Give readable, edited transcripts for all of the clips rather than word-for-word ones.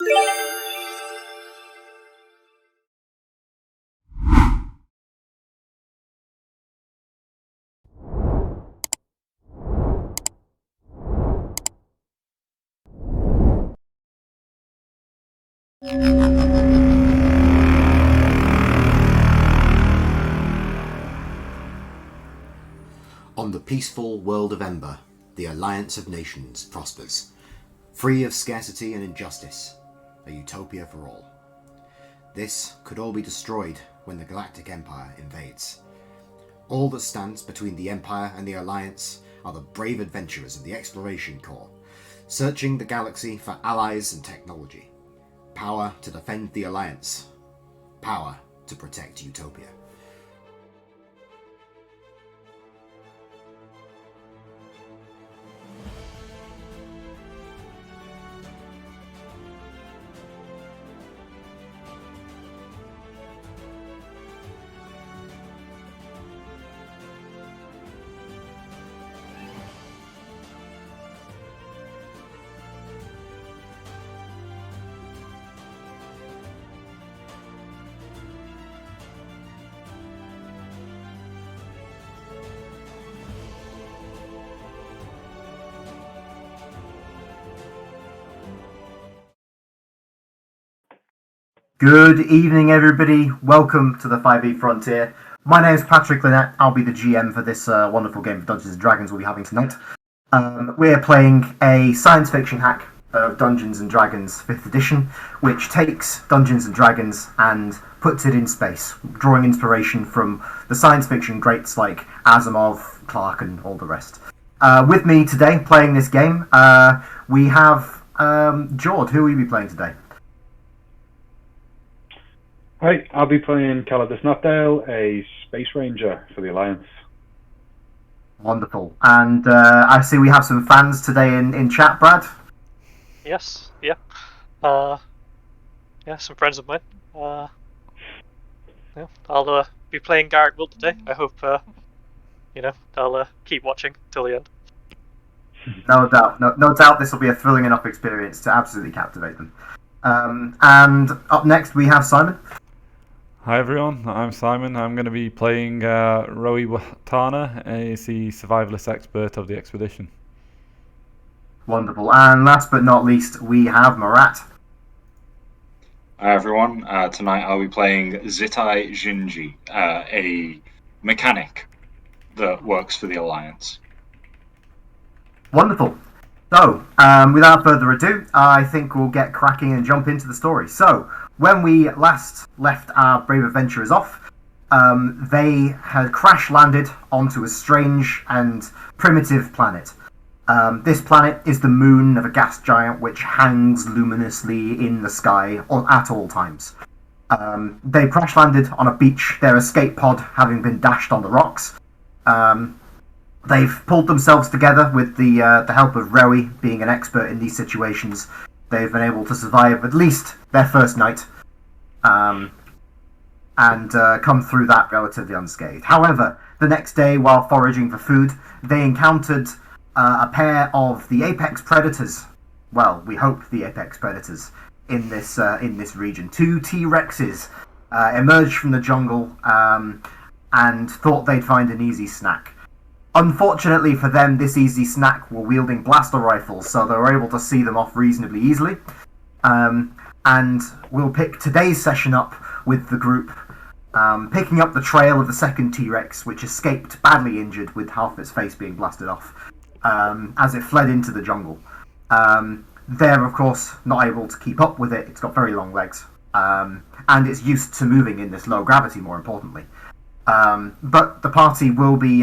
On the peaceful world of Ember, the Alliance of Nations prospers, free of scarcity and injustice, a utopia for all. This could all be destroyed when the Galactic Empire invades. All that stands between the Empire and the Alliance are the brave adventurers of the Exploration Corps, searching the galaxy for allies and technology. Power to defend the Alliance. Power to protect Utopia. Good evening, everybody. Welcome to the 5e Frontier. My name is Patrick Lynette. I'll be the GM for this wonderful game of Dungeons & Dragons we'll be having tonight. We're playing a science fiction hack of Dungeons & Dragons 5th edition, which takes Dungeons & Dragons and puts it in space, drawing inspiration from the science fiction greats like Asimov, Clarke, and all the rest. With me today, playing this game, we have Jord. Who will you be playing today? Hi, I'll be playing Calidus Notdale, a Space Ranger for the Alliance. Wonderful. And I see we have some fans today in chat, Brad? Yes, yeah. Some friends of mine. I'll be playing Garrett Wilt today. I hope, they'll keep watching till the end. No doubt. No doubt this will be a thrilling enough experience to absolutely captivate them. And up next we have Simon. Hi everyone, I'm Simon. I'm going to be playing Rowie Watana, as the survivalist expert of the expedition. Wonderful. And last but not least, we have Marat. Hi everyone, tonight I'll be playing Zitai Jinji, a mechanic that works for the Alliance. Wonderful. So, without further ado, I think we'll get cracking and jump into the story. So, when we last left our brave adventurers off, they had crash-landed onto a strange and primitive planet. This planet is the moon of a gas giant which hangs luminously in the sky at all times. They crash-landed on a beach, their escape pod having been dashed on the rocks. They've pulled themselves together with the help of Rowie being an expert in these situations. They've been able to survive at least their first night and come through that relatively unscathed. However, the next day, while foraging for food, they encountered a pair of the apex predators. Well, we hope the apex predators in this region. Two T-Rexes emerged from the jungle and thought they'd find an easy snack. Unfortunately for them, this easy snack were wielding blaster rifles, so they were able to see them off reasonably easily. And we'll pick today's session up with the group picking up the trail of the second T-Rex, which escaped badly injured with half its face being blasted off as it fled into the jungle. They're, of course, not able to keep up with it. It's got very long legs, and it's used to moving in this low gravity, more importantly. But the party will be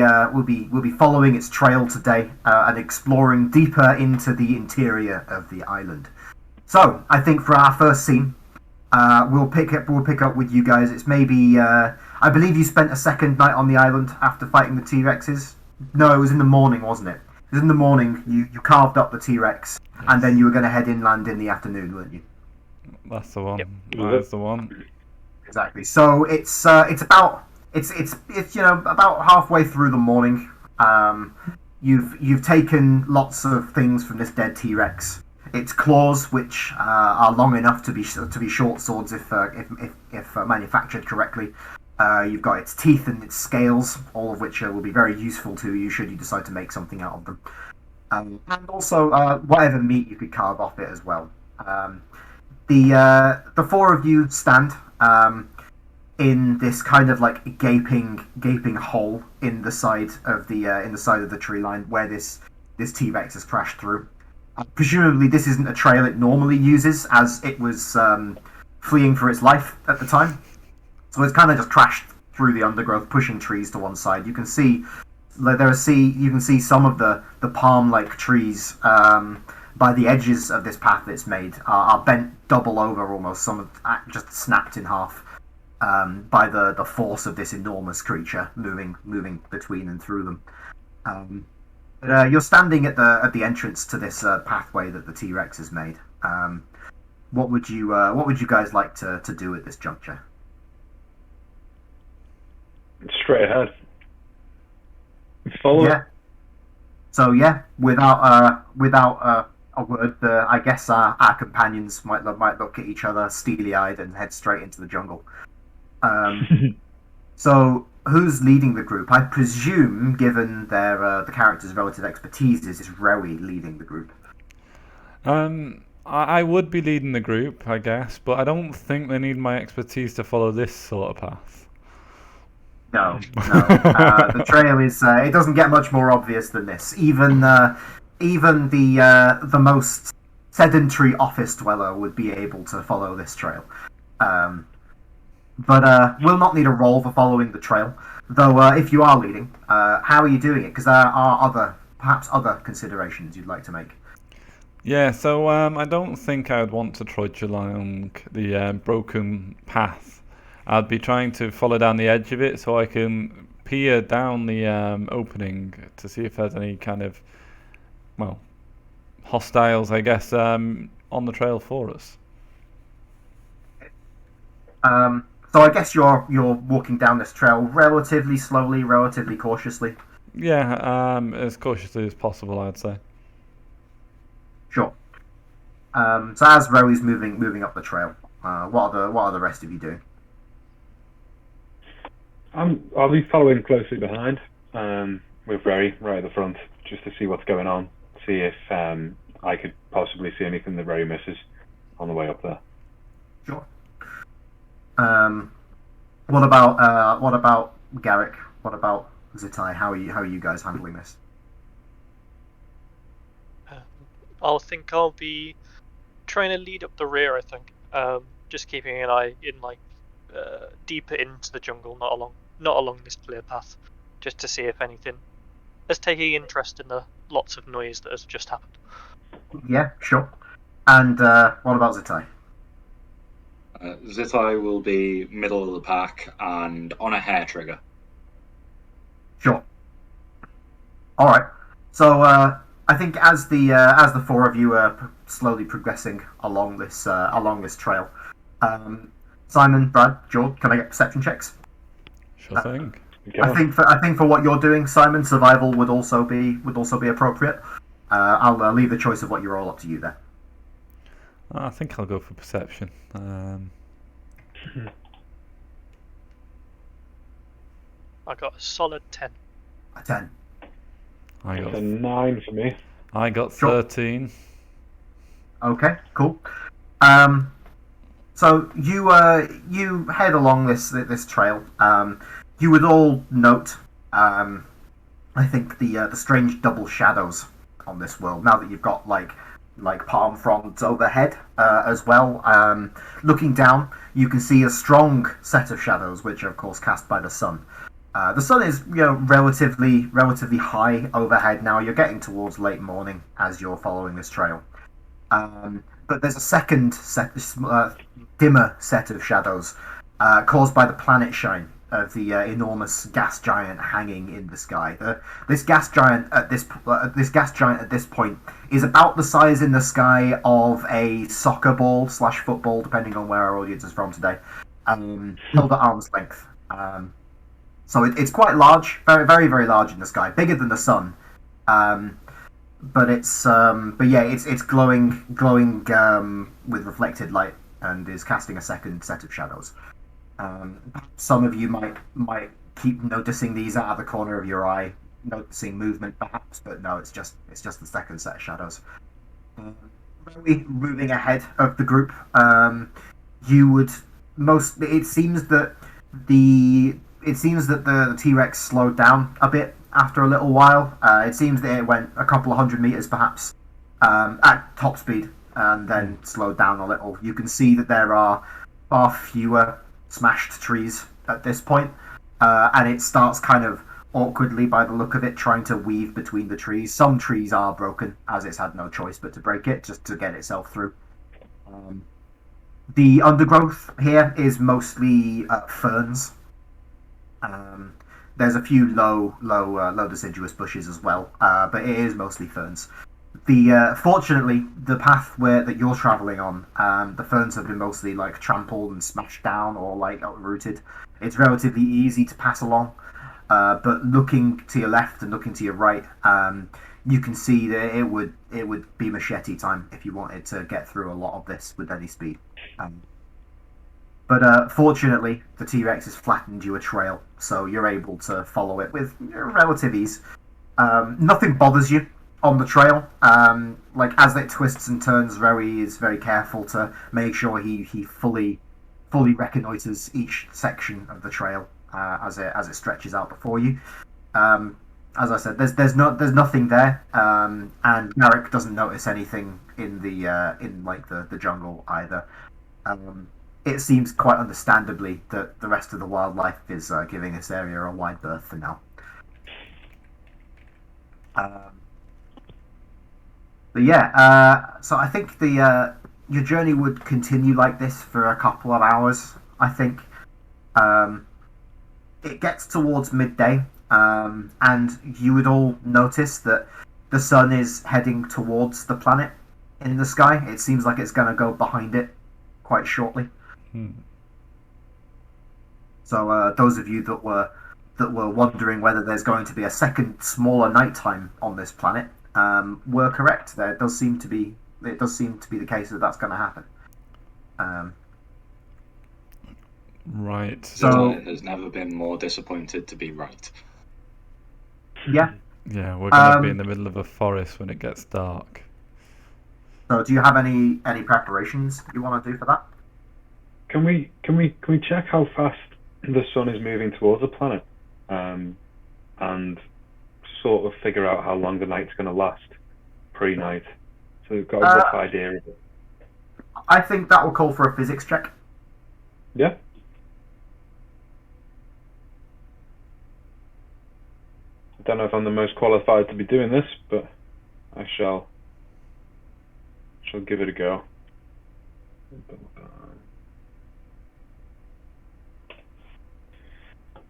following its trail today and exploring deeper into the interior of the island. So I think for our first scene, we'll pick up with you guys. It's maybe I believe you spent a second night on the island after fighting the T-Rexes. No, it was in the morning, wasn't it? It was in the morning. You carved up the T-Rex, and then you were going to head inland in the afternoon, weren't you? That's the one. Yep. That's the one. Exactly. So it's about halfway through the morning. You've taken lots of things from this dead T-Rex. its claws, which are long enough to be short swords if manufactured correctly. You've got its teeth and its scales, all of which will be very useful to you should you decide to make something out of them. And also whatever meat you could carve off it as well. The four of you stand in this kind of like gaping hole in the side of the tree line where this T-Rex has crashed through. Presumably this isn't a trail it normally uses, as it was fleeing for its life at the time. So it's kind of just crashed through the undergrowth, pushing trees to one side. You can see some of the palm-like trees by the edges of this path it's made are bent double over almost. Some of just snapped in half by the force of this enormous creature moving between and through them. You're standing at the entrance to this pathway that the T-Rex has made. What would you guys like to do at this juncture? Straight ahead. Follow. Yeah. So yeah, without a word, I guess our companions might look at each other steely-eyed and head straight into the jungle. So who's leading the group? I presume, given the characters' relative expertise, is Rowie leading the group? I would be leading the group, I guess, but I don't think they need my expertise to follow this sort of path. No. The trail is it doesn't get much more obvious than this. Even the most sedentary office dweller would be able to follow this trail. But we'll not need a roll for following the trail. Though if you are leading, how are you doing it? Because there are perhaps other considerations you'd like to make. Yeah, so I don't think I would want to trudge along the broken path. I'd be trying to follow down the edge of it so I can peer down the opening to see if there's any kind of, hostiles, I guess, on the trail for us. So I guess you're walking down this trail relatively slowly, relatively cautiously. Yeah, as cautiously as possible, I'd say. Sure. So as Rowie's moving up the trail, what are the rest of you doing? I'll be following closely behind, with Rowie right at the front, just to see what's going on, see if I could possibly see anything that Rowie misses on the way up there. Sure. What about Garrick? What about Zitai? How are you guys handling this? I'll be trying to lead up the rear. I think, just keeping an eye in deeper into the jungle, not along this clear path, just to see if anything is taking interest in the lots of noise that has just happened. Yeah, sure. And what about Zitai? Zitai will be middle of the pack and on a hair trigger. Sure. All right. So I think as the four of you are slowly progressing along this trail, Simon, Brad, George, can I get perception checks? Sure thing. I think for what you're doing, Simon, survival would also be appropriate. I'll leave the choice of what you roll up to you there. I think I'll go for perception. I got a solid 10. A 10. It's a 9 for me. I got Sure. 13. Okay, cool. So you head along this trail. You would all note, I think the strange double shadows on this world. Now that you've got like palm fronds overhead as well. Looking down, you can see a strong set of shadows, which are of course cast by the sun. The sun is relatively high overhead now. You're getting towards late morning as you're following this trail. But there's a second dimmer set of shadows caused by the planet shine of the enormous gas giant hanging in the sky. This gas giant at this point is about the size in the sky of a soccer ball / football, depending on where our audience is from today, held at arm's length. So it's quite large, very, very, very large in the sky, bigger than the sun. but it's glowing with reflected light and is casting a second set of shadows. Some of you might keep noticing these out of the corner of your eye, noticing movement perhaps, but no, it's just the second set of shadows. Really moving ahead of the group, you would it seems that the T-Rex slowed down a bit after a little while. It seems that it went a couple of 100 meters perhaps at top speed and then slowed down a little. You can see that there are far fewer smashed trees at this point, and it starts kind of awkwardly, by the look of it, trying to weave between the trees. Some trees are broken, as it's had no choice but to break it, just to get itself through. The undergrowth here is mostly ferns. There's a few low deciduous bushes as well, but it is mostly ferns. Fortunately, the path that you're traveling on, the ferns have been mostly like trampled and smashed down or like uprooted. It's relatively easy to pass along, but looking to your left and looking to your right, you can see that it would be machete time if you wanted to get through a lot of this with any speed. But fortunately, the T-Rex has flattened you a trail, so you're able to follow it with relative ease. Nothing bothers you on the trail. Like as it twists and turns, Rowie is very careful to make sure he fully reconnoiters each section of the trail as it stretches out before you. As I said, there's nothing there, and Merrick doesn't notice anything in the jungle either. It seems quite understandably that the rest of the wildlife is giving this area a wide berth for now. But yeah, so I think your journey would continue like this for a couple of hours. I think it gets towards midday, and you would all notice that the sun is heading towards the planet in the sky. It seems like it's going to go behind it quite shortly. So those of you that were wondering whether there's going to be a second smaller nighttime on this planet were correct. It does seem to be the case that that's going to happen. Right. So it has never been more disappointed to be right. Yeah. Yeah, we're going to be in the middle of a forest when it gets dark. So do you have any preparations you want to do for that? Can we check how fast the sun is moving towards the planet, and sort of figure out how long the night's going to last pre-night, so we've got a rough idea of it. I think that will call for a physics check. Yeah. I don't know if I'm the most qualified to be doing this, but I shall give it a go.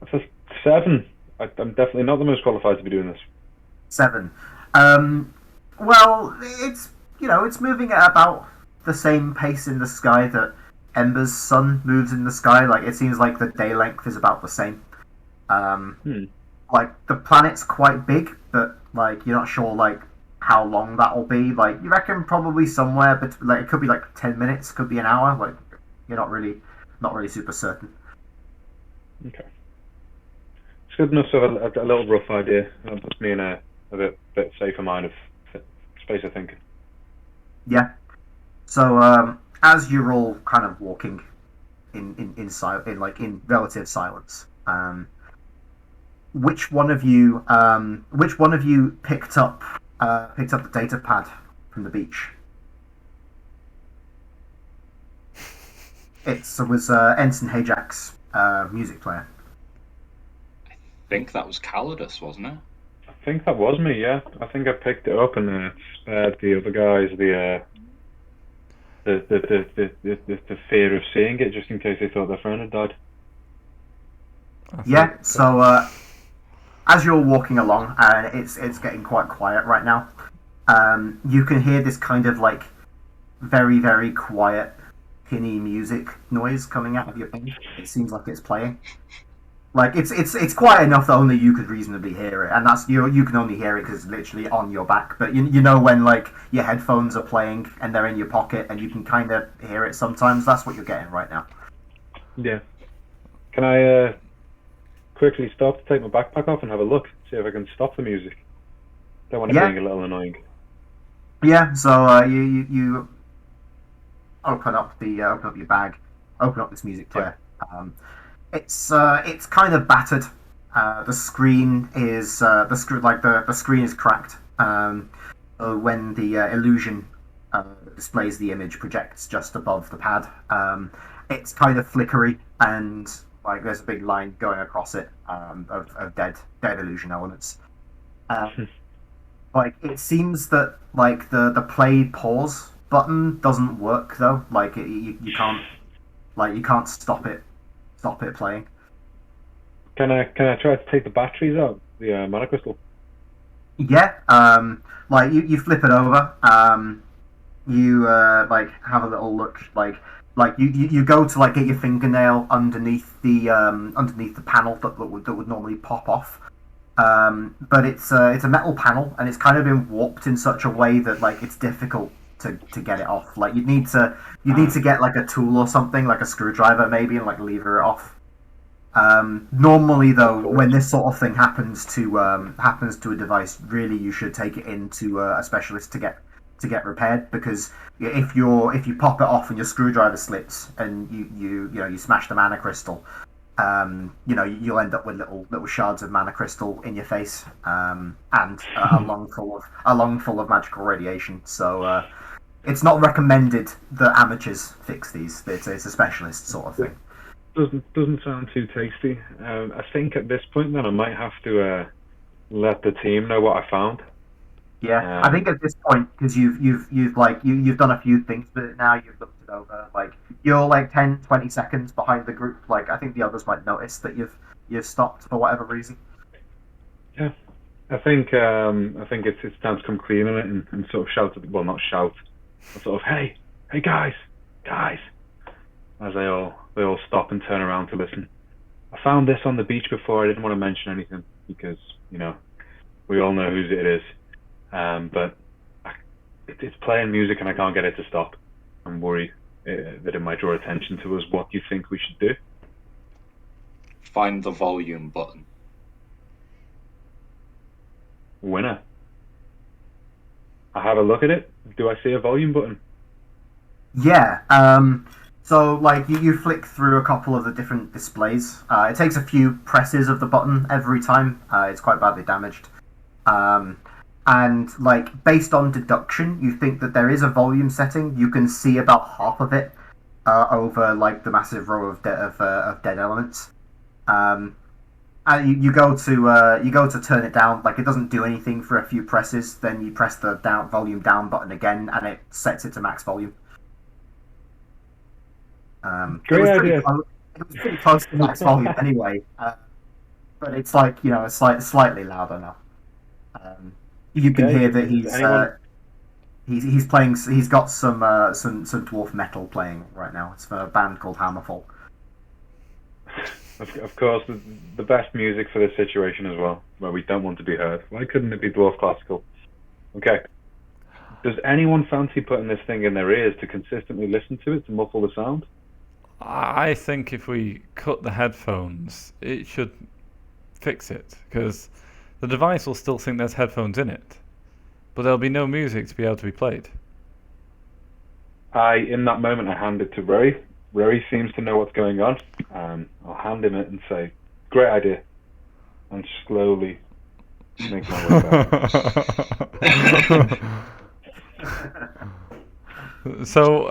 That's a 7. I'm definitely not the most qualified to be doing this. 7. Well, it's moving at about the same pace in the sky that Ember's sun moves in the sky. Like it seems like the day length is about the same. Like the planet's quite big, but like you're not sure like how long that'll be. Like you reckon probably somewhere, but like it could be like 10 minutes, could be an hour. Like you're not really super certain. Okay. It's good enough to have a little rough idea. That puts me in a bit safer mind of space of thinking. Yeah. So as you're all kind of walking in relative silence, which one of you picked up the data pad from the beach? It was Ensign Hajak's music player. I think that was Calidus, wasn't it? I think that was me. Yeah, I think I picked it up and spared the other guys the fear of seeing it, just in case they thought their friend had died. Yeah. So as you're walking along, and it's getting quite quiet right now, you can hear this kind of like very, very quiet tinny music noise coming out of your phone. It seems like it's playing. Like it's quiet enough that only you could reasonably hear it, and that's you can only hear it because it's literally on your back. But you know when like your headphones are playing and they're in your pocket and you can kind of hear it sometimes. That's what you're getting right now. Yeah. Can I quickly stop to take my backpack off and have a look, see if I can stop the music? Don't want it being a little annoying. Yeah. So you open up your bag, open up this music player. It's kind of battered. The screen is the screen is cracked. So when the illusion that displays the image projects just above the pad, it's kind of flickery and like there's a big line going across it of dead illusion elements. Like it seems that like the play pause button doesn't work though. Like you can't stop it playing. Can I try to take the batteries out, the mana crystal? Yeah. Like you flip it over. You like have a little look. Like you go to like get your fingernail underneath the panel that would normally pop off. But it's a metal panel and it's kind of been warped in such a way that like it's difficult to get it off. Like you need to get like a tool or something, like a screwdriver maybe, and like lever it off. Normally though, when this sort of thing happens to a device, really you should take it into a specialist to get repaired, because if you pop it off and your screwdriver slips and you smash the mana crystal, you'll end up with little shards of mana crystal in your face, and a lung full of magical radiation. So it's not recommended that amateurs fix these. It's a specialist sort of thing. Doesn't sound too tasty. I think at this point then I might have to let the team know what I found. Yeah, I think at this point, because you've done a few things with it now, you've looked it over. Like you're like 10, 20 seconds behind the group. Like I think the others might notice that you've stopped for whatever reason. Yeah, I think it's time to come clean on it and sort of shout at, well, not shout, but sort of hey guys, as they all stop and turn around to listen. I found this on the beach before. I didn't want to mention anything because we all know whose it is. But it's playing music and I can't get it to stop. I'm worried that it might draw attention to us. What do you think we should do? Find the volume button. Winner. I have a look at it. Do I see a volume button? Yeah. So like you flick through a couple of the different displays. It takes a few presses of the button every time. It's quite badly damaged. And like based on deduction, you think that there is a volume setting. You can see about half of it over like the massive row of dead elements. And you go to turn it down. Like it doesn't do anything for a few presses. Then you press the volume down button again, and it sets it to max volume. Great idea. It was pretty close to max volume anyway. But it's like it's slightly louder now. You can hear that he's playing. He's got some dwarf metal playing right now. It's for a band called Hammerfall. Of course, the best music for this situation as well, where we don't want to be heard. Why couldn't it be dwarf classical? Okay. Does anyone fancy putting this thing in their ears to consistently listen to it to muffle the sound? I think if we cut the headphones, it should fix it, because the device will still think there's headphones in it, but there'll be no music to be able to be played. In that moment, I hand it to Rory. Rory seems to know what's going on. I'll hand him it and say, "Great idea," and slowly make my way back. So,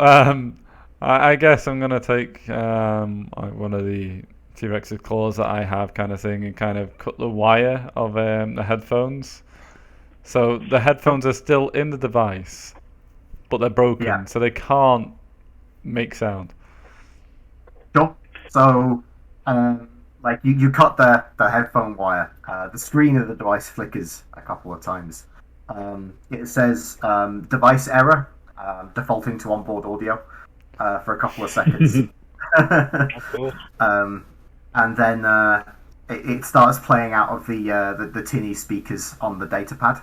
I guess I'm gonna take one of the T-Rex's claws that I have, kind of thing, and kind of cut the wire of the headphones. So the headphones are still in the device, but they're broken, so they can't make sound. Sure. So, like you cut the headphone wire. The screen of the device flickers a couple of times. It says device error, defaulting to onboard audio for a couple of seconds. And then it starts playing out of the tinny speakers on the data pad.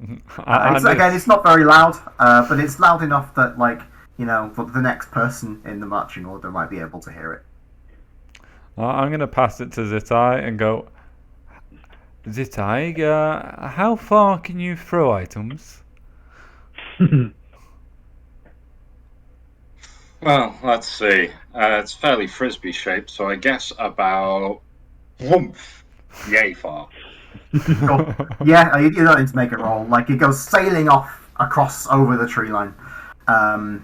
It's not very loud, but it's loud enough that, like, the next person in the marching order might be able to hear it. I'm going to pass it to Zitai and go, Zitai, how far can you throw items? Well, let's see. It's fairly frisbee shaped, so I guess about whoomph, yay far. Cool. Yeah, you don't need to make it roll. Like, it goes sailing off across over the tree line, and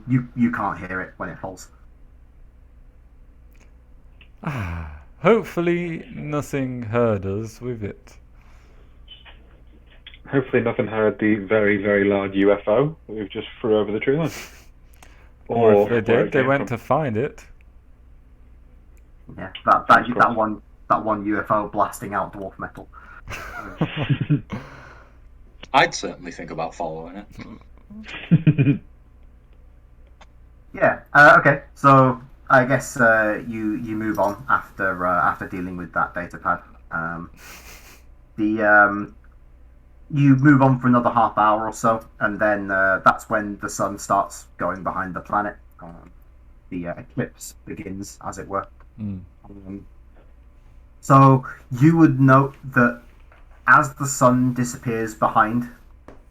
you can't hear it when it falls. Hopefully nothing heard us with it. Hopefully nothing heard the very, very large UFO that we've just threw over the tree line. Or if they where did, it they came went from. to find it. Yeah, that one UFO blasting out dwarf metal. I'd certainly think about following it. Yeah. Okay. So I guess you move on after dealing with that data pad. You move on for another half hour or so, and then that's when the sun starts going behind the planet. The eclipse begins, as it were. So you would note that as the sun disappears behind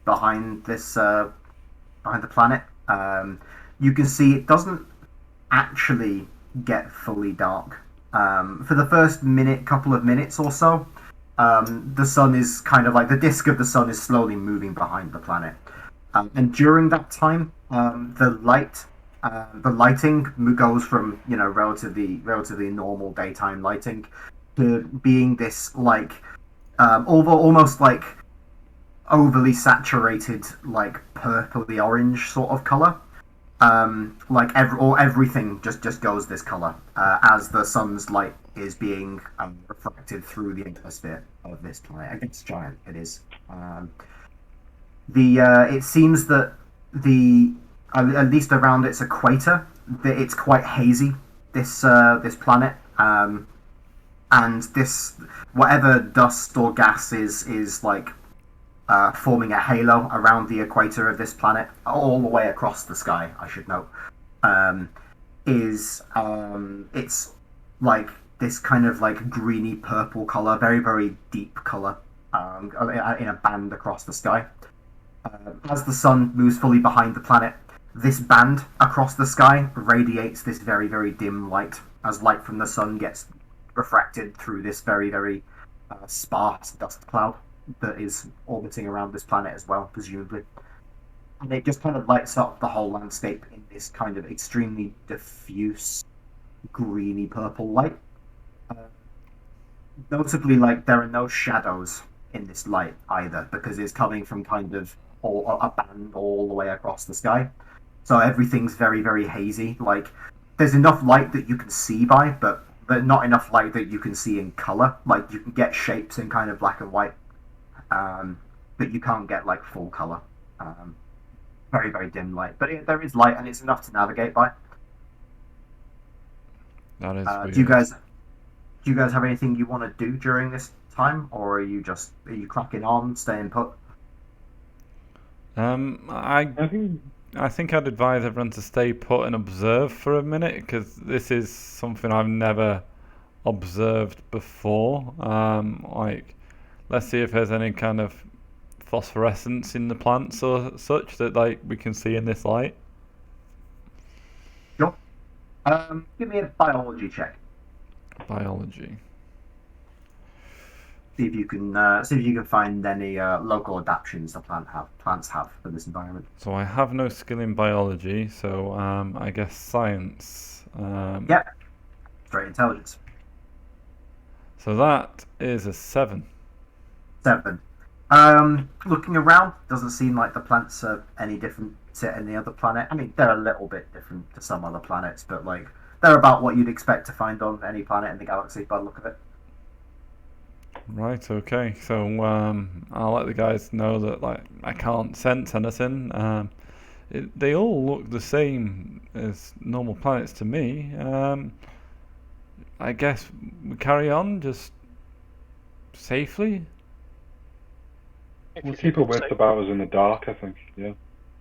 this behind the planet, you can see it doesn't actually get fully dark. For the first couple of minutes or so, the sun is kind of like the disk of the sun is slowly moving behind the planet, and during that time, the lighting goes from relatively normal daytime lighting to being this like almost like overly saturated, like purpley orange sort of color. Everything just goes this color as the sun's light is being refracted through the atmosphere of this planet. Against giant, it is. It seems that at least around its equator, that it's quite hazy. This planet, and this whatever dust or gas is like forming a halo around the equator of this planet, all the way across the sky, I should note, it's like this kind of like greeny purple color, very, very deep color, in a band across the sky. As the sun moves fully behind the planet, this band across the sky radiates this very, very dim light, as light from the sun gets refracted through this very, very sparse dust cloud that is orbiting around this planet as well, presumably. And it just kind of lights up the whole landscape in this kind of extremely diffuse, greeny purple light. Notably, like, there are no shadows in this light either, because it's coming from kind of a band all the way across the sky. So everything's very, very hazy. Like, there's enough light that you can see by, but not enough light that you can see in color. Like, you can get shapes in kind of black and white, but you can't get like full color. Very, very dim light, but there is light, and it's enough to navigate by. That is weird. Do you guys have anything you want to do during this time, or are you cracking on, staying put? I think I'd advise everyone to stay put and observe for a minute, because this is something I've never observed before. Like, let's see if there's any kind of phosphorescence in the plants or such that like we can see in this light. Sure. Give me a biology check. Biology. See if you can find any local adaptations the plants have for this environment. So I have no skill in biology, so I guess science. Yeah. Straight intelligence. So that is a 7. 7. Looking around, doesn't seem like the plants are any different to any other planet. I mean, they're a little bit different to some other planets, but like they're about what you'd expect to find on any planet in the galaxy by the look of it. Right, okay. So I'll let the guys know that like I can't sense anything. They all look the same as normal planets to me. I guess we carry on just safely. If We'll you keep think our it's wits safe. about us in the dark, I think. Yeah,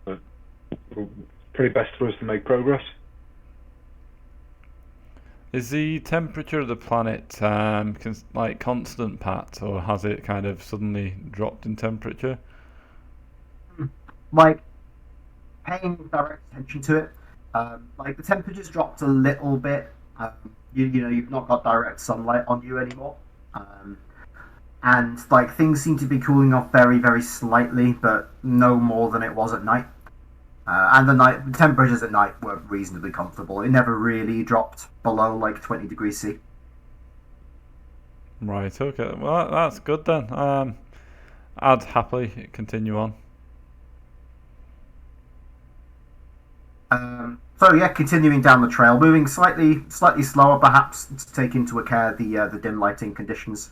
but pretty best for us to make progress. Is the temperature of the planet like constant, Pat, or has it kind of suddenly dropped in temperature? Like, paying direct attention to it, like the temperature's dropped a little bit. You know, you've not got direct sunlight on you anymore. And like things seem to be cooling off very, very slightly, but no more than it was at night. And the temperatures at night were reasonably comfortable. It never really dropped below like 20 degrees C. Right. Okay. Well, that's good then. I'd happily continue on. So yeah, continuing down the trail, moving slightly slower, perhaps to take into account the dim lighting conditions.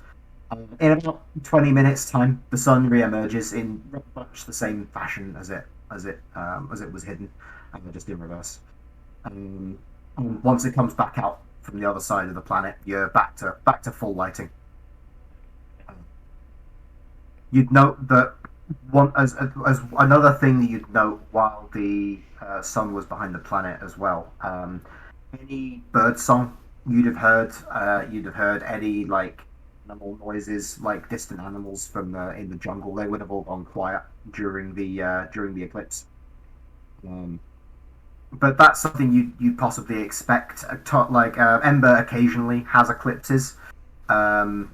In about 20 minutes' time, the sun re-emerges in much the same fashion as it was hidden, and just in reverse. And once it comes back out from the other side of the planet, you're back to full lighting. You'd note that as another thing that you'd note while the sun was behind the planet as well. Any bird song you'd have heard any like animal noises, like distant animals from in the jungle. They would have all gone quiet during the eclipse. But that's something you'd possibly expect. Like Ember occasionally has eclipses, and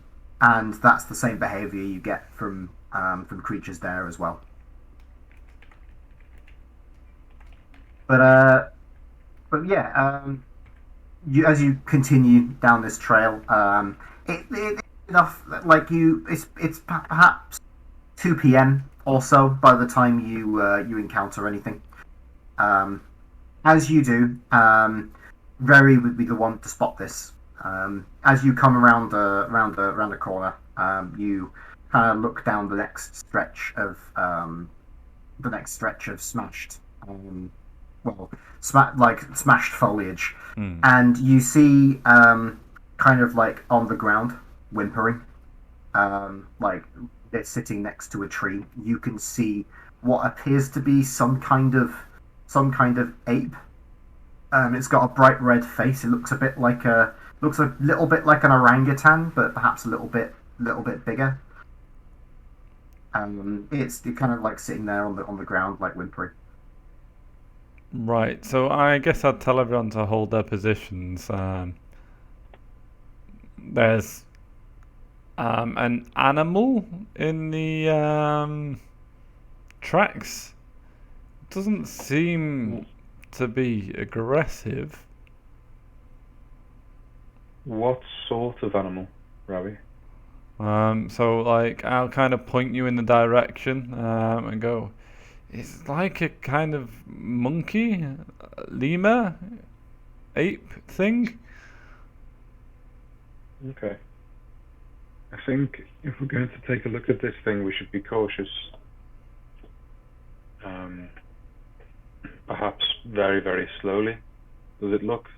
that's the same behavior you get from creatures there as well. But yeah, as you continue down this trail, it's enough like it's perhaps 2 p.m. or so by the time you encounter anything. As you do, Rary would be the one to spot this. As you come around a corner, you kind of look down the next stretch of smashed, smashed foliage, and you see kind of like on the ground whimpering, like they're sitting next to a tree. You can see what appears to be some kind of ape. It's got a bright red face. It looks a little bit like an orangutan, but perhaps a little bit bigger. It's kind of like sitting there on the ground, like whimpering. Right. So I guess I'd tell everyone to hold their positions. There's an animal in the tracks. Doesn't seem to be aggressive. What sort of animal, Ravi? So like I'll kind of point you in the direction and go, it's like a kind of monkey, lemur, ape thing. Okay. I think if we're going to take a look at this thing, we should be cautious. Perhaps very, very slowly. Does it look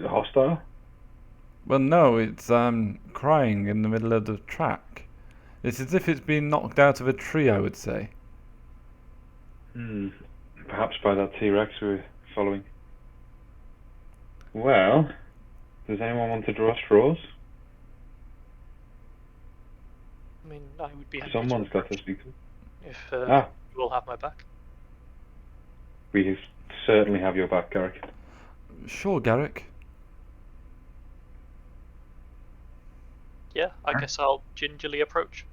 hostile? Well, no, it's crying in the middle of the track. It's as if it's been knocked out of a tree, I would say. Perhaps by that T-Rex we're following. Well, does anyone want to draw straws? I mean, I would be happy Someone's to got to speak to. if you will have my back. We certainly have your back, Garrick. Sure, Garrick. Yeah, I guess I'll gingerly approach.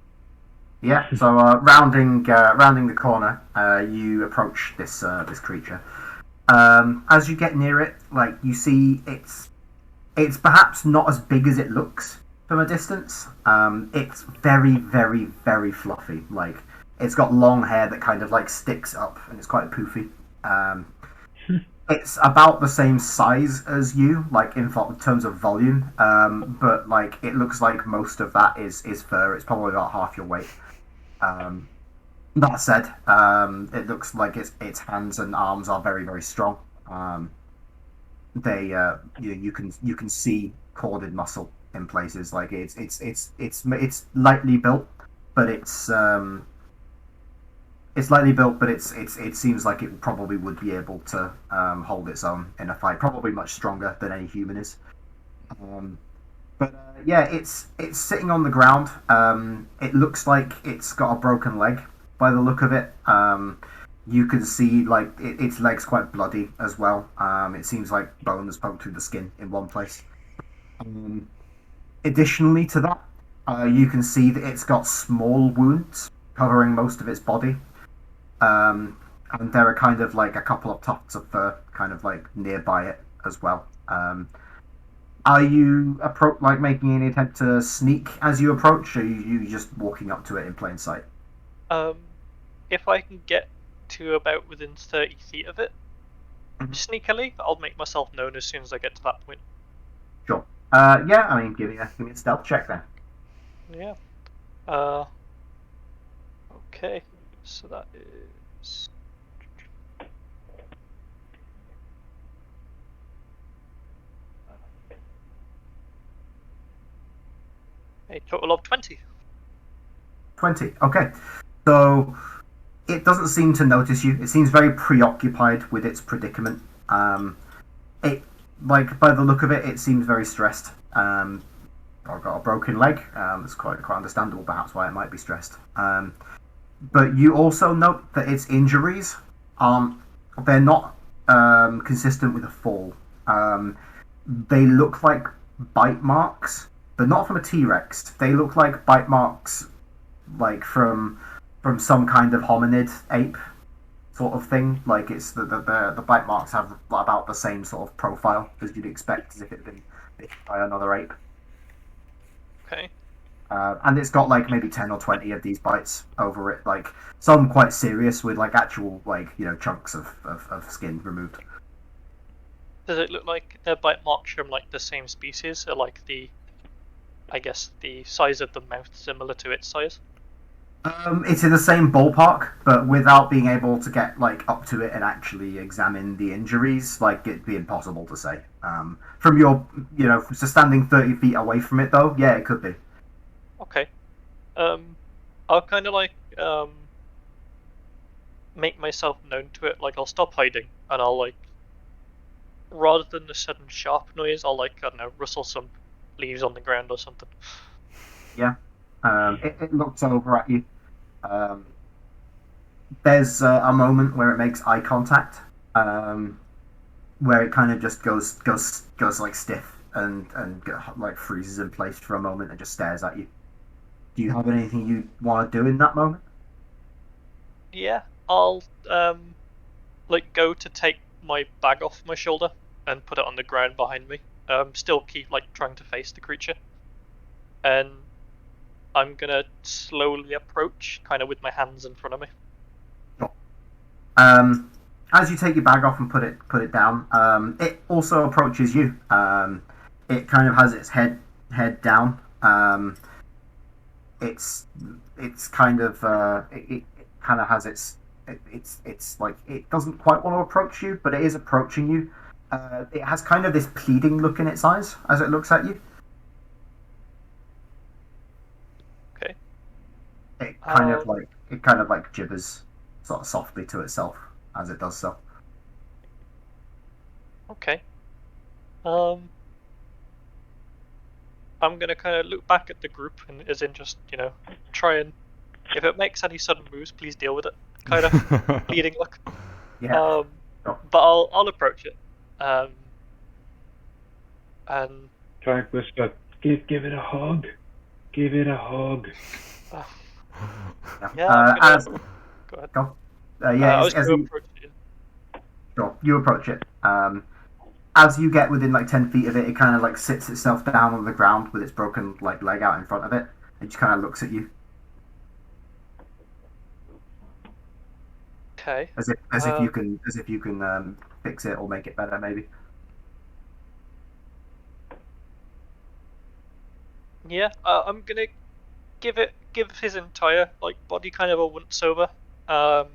Yeah. So rounding the corner, you approach this creature. As you get near it, like you see, it's perhaps not as big as it looks from a distance. It's very, very, very fluffy. Like it's got long hair that kind of like sticks up, and it's quite poofy. It's about the same size as you, like in terms of volume. But like it looks like most of that is fur. It's probably about half your weight. That said, it looks like its hands and arms are very, very strong. You can see corded muscle in places. Like it's lightly built, but it seems like it probably would be able to hold its own in a fight. Probably much stronger than any human is. But yeah, it's sitting on the ground. It looks like it's got a broken leg by the look of it. You can see like its leg's quite bloody as well. It seems like bone has poked through the skin in one place. Additionally to that, you can see that it's got small wounds covering most of its body. And there are kind of like a couple of tufts of fur kind of like nearby it as well. Are you making any attempt to sneak as you approach, or are you just walking up to it in plain sight? If I can get to about within 30 feet of it, sneakily, I'll make myself known as soon as I get to that point. Sure. Yeah, I mean, give me a stealth check then. Yeah. Okay. So that is. A total of 20. 20. Okay. So it doesn't seem to notice you. It seems very preoccupied with its predicament. It, like, by the look of it, it seems very stressed. I've got a broken leg. It's quite understandable, perhaps, why it might be stressed. But you also note that its injuries they're not consistent with a fall. They look like bite marks, but not from a T-Rex. They look like bite marks, like from some kind of hominid ape sort of thing. Like it's the bite marks have about the same sort of profile as you'd expect as if it had been bitten by another ape. Okay. And it's got like maybe 10 or 20 of these bites over it, like some quite serious with like actual like chunks of skin removed. Does it look like they're bite marks from like the same species, or like I guess the size of the mouth similar to its size? It's in the same ballpark, but without being able to get like up to it and actually examine the injuries, like it'd be impossible to say. From your, just standing 30 feet away from it, though, yeah, it could be. Okay. I'll kind of like make myself known to it. Like I'll stop hiding, and I'll like, rather than the sudden sharp noise, I'll like, I don't know, rustle some leaves on the ground or something. Yeah. It looks over at you. There's a moment where it makes eye contact, where it kind of just goes like stiff and like freezes in place for a moment and just stares at you. Do you have anything you want to do in that moment? Yeah, I'll like go to take my bag off my shoulder and put it on the ground behind me. Still keep like trying to face the creature, and I'm gonna slowly approach, kind of with my hands in front of me. As you take your bag off and put it down, it also approaches you. It kind of has its head down. It's kind of it kind of has it's like it doesn't quite want to approach you, but it is approaching you. It has kind of this pleading look in its eyes as it looks at you. Okay. It kind of like gibbers sort of softly to itself as it does so. Okay. I'm gonna kind of look back at the group and, as in, just try and, if it makes any sudden moves, please deal with it. Kind of pleading look. Yeah. But I'll approach it. And Try and whisper, give it a hug. Give it a hug. yeah. Go ahead. Go. I was going to approach it. Sure, you approach it. As you get within like 10 feet of it, it kind of like sits itself down on the ground with its broken like leg out in front of it. It just kind of looks at you. Okay. As if you can fix it or make it better, maybe. Yeah, I'm gonna give his entire like body kind of a once over. Now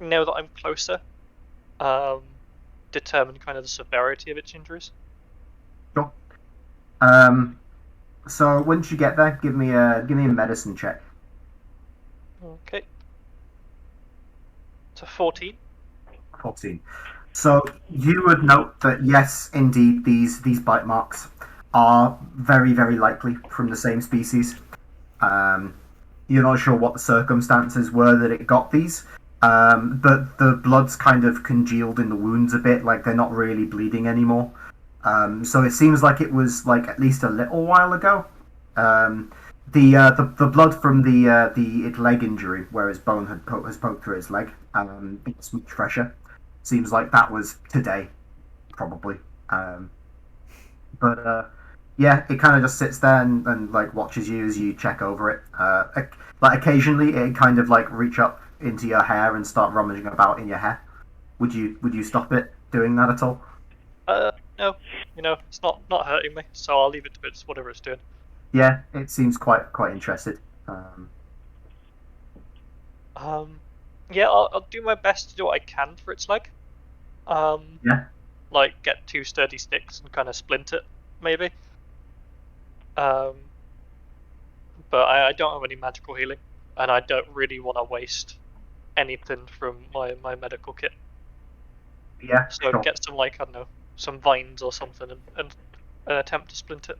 that I'm closer, determine kind of the severity of its injuries. Sure. So once you get there, give me a medicine check. Okay. It's a 14. 14. So you would note that yes, indeed, these bite marks are very, very likely from the same species. You're not sure what the circumstances were that it got these, but the blood's kind of congealed in the wounds a bit, like they're not really bleeding anymore. So it seems like it was like at least a little while ago. The blood from the leg injury, where his bone has poked through his leg, it's much fresher. Seems like that was today, probably. But yeah, it kind of just sits there and like watches you as you check over it. Like occasionally, it kind of like reach up into your hair and start rummaging about in your hair. Would you stop it doing that at all? No, it's not hurting me, so I'll leave it to it, whatever it's doing. Yeah, it seems quite interested. Yeah, I'll do my best to do what I can for its leg. Yeah. Like get 2 sturdy sticks and kind of splint it, maybe. But I don't have any magical healing, and I don't really want to waste anything from my medical kit. Yeah, So sure. get some, like, I don't know, some vines or something and attempt to splint it.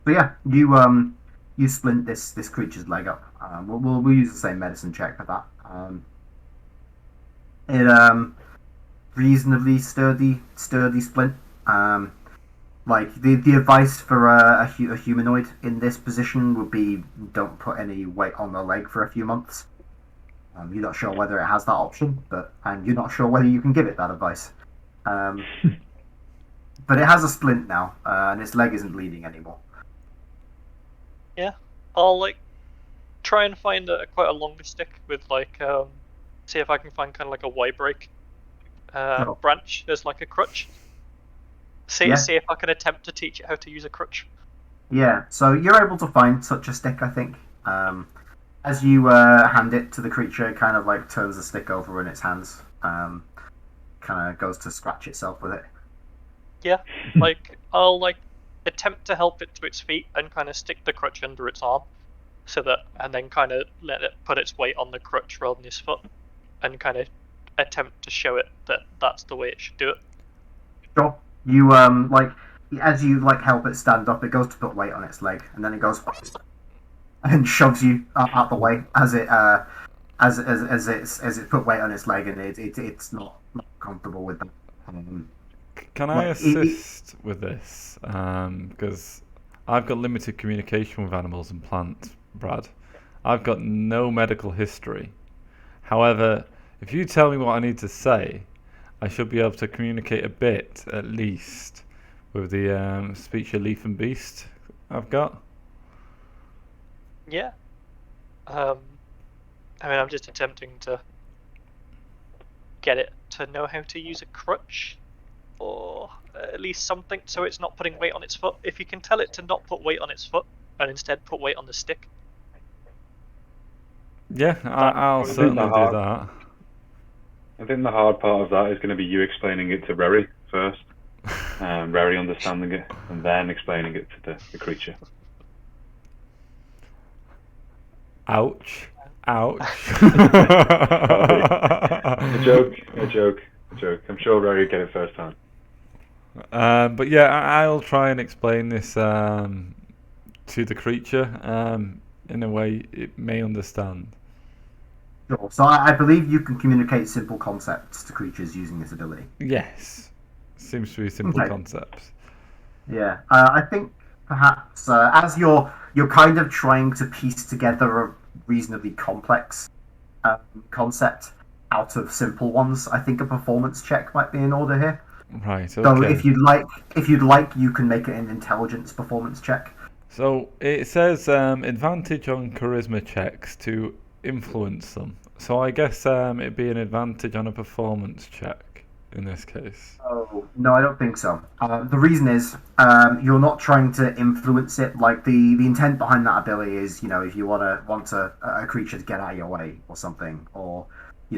So yeah, you splint this creature's leg up. We'll use the same medicine check for that. It reasonably sturdy splint. Like the advice for a humanoid in this position would be don't put any weight on the leg for a few months. You're not sure whether it has that option, and you're not sure whether you can give it that advice. But it has a splint now, and its leg isn't bleeding anymore. Yeah, I'll like try and find quite a longer stick with like see if I can find kind of like a Y break branch as like a crutch. See if I can attempt to teach it how to use a crutch. Yeah, so you're able to find such a stick, I think. As you hand it to the creature, it kind of like turns the stick over in its hands. Kind of goes to scratch itself with it. Yeah, like I'll like attempt to help it to its feet and kind of stick the crutch under its arm, and then kind of let it put its weight on the crutch rather than its foot, and kind of attempt to show it that that's the way it should do it. Sure. You like as you like help it stand up, it goes to put weight on its leg, and then it goes and shoves you out the way as it put weight on its leg, and it's not comfortable with that. Can I assist with this? Because I've got limited communication with animals and plants, Brad. I've got no medical history. However, if you tell me what I need to say, I should be able to communicate a bit, at least, with the speech of leaf and beast I've got. Yeah. I mean, I'm just attempting to get it to know how to use a crutch, or at least something, so it's not putting weight on its foot. If you can tell it to not put weight on its foot and instead put weight on the stick. Yeah, I'll certainly do that. I think the hard part of that is going to be you explaining it to Rary first, Rary understanding it, and then explaining it to the creature. Ouch. Ouch. A joke. I'm sure Rary will get it first time. But yeah, I'll try and explain this to the creature in a way it may understand. Sure. So I believe you can communicate simple concepts to creatures using this ability. Yes. Seems to be simple concepts. Yeah. I think perhaps as you're kind of trying to piece together a reasonably complex concept out of simple ones, I think a performance check might be in order here. Right. Okay. So if you'd like, you can make it an intelligence performance check. So it says advantage on charisma checks to influence them. So I guess it'd be an advantage on a performance check in this case. Oh no, I don't think so. The reason is you're not trying to influence it. Like the intent behind that ability is, if you want a creature to get out of your way or something, or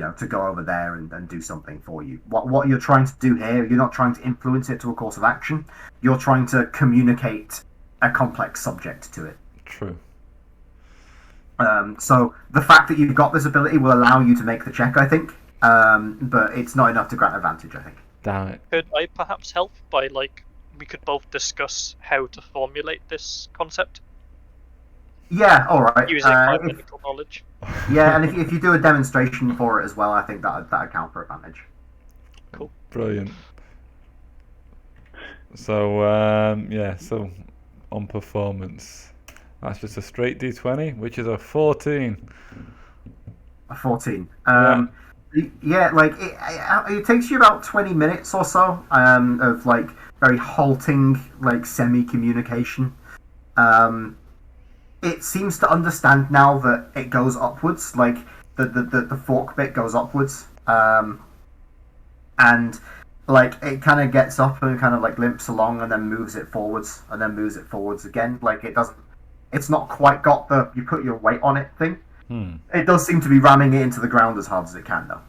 to go over there and do something for you. What you're trying to do here, you're not trying to influence it to a course of action. You're trying to communicate a complex subject to it. True. So the fact that you've got this ability will allow you to make the check, I think. But it's not enough to grant advantage, I think. Damn it. Could I perhaps help by we could both discuss how to formulate this concept Yeah, all right. using my medical knowledge? Yeah, and if you do a demonstration for it as well, I think that'd count for advantage. Cool. Brilliant. So, so on performance, that's just a straight D20, which is a 14. A 14. Yeah, it takes you about 20 minutes or so of very halting semi-communication. It seems to understand now that it goes upwards, the fork bit goes upwards, and it kind of gets up and kind of limps along and then moves it forwards and then moves it forwards again. It's not quite got the you put your weight on it thing. It does seem to be ramming it into the ground as hard as it can, though.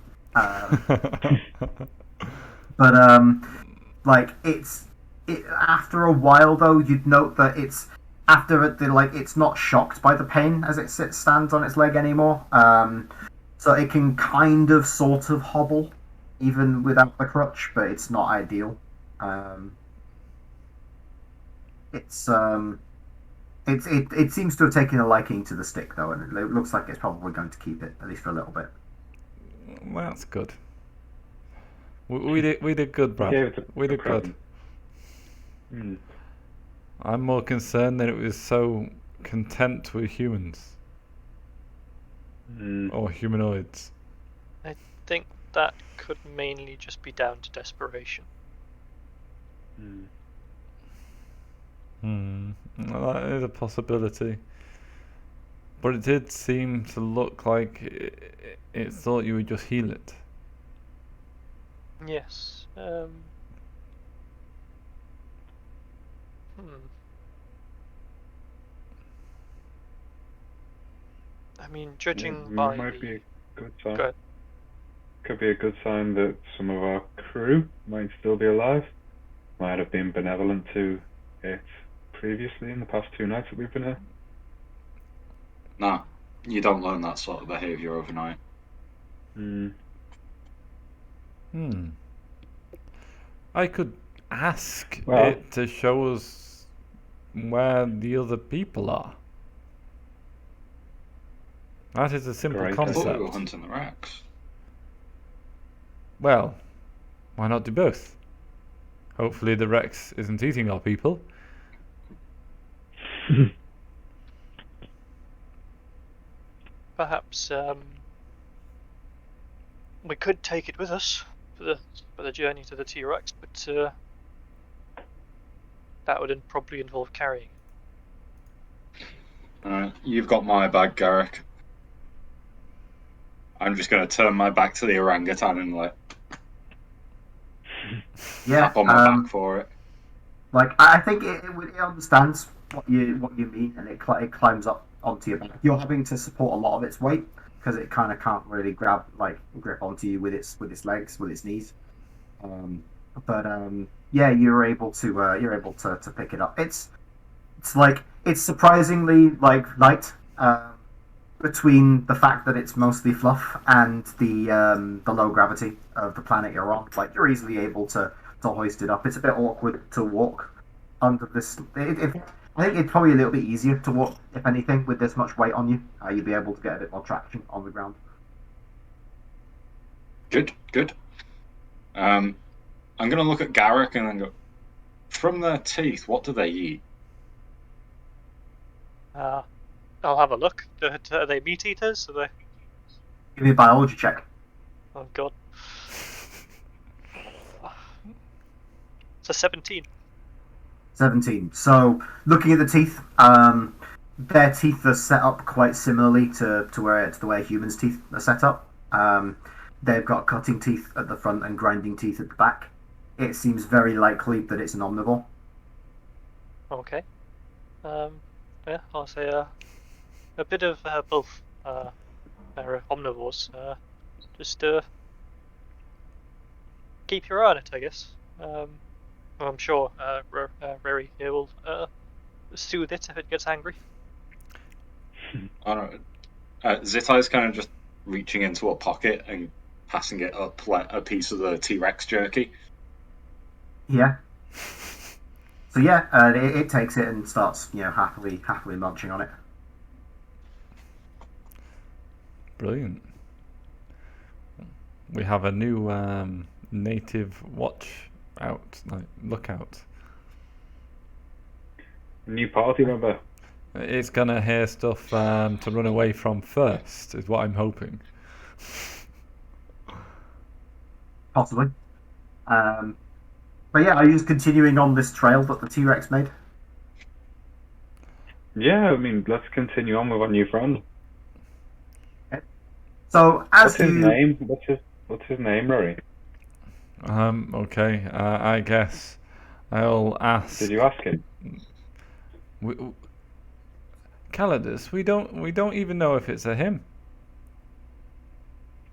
But after a while, though, you'd note that it's not shocked by the pain as it stands on its leg anymore. So it can kind of sort of hobble even without the crutch, but it's not ideal. It seems to have taken a liking to the stick, though, and it looks like it's probably going to keep it, at least for a little bit. Well, that's good. We did good, Brad. Yeah, we did good. I'm more concerned that it was so content with humans. Or humanoids. I think that could mainly just be down to desperation. Well, that is a possibility. But it did seem to look like it thought you would just heal it. Yes. I mean, judging by might be a good sign. Go ahead. Could be a good sign that some of our crew might still be alive. Might have been benevolent to it previously in the past 2 nights that we've been here. Nah, you don't learn that sort of behaviour overnight. I could ask it to show us where the other people are. That is a simple Great. I thought we concept. were hunting the Rex. Well, why not do both? Hopefully the Rex isn't eating our people. perhaps we could take it with us for the journey to the T-Rex, but that would probably involve carrying. Alright, you've got my bag, Garrick. I'm just going to turn my back to the orangutan and tap on my back for it. I think it understands what you mean, and it climbs up onto your back. You're having to support a lot of its weight because it kind of can't really grip onto you with its legs, with its knees. Yeah, you're able to pick it up. It's surprisingly light. Between the fact that it's mostly fluff and the low gravity of the planet you're on, you're easily able to hoist it up. It's a bit awkward to walk under this. I think it's probably a little bit easier to walk, if anything, with this much weight on you. You'd be able to get a bit more traction on the ground. Good. I'm going to look at Garrick and then go, from their teeth, what do they eat? I'll have a look. Are they meat eaters? Are they? Give me a biology check. Oh god. It's a 17. 17. So, looking at the teeth, their teeth are set up quite similarly to the way humans' teeth are set up. They've got cutting teeth at the front and grinding teeth at the back. It seems very likely that it's an omnivore. Okay. Yeah, I'll say a bit of both. They're omnivores. Just keep your eye on it, I guess. Well, I'm sure Rary here will soothe it if it gets angry. I don't know. Zitai's kind of just reaching into a pocket and passing it a piece of the T-Rex jerky. Yeah. So yeah, it takes it and starts, happily munching on it. Brilliant. We have a new native watch out, lookout. New party member. It's gonna hear stuff to run away from first, is what I'm hoping. Possibly. But yeah, are you just continuing on this trail that the T-Rex made? Yeah, I mean, let's continue on with our new friend. So as What's his name? What's his name, Rory? Okay. I guess I'll ask. Did you ask him? Calidus, we don't even know if it's a him.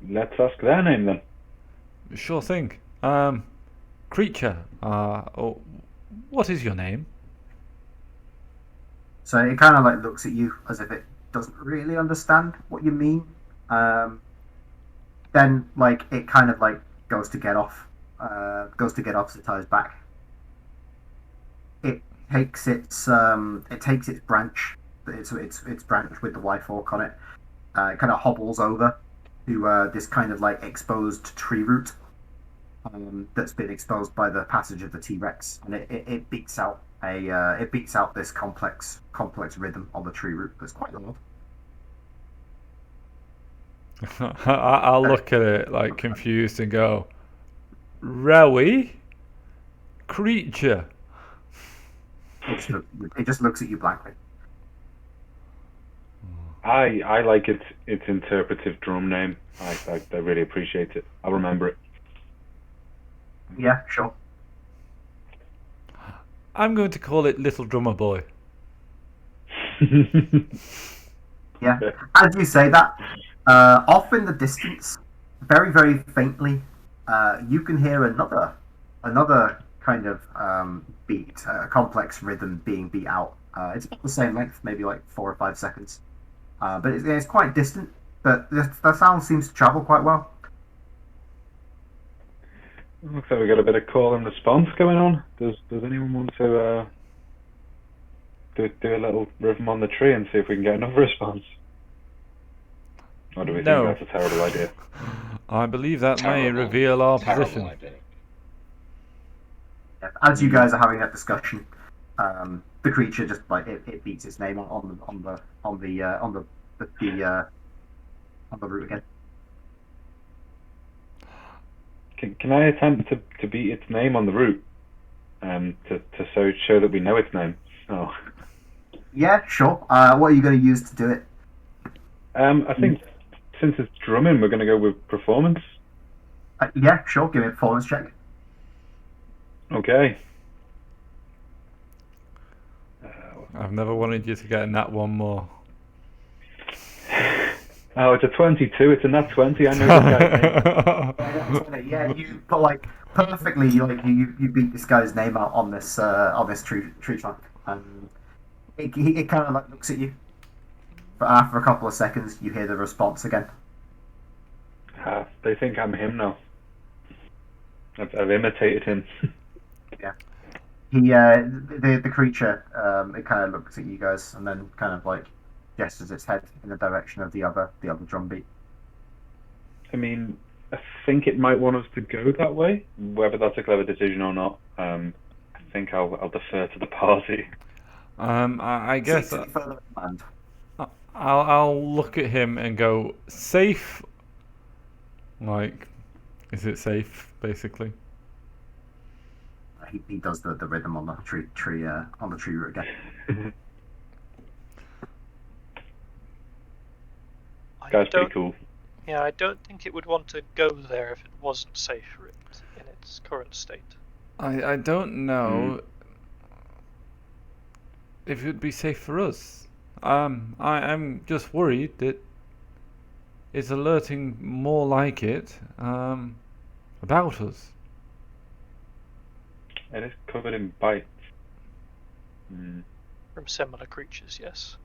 Let's ask their name then. Sure thing. Creature. What is your name? So it kind of looks at you as if it doesn't really understand what you mean. Then it kind of goes to get off. Zitai's back. It takes its branch. Its branch with the Y fork on it. It kind of hobbles over to this kind of exposed tree root that's been exposed by the passage of the T-Rex, and it beats out this complex rhythm on the tree root that's quite loud. I'll look at it confused and go, Rowie? Creature? It just looks at you blankly. I like its interpretive drum name. I really appreciate it. I'll remember it. Yeah, sure. I'm going to call it Little Drummer Boy. Yeah. As you say that, off in the distance, very, very faintly, you can hear another kind of beat, a complex rhythm being beat out. It's about the same length, maybe 4 or 5 seconds. But it's quite distant, but the sound seems to travel quite well. Looks like we got a bit of call and response going on. Does anyone want to do a little rhythm on the tree and see if we can get another response? Or do we think that's a terrible idea? I believe that may reveal our position. Idea. As you guys are having that discussion, the creature just it beats its name on the root again. Can I attempt to beat its name on the root? To show that we know its name. Oh. Yeah, sure. What are you going to use to do it? I think since it's drumming, we're going to go with performance. Yeah, sure. Give me a performance check. Okay. I've never wanted you to get in that one more. Oh, it's a 22. It's a nat 20. I know the guy's name. Yeah, you perfectly. You beat this guy's name out on this tree trunk, and it kind of looks at you. But after a couple of seconds, you hear the response again. They think I'm him now. I've imitated him. Yeah. The creature it kind of looks at you guys and then kind of gestures its head in the direction of the other drum beat. I mean, I think it might want us to go that way. Whether that's a clever decision or not, I think I'll defer to the party. I guess I'll look at him and go, safe. Is it safe? Basically. He does the rhythm on the tree root again. Guy's pretty cool. Yeah, I don't think it would want to go there if it wasn't safe in its current state. I don't know if it would be safe for us. I'm just worried that is alerting more like it about us. It is covered in bites. From similar creatures, yes.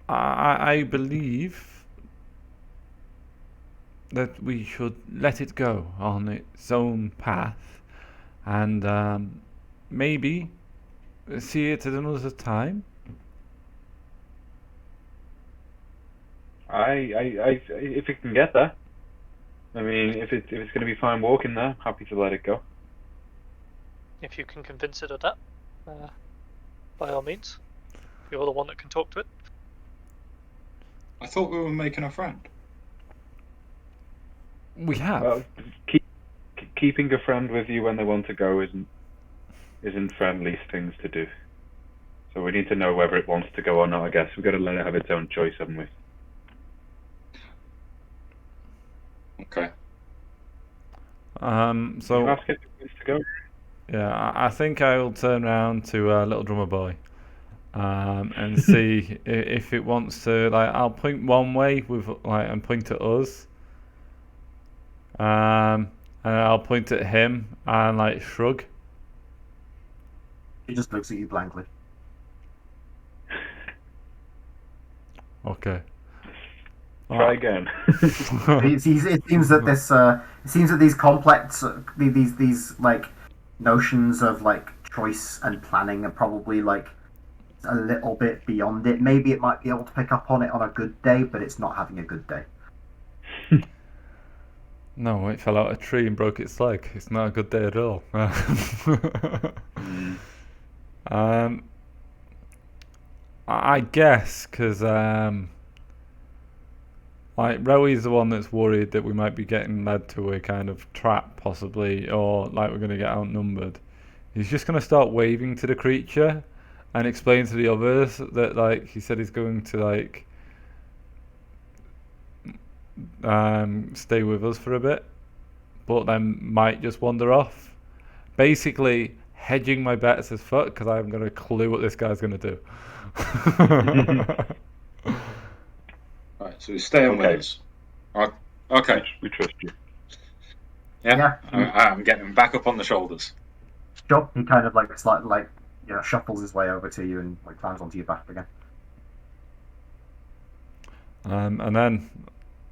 I believe that we should let it go on its own path, and maybe see it at another time. If it can get there. I mean, if it's going to be fine walking there, happy to let it go. If you can convince it of that, by all means. You're the one that can talk to it. I thought we were making a friend. We have. Well, keeping a friend with you when they want to go isn't friendly things to do. So we need to know whether it wants to go or not. I guess we've got to let it have its own choice, haven't we? Okay. So You ask it if it wants to go. yeah, I think I will turn around to Little Drummer Boy, and see if it wants to. Like, I'll point one way with and point at us, and I'll point at him and shrug. He just looks at you blankly. Okay. Try again. It seems that these complex these notions of choice and planning are probably a little bit beyond it. Maybe it might be able to pick up on it on a good day, but it's not having a good day. No, it fell out of a tree and broke its leg. It's not a good day at all. I guess because Roey's the one that's worried that we might be getting led to a kind of trap, possibly, or we're going to get outnumbered. He's just going to start waving to the creature and explain to the others that he said he's going to stay with us for a bit, but then might just wander off. Basically, hedging my bets as fuck because I haven't got a clue what this guy's going to do. Right, so he's staying with us. Okay. We trust you. Yeah. I'm getting him back up on the shoulders. Sure. He kind of slightly shuffles his way over to you and climbs onto your back again. And then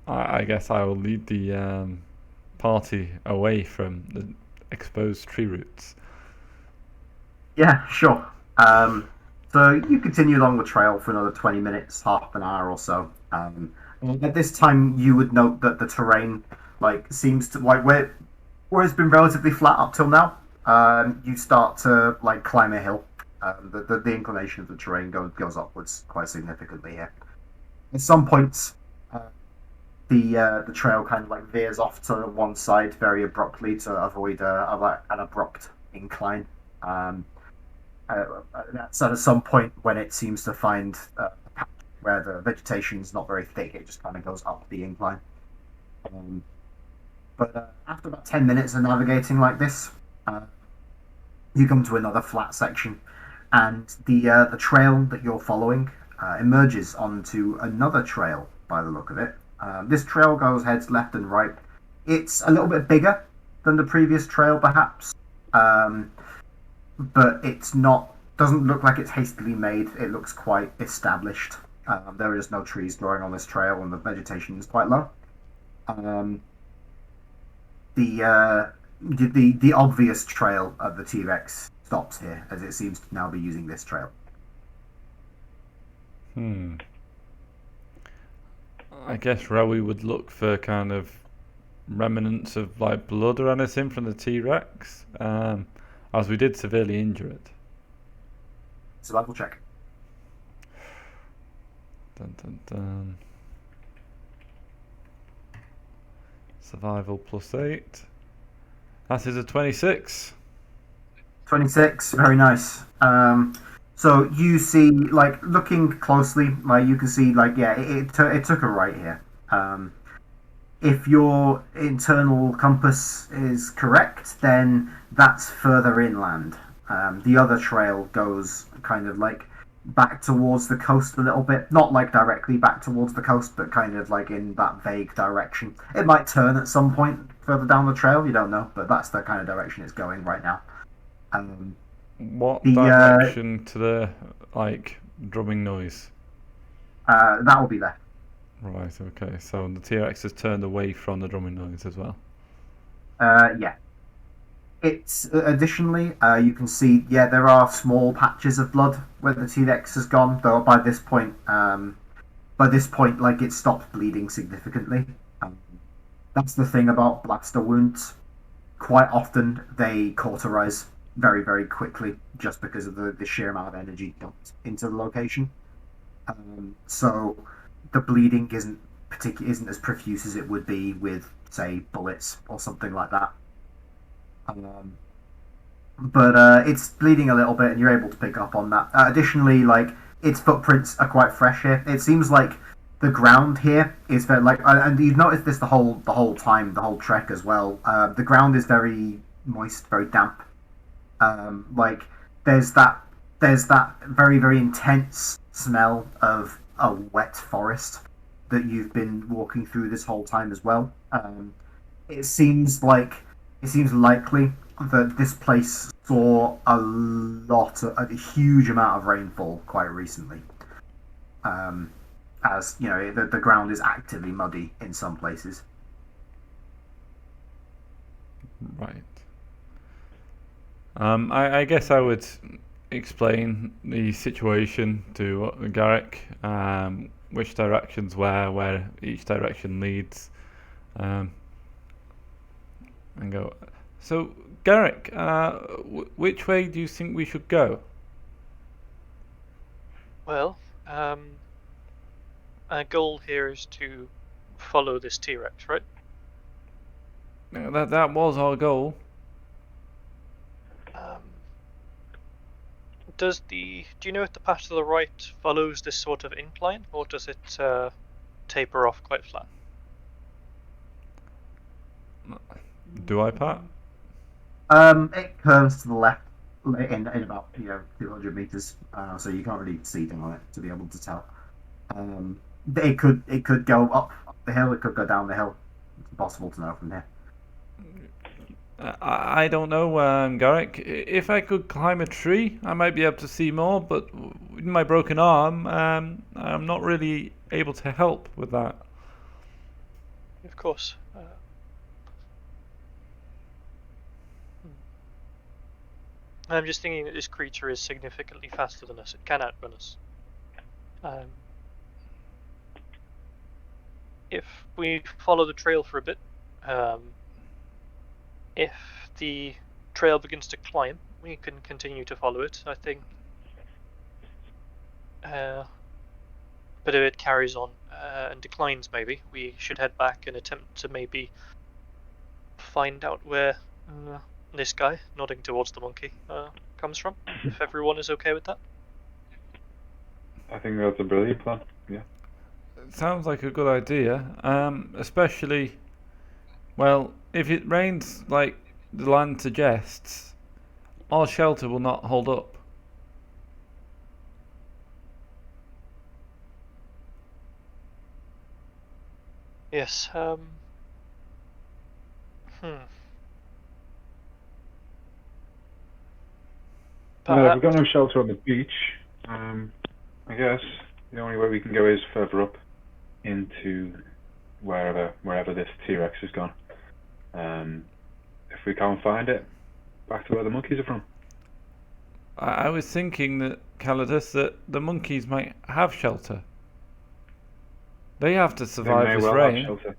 I guess I will lead the party away from the exposed tree roots. Yeah, sure. So you continue along the trail for another 20 minutes, half an hour or so. At this time, you would note that the terrain seems to where it's been relatively flat up till now. You start to climb a hill. The inclination of the terrain goes upwards quite significantly here. At some points, the trail kind of veers off to one side very abruptly to avoid an abrupt incline. That's at some point when it seems to find a patch where the vegetation is not very thick. It just kind of goes up the incline. But after about 10 minutes of navigating like this, you come to another flat section, and the trail that you're following emerges onto another trail by the look of it. This trail heads left and right. It's a little bit bigger than the previous trail, perhaps, but doesn't look like it's hastily made. It looks quite established. There is no trees growing on this trail, and the vegetation is quite low. The obvious trail of the T-Rex stops here, as it seems to now be using this trail. I guess Rowie would look for kind of remnants of blood or anything from the T-Rex, as we did severely injure it. Survival check. Dun, dun, dun. Survival +8. That is a 26. 26, very nice. So you see, looking closely, you can see, it took a right here. If your internal compass is correct, then that's further inland. The other trail goes kind of back towards the coast a little bit. Not like directly back towards the coast, but kind of like in that vague direction. It might turn at some point further down the trail, you don't know, but that's the kind of direction it's going right now. What The, direction to the drumming noise? that will be there. Right. Okay. So the T-Rex has turned away from the drumming noise as well. Yeah. It's additionally, you can see, there are small patches of blood where the T-Rex has gone. Though by this point, like it stopped bleeding significantly. That's the thing about blaster wounds. Quite often they cauterize very, very quickly, just because of the sheer amount of energy dumped into the location. So the bleeding isn't as profuse as it would be with, say, bullets or something like that. But it's bleeding a little bit, and you're able to pick up on that. Additionally, like its footprints are quite fresh here. It seems like the ground here is very and you've noticed this the whole time, the whole trek as well. The ground is very moist, very damp. Like there's that very, very intense smell of a wet forest that you've been walking through this whole time as well. It seems likely that this place saw a huge amount of rainfall quite recently. As you know, the ground is actively muddy in some places. Right. I guess I would explain the situation to Garrick, which directions where each direction leads, and go. So, Garrick, which way do you think we should go? Well, our goal here is to follow this T-Rex, right? That was our goal. Do you know if the path to the right follows this sort of incline, or does it taper off quite flat? Do I, Pat? It curves to the left in about 200 meters, so you can't really see on it to be able to tell. It could go up the hill, it could go down the hill. It's impossible to know from here. I don't know, Garrick. If I could climb a tree, I might be able to see more, but with my broken arm, I'm not really able to help with that. Of course. I'm just thinking that this creature is significantly faster than us. It can outrun us. If we follow the trail for a bit, if the trail begins to climb, we can continue to follow it. I think but if it carries on and declines, maybe we should head back and attempt to maybe find out where this guy, nodding towards the monkey, comes from, if everyone is okay with that. I think that's a brilliant plan. Yeah. It sounds like a good idea, especially, well, if it rains like the land suggests, our shelter will not hold up. Yes, We've got no shelter on the beach. I guess the only way we can go is further up into wherever this T-Rex has gone. If we can't find it, back to where the monkeys are from. I was thinking that, Calidus, that the monkeys might have shelter. They have to survive They may this well rain, have shelter.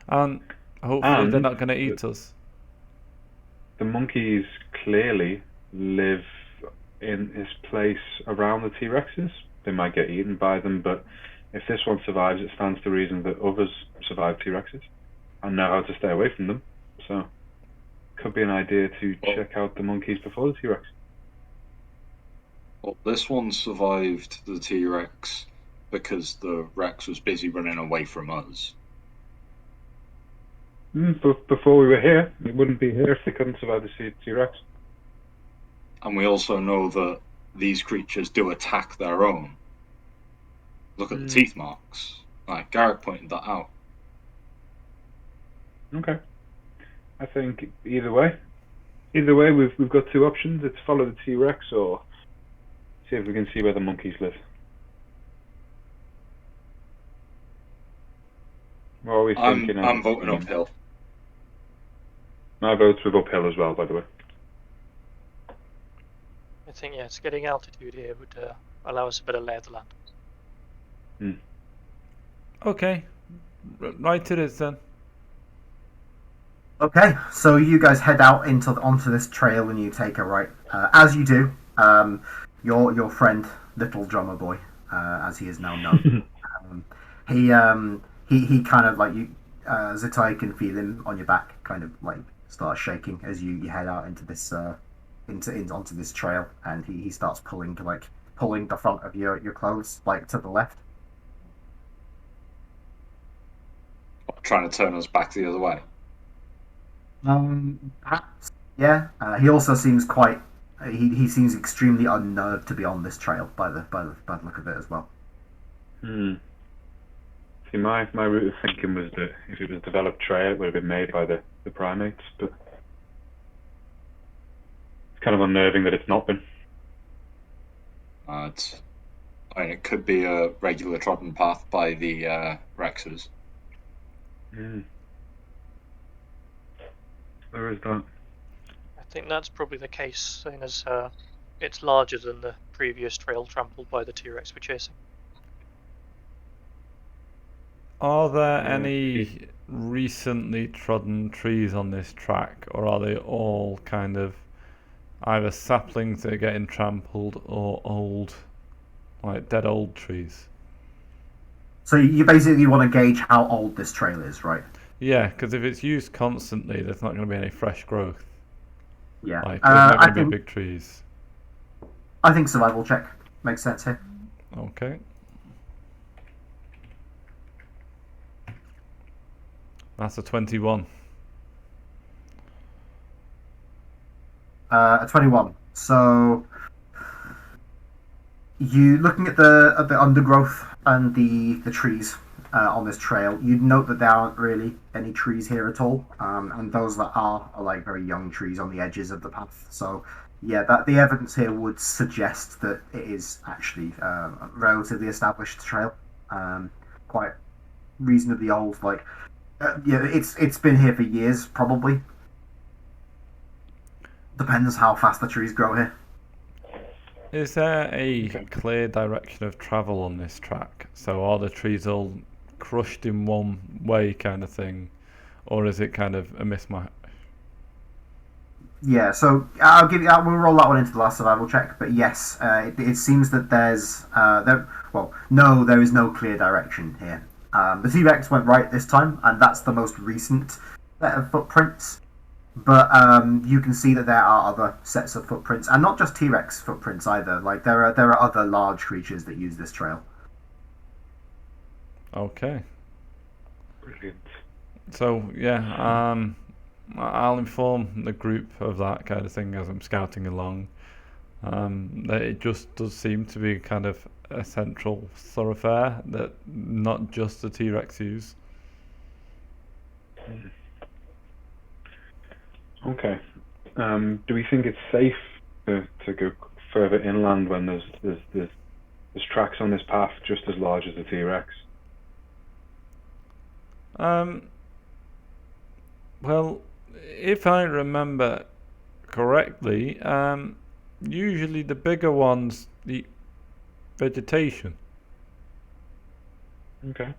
and hopefully they're not going to eat us. The monkeys clearly live in this place around the T-Rexes. They might get eaten by them, but if this one survives, it stands to reason that others survive T-Rexes and know how to stay away from them. So, could be an idea to check out the monkeys before the T-Rex. Well, this one survived the T-Rex because the Rex was busy running away from us. But before we were here, it wouldn't be here if they couldn't survive the T-Rex. And we also know that these creatures do attack their own. Look at the teeth marks. Like Garrett pointed that out. Okay. I think either way, we've got two options. It's follow the T-Rex or see if we can see where the monkeys live. What are we thinking? I'm voting uphill. My vote's with uphill as well, by the way. I think yes, getting altitude here would allow us a bit of lay of the land. Okay, right it is then. Okay, so you guys head out onto this trail and you take a right. As you do, your friend, Little Drummer Boy, as he is now known, he kind of like you, Zitai can feel him on your back, kind of like start shaking as you head out into this onto this trail, and he starts pulling the front of your clothes like to the left. Trying to turn us back the other way. Perhaps. Yeah. He also seems quite. He seems extremely unnerved to be on this trail by the look of it as well. See, my route of thinking was that if it was a developed trail, it would have been made by the primates, but it's kind of unnerving that it's not been. It could be a regular trodden path by the Rexes. Where is that? I think that's probably the case, seeing as it's larger than the previous trail trampled by the T-Rex we're chasing. Are there any recently trodden trees on this track, or are they all kind of either saplings that are getting trampled or old, like dead old trees? So you basically want to gauge how old this trail is, right? Yeah, because if it's used constantly, there's not going to be any fresh growth. Yeah. Like, there's not going to be big trees. I think survival check makes sense here. Okay. That's a 21. A 21. So you looking at the undergrowth and the trees on this trail, you'd note that there aren't really any trees here at all, and those that are like very young trees on the edges of the path. So yeah, that the evidence here would suggest that it is actually a relatively established trail, quite reasonably old. Like it's been here for years, probably. Depends how fast the trees grow here. Is there a clear direction of travel on this track? So are the trees all crushed in one way kind of thing, or is it kind of a mismatch? Yeah, so we'll roll that one into the last survival check, but yes, it seems that there is no clear direction here. The T-Rex went right this time, and that's the most recent set of footprints. But you can see that there are other sets of footprints, and not just T-Rex footprints either. Like there are other large creatures that use this trail. Okay. Brilliant. So yeah, I'll inform the group of that kind of thing as I'm scouting along. That it just does seem to be kind of a central thoroughfare that not just the T-Rex use. Okay. Do we think it's safe to go further inland when there's tracks on this path just as large as the T-Rex? Well, if I remember correctly, usually the bigger ones eat vegetation. Okay.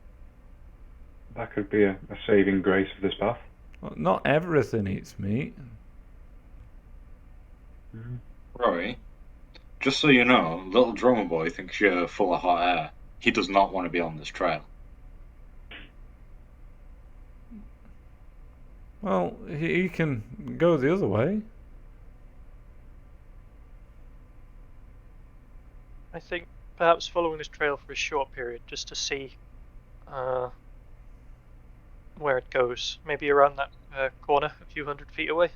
That could be a saving grace of this path. Well, not everything eats meat. Rory, just so you know, Little Drummer Boy thinks you're full of hot air. He does not want to be on this trail. Well, he can go the other way. I think perhaps following this trail for a short period just to see where it goes. Maybe around that corner, a few hundred feet away.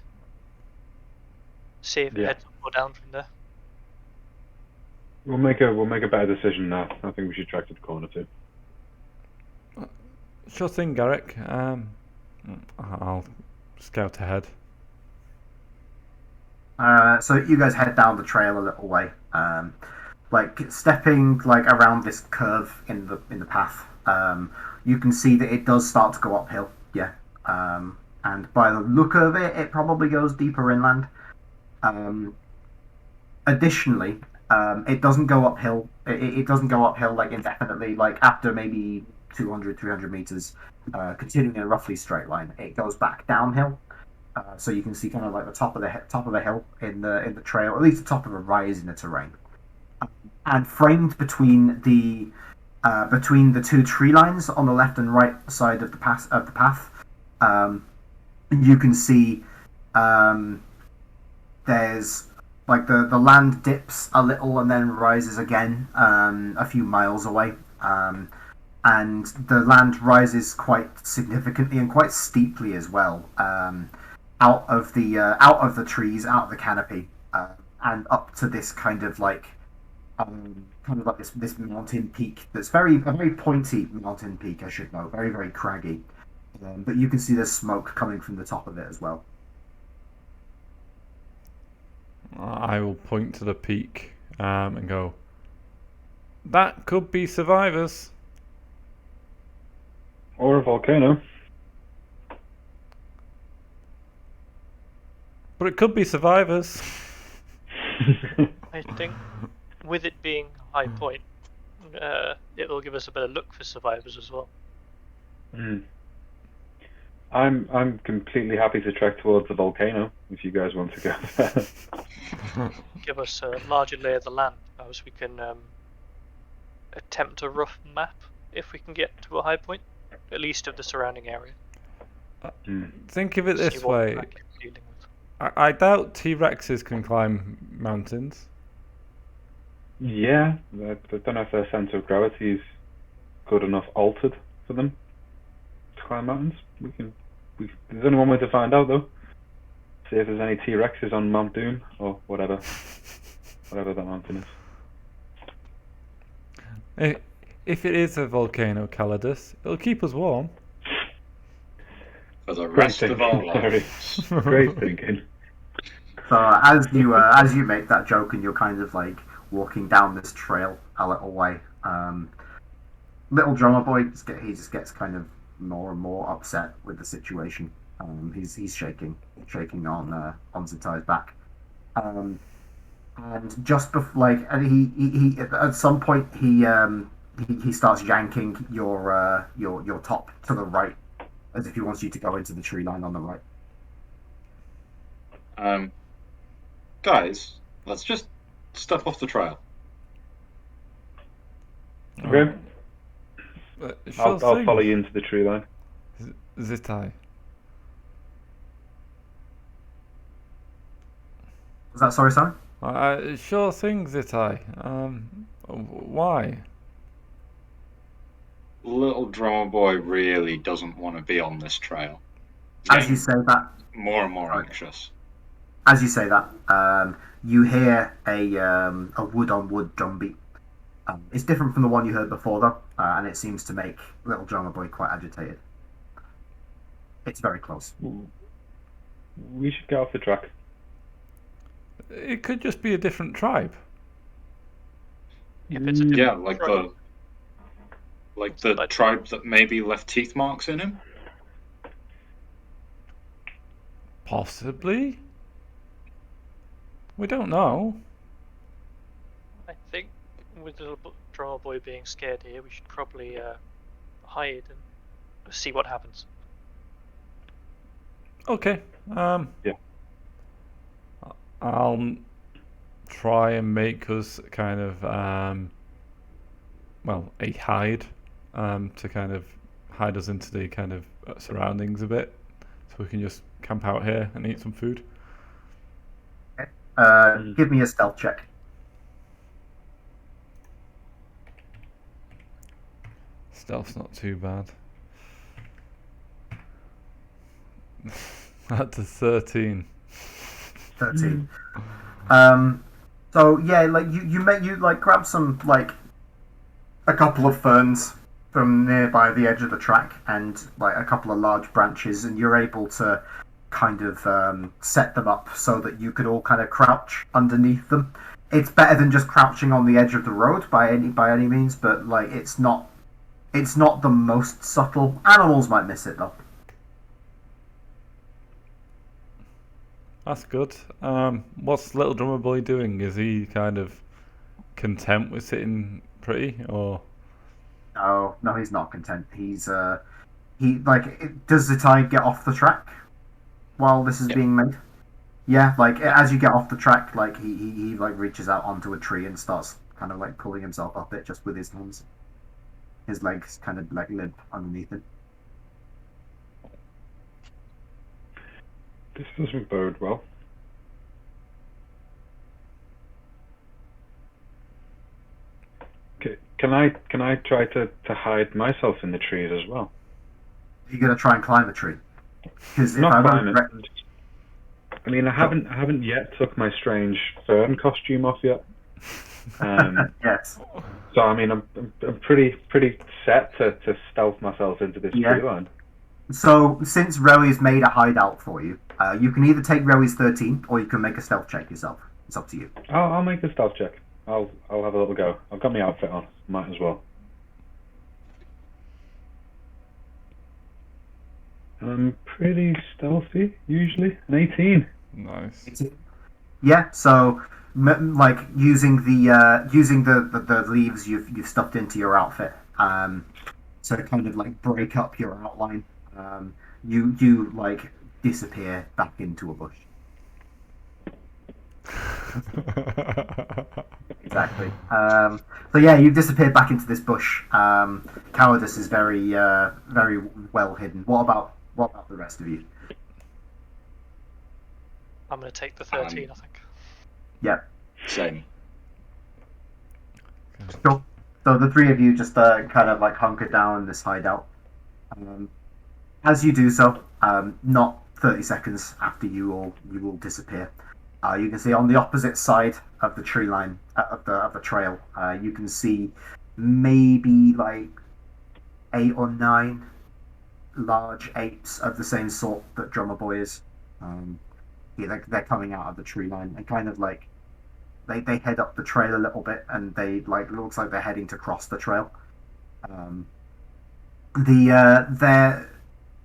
See if it heads up or down from there. We'll make a better decision now. I think we should track to the corner too. Sure thing, Garrick. I'll scout ahead. So you guys head down the trail a little way, stepping around this curve in the path. You can see that it does start to go uphill. Yeah, and by the look of it, it probably goes deeper inland. Additionally, it doesn't go uphill. It doesn't go uphill indefinitely. After maybe 200, 300 meters, continuing in a roughly straight line, it goes back downhill. So you can see kind of the top of the hill in the trail, at least the top of a rise in the terrain, and framed between the two tree lines on the left and right side of the path, you can see there's the land dips a little and then rises again a few miles away. And the land rises quite significantly and quite steeply as well, out of the trees, out of the canopy, and up to this kind of this mountain peak that's a very pointy mountain peak, I should know, very, very craggy. But you can see there's smoke coming from the top of it as well. I will point to the peak and go, that could be survivors. Or a volcano. But it could be survivors. I think with it being a high point, it'll give us a better look for survivors as well. I'm completely happy to trek towards the volcano if you guys want to go there. Give us a larger lay of the land, as we can attempt a rough map if we can get to a high point, at least of the surrounding area. Think of it this See what way. we're actually dealing with. I doubt T-Rexes can climb mountains. Yeah, I don't know if their sense of gravity is good enough altered for them to climb mountains. There's only one way to find out though. See if there's any T-Rexes on Mount Doom or whatever that mountain is. If it is a volcano, Calidus, it'll keep us warm. For the rest of our lives. Great thinking. So as you make that joke and you're kind of walking down this trail a little way, little drummer boy he just gets kind of more and more upset with the situation. He's shaking on Zitai's back, and just before he at some point he starts yanking your top to the right, as if he wants you to go into the tree line on the right. Guys, let's just step off the trail. Okay. Sure I'll thing. follow you into the tree line. Zitai. Was that sorry? Sure thing, Zitai. Why? Little drummer boy really doesn't want to be on this trail. As you say that, More and more Right. anxious. As you say that, you hear a wood-on-wood drum beat. It's different from the one you heard before, though, and it seems to make little drummer boy quite agitated. It's very close. We should get off the track. It could just be a different tribe. If it's a Yeah, different like tribe. the tribe that maybe left teeth marks in him. Possibly. We don't know. I think with the drummer boy being scared here, we should probably hide and see what happens. Okay. Yeah. I'll try and make us kind of a hide to kind of hide us into the kind of surroundings a bit, so we can just camp out here and eat some food. Give me a stealth check. Stealth's not too bad. That's a 13. 13. So yeah, like you like grab some like a couple of ferns from nearby the edge of the track and like a couple of large branches, and you're able to kind of set them up so that you could all kind of crouch underneath them. It's better than just crouching on the edge of the road by any means, but like it's not the most subtle. Animals might miss it though. That's good. What's Little Drummer Boy doing? Is he kind of content with sitting pretty, or? No, he's not content. He's does the tide get off the track while this is being made? Yeah, like as you get off the track, like he like reaches out onto a tree and starts kind of like pulling himself up it just with his hands. His legs kind of like limp underneath him. This doesn't bode well. Can I try to hide myself in the trees as well? You're gonna try and climb a tree? Because if Not I climb it. I mean, I haven't yet took my strange fern costume off yet. Yes. So I mean, I'm pretty set to stealth myself into this tree line. So since Rowy's made a hideout for you, you can either take Rowy's 13 or you can make a stealth check yourself. It's up to you. I'll make a stealth check. I'll have a little go. I've got my outfit on. Might as well. I'm pretty stealthy usually. An 18. Nice. Yeah. So like using the leaves you've stuffed into your outfit, so kind of like break up your outline. You like disappear back into a bush. Exactly. So yeah, you've disappeared back into this bush. Cowardice is very well hidden. What about the rest of you? I'm going to take the 13, I think. Yeah. Same. Sure. So the three of you just kind of like hunker down in this hideout. As you do so, not 30 seconds after you all disappear, you can see on the opposite side of the tree line of the trail, you can see maybe like 8 or 9 large apes of the same sort that Drummer Boy is. They're coming out of the tree line and kind of like they head up the trail a little bit, and they like it looks like they're heading to cross the trail.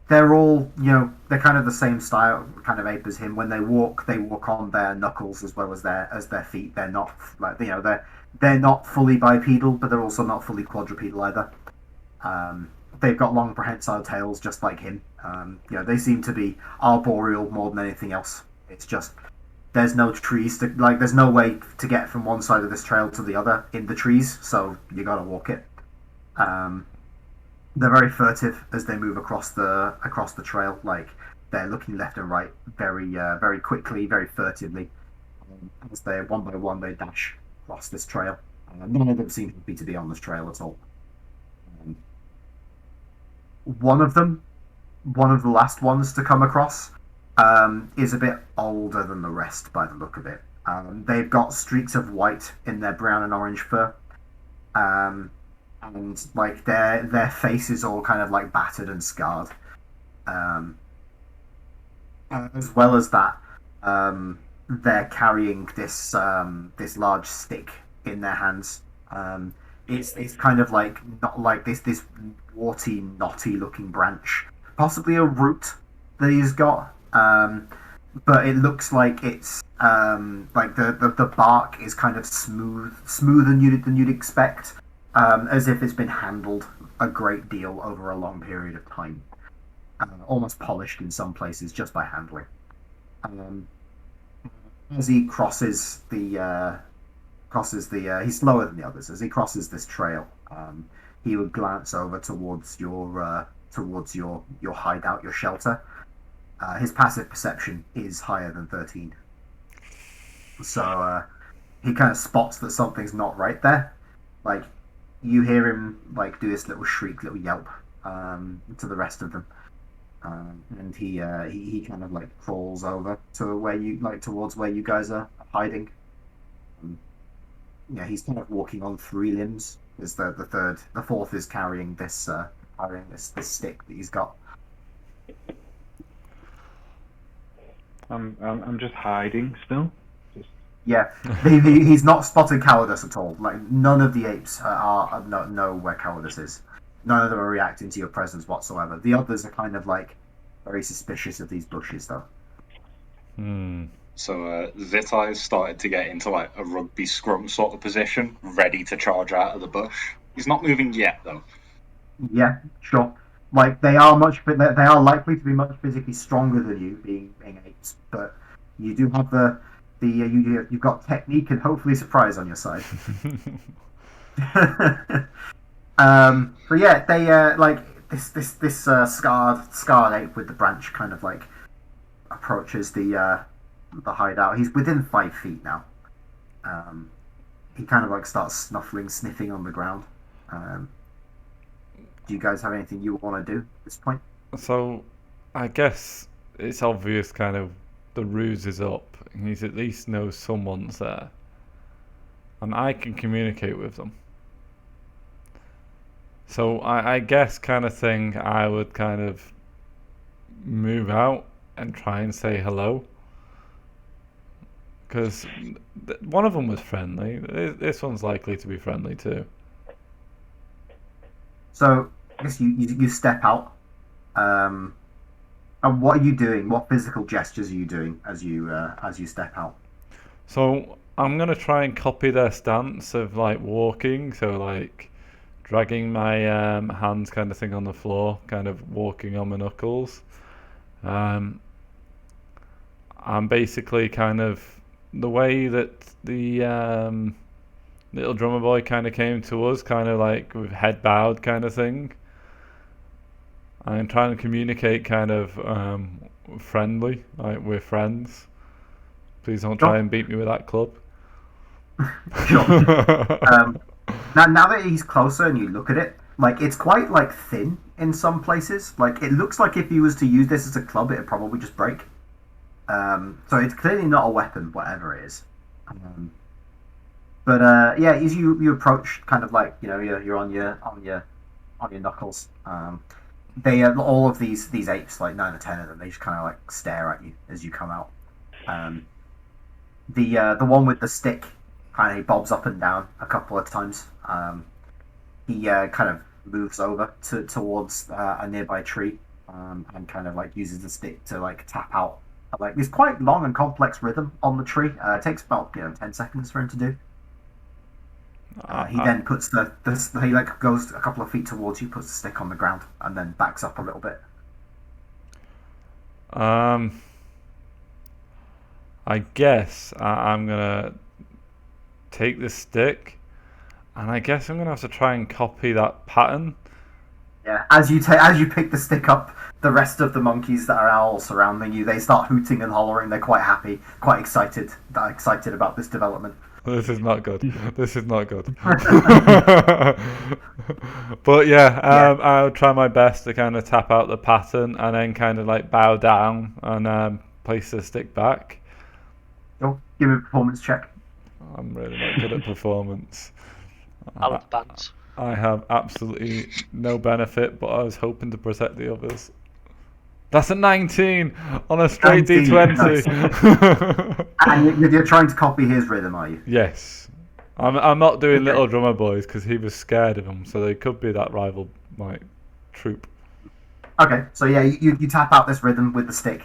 They're all, they're kind of the same style kind of ape as him. When they walk on their knuckles as well as their feet. They're not like they're not fully bipedal, but they're also not fully quadrupedal either. They've got long prehensile tails just like him. They seem to be arboreal more than anything else. It's just there's no trees there's no way to get from one side of this trail to the other in the trees, so you gotta walk it. They're very furtive as they move across the trail. Like they're looking left and right very quickly, very furtively. As they one by one they dash across this trail. None of them seem happy to be on this trail at all. One of the last ones to come across, is a bit older than the rest by the look of it. They've got streaks of white in their brown and orange fur. And like their face is all kind of like battered and scarred. As well as that, they're carrying this large stick in their hands. It's kind of like not like this warty, knotty looking branch, possibly a root that he's got. But it looks like it's like the bark is kind of smoother than you'd expect. As if it's been handled a great deal over a long period of time. Almost polished in some places just by handling. As he crosses the he's slower than the others. As he crosses this trail, he would glance over towards your hideout, your shelter. His passive perception is higher than 13. So he kind of spots that something's not right there. Like, you hear him like do this little shriek, little yelp to the rest of them, and he kind of like crawls over to where you towards where you guys are hiding. Yeah, he's kind of walking on three limbs. Is the fourth is carrying this this stick that he's got. I'm just hiding still. Yeah, he's not spotted cowardice at all. Like none of the apes know where cowardice is. None of them are reacting to your presence whatsoever. The others are kind of like very suspicious of these bushes, though. So Zitai started to get into like a rugby scrum sort of position, ready to charge out of the bush. He's not moving yet, though. Yeah, sure. Like they are likely to be much physically stronger than you, being apes, but you do have you've got technique and hopefully surprise on your side. So yeah, they like this scarred ape with the branch kind of like approaches the hideout. He's within 5 feet now. He kind of like starts sniffing on the ground. Do you guys have anything you want to do at this point? So, I guess it's obvious kind of the ruse is up. He's at least knows someone's there. And I can communicate with them. So, I guess kind of thing, I would kind of move out and try and say hello. Because one of them was friendly. This one's likely to be friendly too. So, I guess you step out. And what are you doing? What physical gestures are you doing as you step out? So I'm gonna try and copy their stance of like walking. So like dragging my hands kind of thing on the floor, kind of walking on my knuckles. I'm basically kind of the way that the little drummer boy kind of came to us, kind of like with head bowed kind of thing. I'm trying to communicate kind of friendly, like we're friends. Please don't try and beat me with that club. Sure. Now that he's closer and you look at it, like it's quite like thin in some places. Like it looks like if he was to use this as a club, it'd probably just break. So it's clearly not a weapon, whatever it is. But yeah, as you approach, kind of like you're on your knuckles. They all of these apes, like 9 or 10 of them, they just kind of like stare at you as you come out. The one with the stick kind of bobs up and down a couple of times. He kind of moves over towards a nearby tree and kind of like uses the stick to like tap out like this quite long and complex rhythm on the tree. It takes about 10 seconds for him to do. He then puts he like goes a couple of feet towards you, puts the stick on the ground, and then backs up a little bit. I guess I'm gonna take the stick, and I guess I'm gonna have to try and copy that pattern. Yeah, as you pick the stick up, the rest of the monkeys that are all surrounding you, they start hooting and hollering. They're quite happy, quite excited about this development. This is not good. This is not good. But yeah, I'll try my best to kind of tap out the pattern and then kind of like bow down and place the stick back. Oh, give me a performance check. I'm really not good at performance. I love the bands. I have absolutely no benefit, but I was hoping to protect the others. That's a 19 on a straight 19, D20. And you're trying to copy his rhythm, are you? Yes. I'm not doing Little Drummer Boys because he was scared of him, so they could be that rival like troop. Okay, so yeah, you tap out this rhythm with the stick.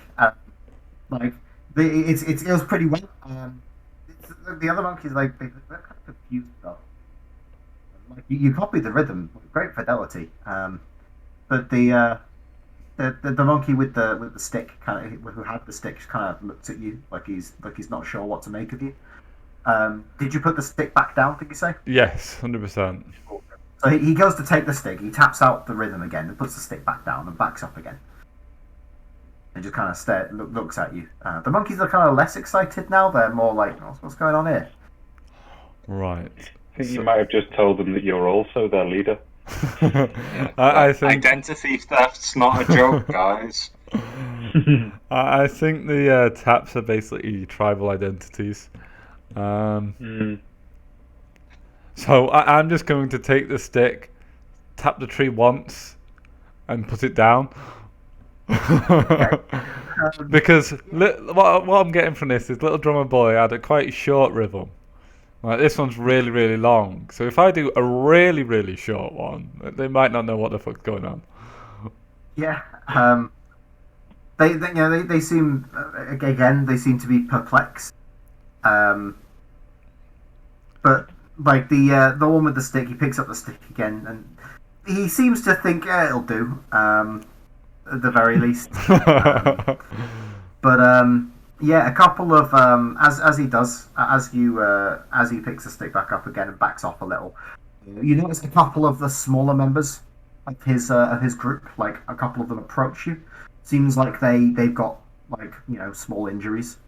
Like it goes pretty well. The other monkeys they're kind of confused though. Like you copy the rhythm with great fidelity, but the monkey with the stick who had the stick kind of looked at you like he's not sure what to make of you. Did you put the stick back down? Did you say? Yes, 100%. So he goes to take the stick. He taps out the rhythm again and puts the stick back down and backs up again. And just kind of looks at you. The monkeys are kind of less excited now. They're more like, what's going on here? Right. I think you might have just told them that you're also their leader. I think Identity theft's not a joke, guys. I think the taps are basically tribal identities. So I'm just going to take the stick, tap the tree once, and put it down. Because what I'm getting from this is Little Drummer Boy had a quite short rhythm. Like this one's really, really long. So if I do a really, really short one, they might not know what the fuck's going on. Yeah. They seem again. They seem to be perplexed. But like the one with the stick, he picks up the stick again, and he seems to think it'll do. At the very least. Yeah, a couple of as he does, as he picks the stick back up again and backs off a little, you notice a couple of the smaller members of his group, like a couple of them approach you. Seems like they've got like small injuries.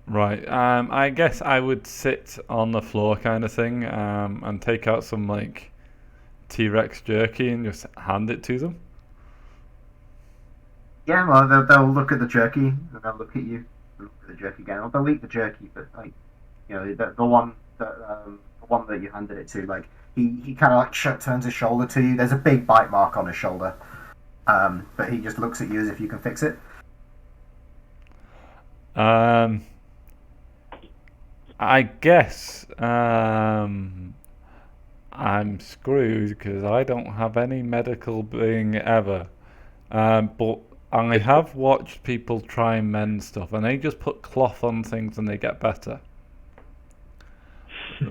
Right. I guess I would sit on the floor kind of thing, and take out some like T-Rex jerky and just hand it to them. Yeah, well, they'll look at the jerky, and they'll look at you, and look at the jerky again. Well, they'll eat the jerky, but like, the one that you handed it to, like he kind of like turns his shoulder to you. There's a big bite mark on his shoulder, but he just looks at you as if you can fix it. I guess I'm screwed because I don't have any medical thing ever. But I have watched people try and mend stuff, and they just put cloth on things and they get better.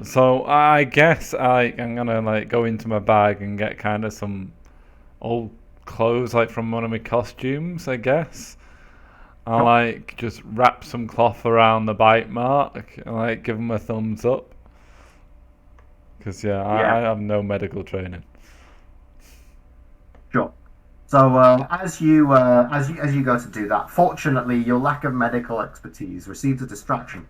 So I guess I'm gonna like go into my bag and get kind of some old clothes, like from one of my costumes, I guess. I'll like just wrap some cloth around the bite mark and like give them a thumbs up. Because I have no medical training. Sure. So as you go to do that, fortunately, your lack of medical expertise receives a distraction.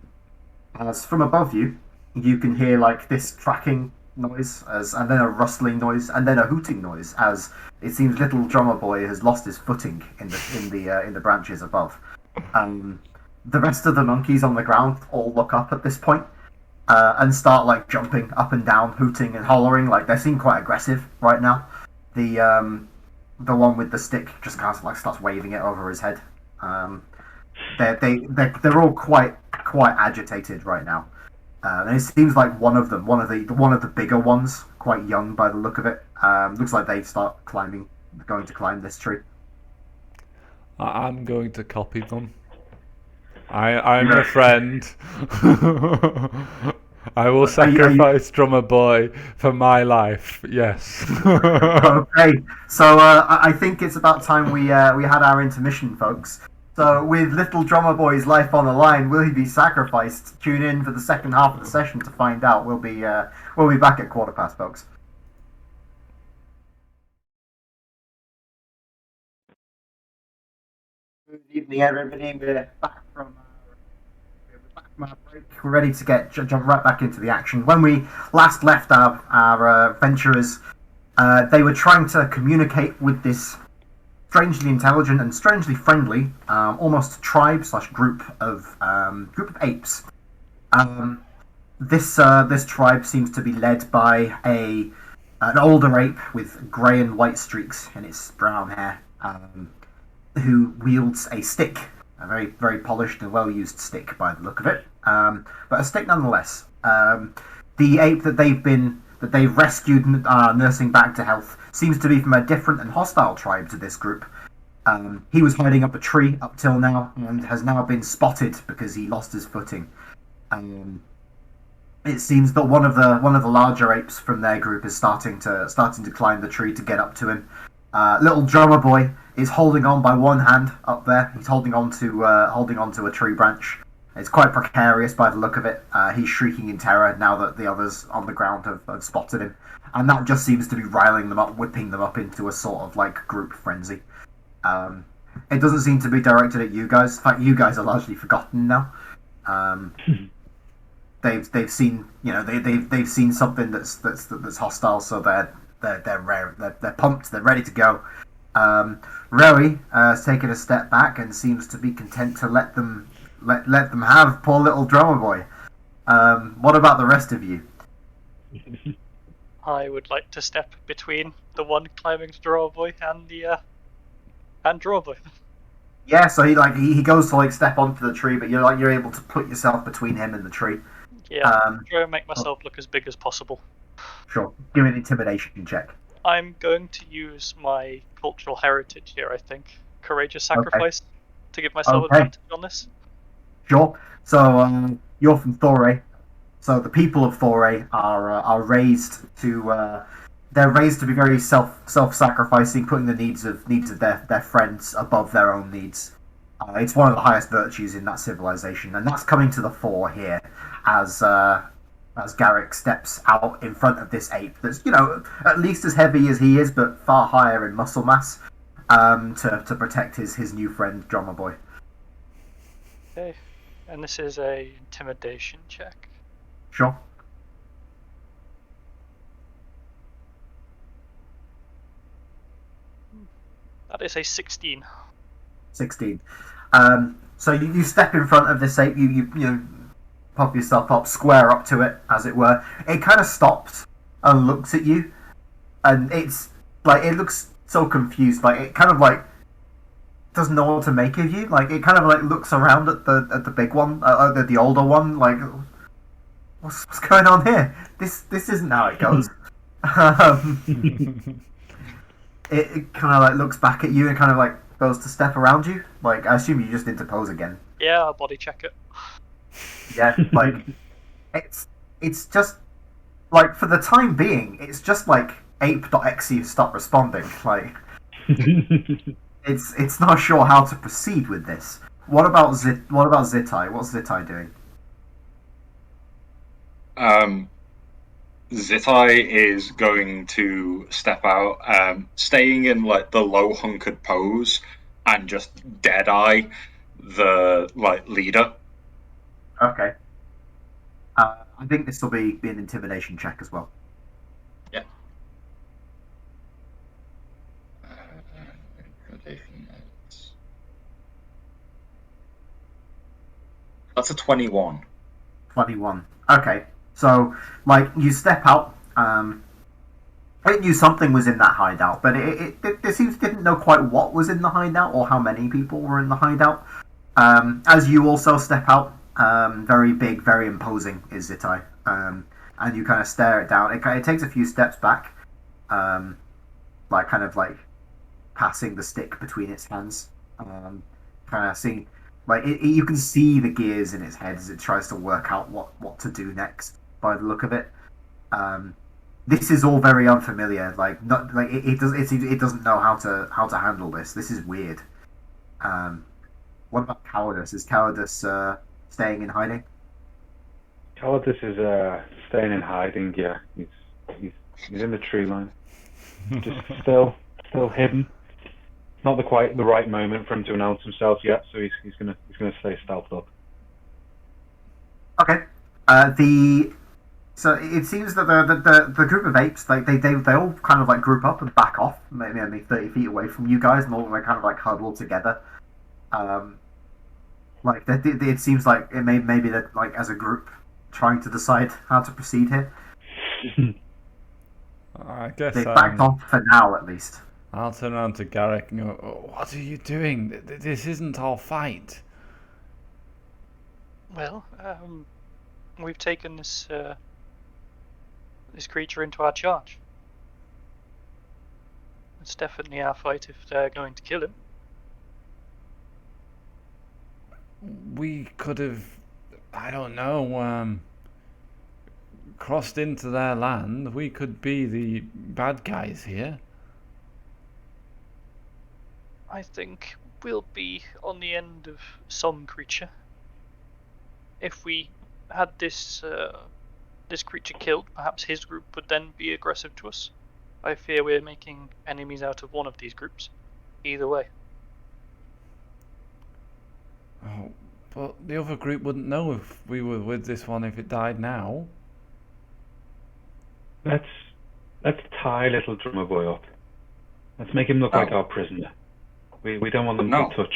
As from above you, you can hear like this cracking noise, and then a rustling noise, and then a hooting noise. As it seems, Little Drummer Boy has lost his footing in the branches above. The rest of the monkeys on the ground all look up at this point, and start like jumping up and down, hooting and hollering. Like they seem quite aggressive right now. The one with the stick just kind of like starts waving it over his head. They're all quite agitated right now, and it seems like one of the bigger ones, quite young by the look of it, looks like they start going to climb this tree. I'm going to copy them. I'm a friend. I will sacrifice Drummer Boy for my life. Yes. Okay, so I think it's about time we had our intermission, folks. So with Little Drummer Boy's life on the line, will he be sacrificed? Tune in for the second half of the session to find out. We'll be back at 1:15, folks. Good evening, everybody. We're back from our break. We're ready to jump right back into the action. When we last left our adventurers, they were trying to communicate with this strangely intelligent and strangely friendly, almost tribe/group of apes. This tribe seems to be led by an older ape with grey and white streaks in its brown hair, who wields a stick, a very, very polished and well-used stick by the look of it, but a stick nonetheless. The ape that they've rescued and are nursing back to health seems to be from a different and hostile tribe to this group. He was hiding up a tree up till now and has now been spotted because he lost his footing. It seems that one of the larger apes from their group is starting to climb the tree to get up to him. Little Drummer Boy is holding on by one hand up there. He's holding on to a tree branch. It's quite precarious by the look of it. He's shrieking in terror now that the others on the ground have spotted him, and that just seems to be riling them up, whipping them up into a sort of like group frenzy. It doesn't seem to be directed at you guys. In fact, you guys are largely forgotten now. They've seen they've seen something that's hostile, so they're pumped. They're ready to go. Rowie has taken a step back and seems to be content to let them let them have poor little drummer boy. What about the rest of you? I would like to step between the one climbing the draw boy and the and draw boy. Yeah, so he goes to like step onto the tree, but you're able to put yourself between him and the tree. Yeah, try and make myself look as big as possible. Sure. Give me an intimidation check. I'm going to use my cultural heritage here, I think. Courageous sacrifice to give myself advantage on this. Sure. So you're from Thore. So the people of Thore are raised to they're raised to be very self-sacrificing, putting the needs of their friends above their own needs. It's one of the highest virtues in that civilization, and that's coming to the fore here as Garrick steps out in front of this ape that's, at least as heavy as he is, but far higher in muscle mass, to protect his new friend, Drummer Boy. Okay, and this is a intimidation check. Sure. That is a 16. 16. So you step in front of this ape, you pop yourself up, square up to it, as it were. It kind of stops and looks at you, and it's like it looks so confused, like it kind of like doesn't know what to make of you. Like it kind of like looks around at the big one, the older one, like what's going on here? This isn't how it goes. It kind of like looks back at you and kind of like goes to step around you. Like I assume you just interpose again. Yeah, I'll body check it. Yeah, like it's just like for the time being, it's just like ape.exe stop responding. Like it's not sure how to proceed with this. What about Zitai? What's Zitai doing? Zitai is going to step out, staying in like the low hunkered pose and just dead eye the like leader. Okay. I think this will be an intimidation check as well. Yeah. That's a 21. 21. Okay. So, like, you step out. It knew something was in that hideout, but it seems didn't know quite what was in the hideout or how many people were in the hideout. As you also step out, very big, very imposing is Zitai. And you kind of stare it down. It takes a few steps back, like kind of like passing the stick between its hands. Kind of seeing, like you can see the gears in its head as it tries to work out what to do next. By the look of it, this is all very unfamiliar. Like not like it doesn't know how to handle this. This is weird. What about Cowardice? Is Cowardice staying in hiding? Cowardice is staying in hiding. Yeah, he's in the tree line, just still hidden. It's not quite the right moment for him to announce himself yet, so he's gonna stay stealthed up. Okay. So it seems that the group of apes, like they all kind of like group up and back off, maybe 30 feet away from you guys, and all like kind of like huddle together. Like it seems like maybe they're like as a group trying to decide how to proceed here. I guess They've backed off for now, at least. I'll turn around to Garrick and go, "Oh, what are you doing? This isn't our fight." Well, we've taken this creature into our charge. It's definitely our fight if they're going to kill him. We could have, I don't know, crossed into their land. We could be the bad guys here. I think we'll be on the end of some creature. If we had this creature killed, perhaps his group would then be aggressive to us. I fear we're making enemies out of one of these groups. Either way. Oh, but the other group wouldn't know if we were with this one if it died now. Let's tie little drummer boy up. Let's make him look like our prisoner. We don't want them to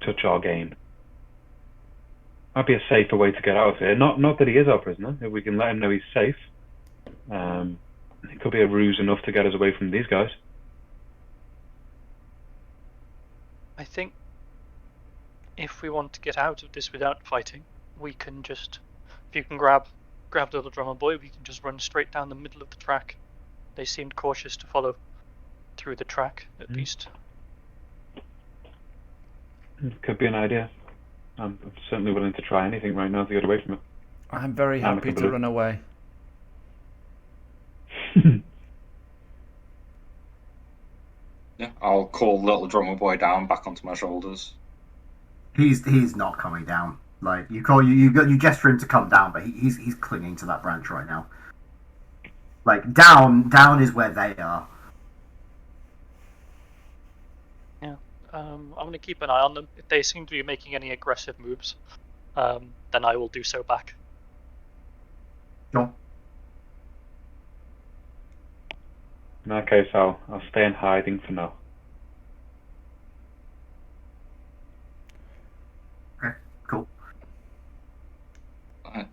touch our game. might be a safer way to get out of here. Not that he is our prisoner. If we can let him know he's safe, it could be a ruse enough to get us away from these guys. I think if we want to get out of this without fighting, we can just, if you can grab the little drummer boy, we can just run straight down the middle of the track. They seemed cautious to follow through the track, at least. It could be an idea. I'm certainly willing to try anything right now to get away from it. I'm very happy to run away. Yeah, I'll call little drummer boy down back onto my shoulders. He's not coming down. Like you gesture him to come down, but he's clinging to that branch right now. Like down is where they are. Yeah, I'm going to keep an eye on them. If they seem to be making any aggressive moves, then I will do so back. Sure. In that case, I'll stay in hiding for now. Okay, cool.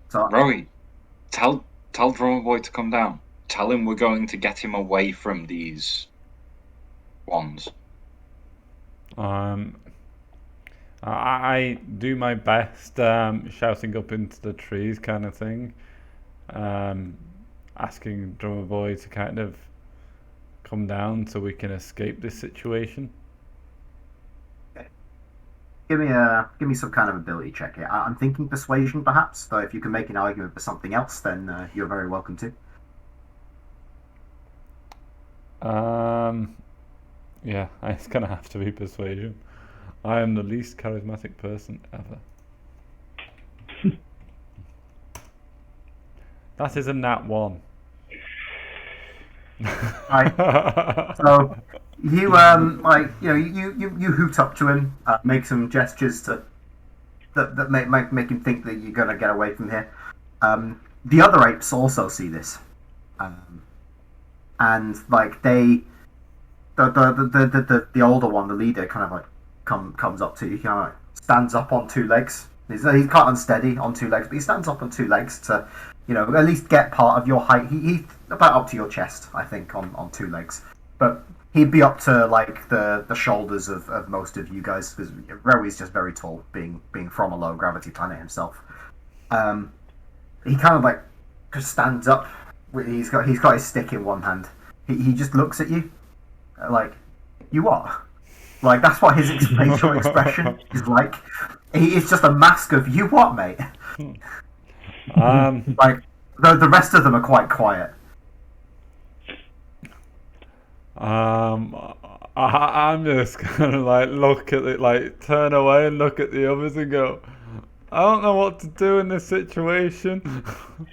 So, Rowie, tell drummer boy to come down. Tell him we're going to get him away from these ones. I do my best, shouting up into the trees, kind of thing. Asking drummer boy to kind of come down so we can escape this situation. Okay. Give me some kind of ability check here. I'm thinking persuasion, perhaps. So if you can make an argument for something else, then you're very welcome to. Yeah, it's gonna have to be persuasion. I am the least charismatic person ever. That is a nat 1. Right. So you you hoot up to him, make some gestures that make him think that you're gonna get away from here. The other apes also see this, and like the older one, the leader, kind of like comes up to you, kind of like stands up on 2 legs. He's quite unsteady on 2 legs, but he stands up on 2 legs to, at least get part of your height. He's about up to your chest, I think, on 2 legs. But he'd be up to like the shoulders of most of you guys, because Rowie's just very tall, being from a low gravity planet himself. He kind of like just stands up. He's got his stick in one hand. He just looks at you, like, you what? Like, that's what his facial expression is like. It's just a mask of, you what, mate? Like, the rest of them are quite quiet. I'm just gonna like look at it, like turn away and look at the others and go, I don't know what to do in this situation.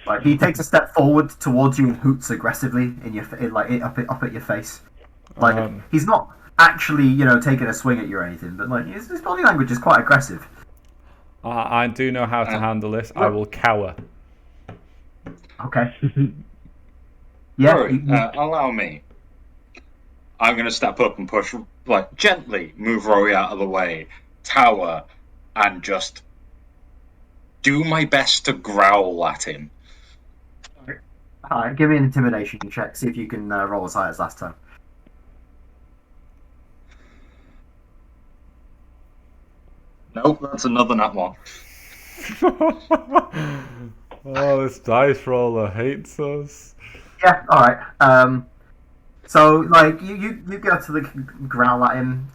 Like, he takes a step forward towards you and hoots aggressively up at your face. Like, he's not actually, taking a swing at you or anything, but like his body language is quite aggressive. I do know how to handle this. I will cower. Okay. Yeah. Rory, allow me. I'm going to step up and push, like, gently move Rory out of the way, tower, and just do my best to growl at him. Alright, give me an intimidation check. See if you can roll as high as last time. Nope, that's another nat 1. Oh, this dice roller hates us. Yeah, alright. So, like, you go to the growl at him,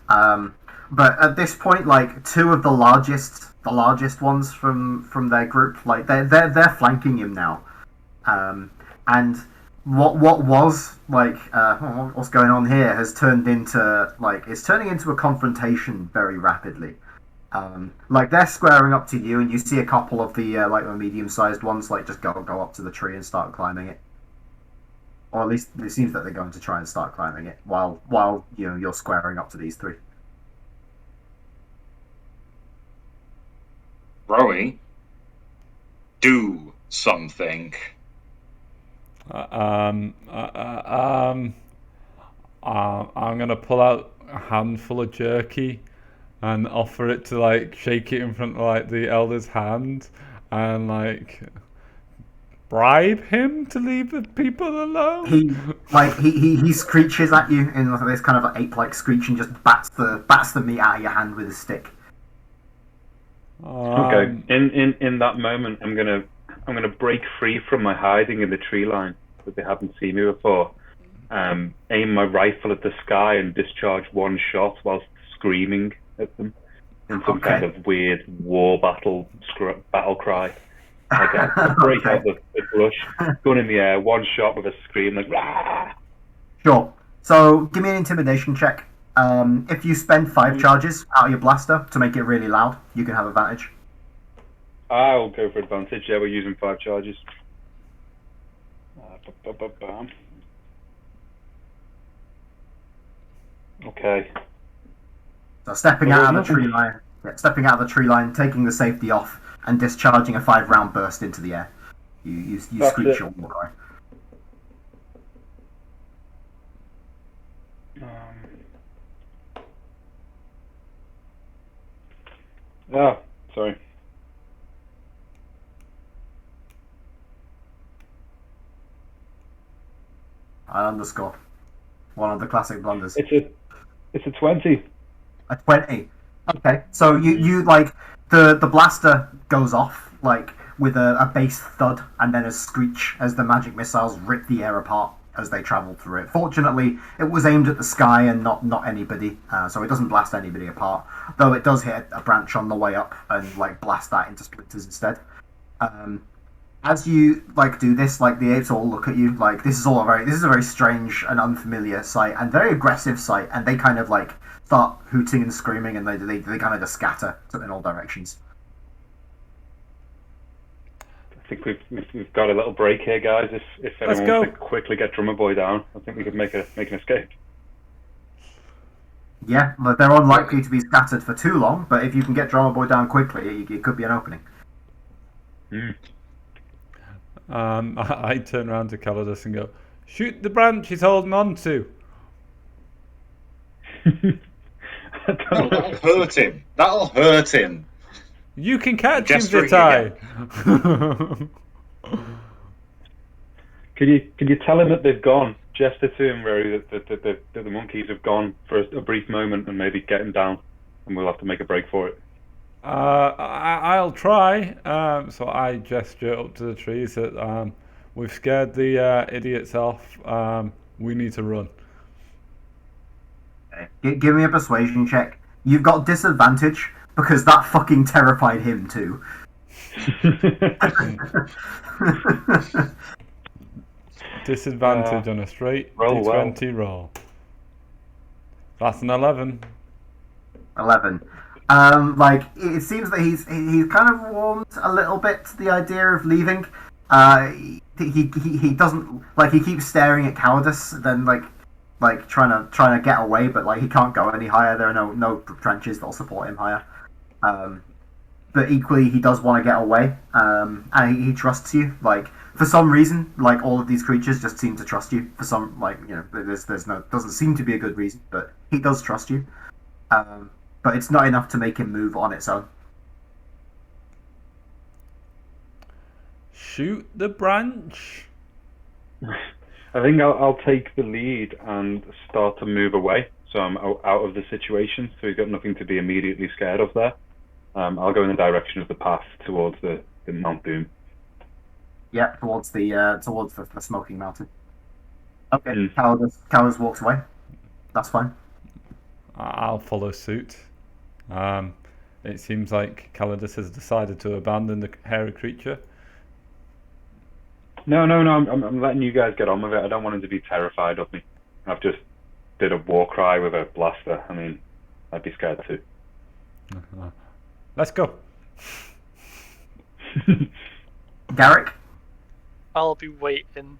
but at this point, like, 2 of the largest ones from their group, like, they're flanking him now. And what was, like, what's going on here has turned into, like, it's turning into a confrontation very rapidly. Like, they're squaring up to you, and you see a couple of the medium-sized ones, like, just go up to the tree and start climbing it. Or at least it seems that they're going to try and start climbing it while you're squaring up to these 3. Rowie, do something. I'm gonna pull out a handful of jerky and offer it to like shake it in front of like the elder's hand and like bribe him to leave the people alone. He screeches at you in this kind of ape-like screech and just bats the meat out of your hand with his stick. Okay. In that moment, I'm gonna break free from my hiding in the tree line that they haven't seen me before. Aim my rifle at the sky and discharge one shot whilst screaming at them in some kind of weird war battle cry. Like I break out the blush, gun in the air, one shot with a scream like rah! Sure. So give me an intimidation check. If you spend 5 charges out of your blaster to make it really loud, you can have advantage. I'll go for advantage. Yeah, we're using 5 charges. Okay. So stepping out of the tree line, taking the safety off, and discharging a 5-round burst into the air. You screech your war cry. Sorry. I underscore. One of the classic blunders. It's a 20. A 20. Okay, so you like the blaster goes off like with a bass thud and then a screech as the magic missiles rip the air apart as they travel through it. Fortunately, it was aimed at the sky and not anybody, so it doesn't blast anybody apart. Though it does hit a branch on the way up and like blast that into splinters instead. As you like do this, like the apes all look at you like this is a very strange and unfamiliar sight and very aggressive sight, and they kind of like start hooting and screaming, and they kind of just scatter in all directions. I think we've got a little break here, guys. If anyone wants to quickly get Drummer Boy down, I think we could make an escape. Yeah, but they're unlikely to be scattered for too long. But if you can get Drummer Boy down quickly, it could be an opening. I turn around to Calidus and go, "Shoot the branch he's holding on to." That'll hurt him. That'll hurt him. You can catch him, Zitai. Can you tell him that they've gone? Gesture to him, Rory, that the monkeys have gone for a brief moment, and maybe get him down, and we'll have to make a break for it. I'll try. So I gesture up to the trees that we've scared the idiots off. We need to run. Give me a persuasion check. You've got disadvantage because that fucking terrified him too. Disadvantage on a straight roll D20 roll. That's an 11. 11. Like it seems that he's kind of warmed a little bit to the idea of leaving. He doesn't like, he keeps staring at cowardice, then like trying to get away, but like he can't go any higher. There are no trenches that'll support him higher. But equally, he does want to get away, and he trusts you. Like for some reason, like all of these creatures just seem to trust you. For some, like there's doesn't seem to be a good reason, but he does trust you. But it's not enough to make him move on its own. Shoot the branch. I think I'll take the lead and start to move away, so I'm out of the situation. So he's got nothing to be immediately scared of there. I'll go in the direction of the path towards the Mount Doom. Yeah, towards the smoking mountain. Okay, Calidus walks away. That's fine. I'll follow suit. It seems like Calidus has decided to abandon the hairy creature. No. I'm letting you guys get on with it. I don't want him to be terrified of me. I've just did a war cry with a blaster. I mean, I'd be scared too. Let's go. Garrick? I'll be waiting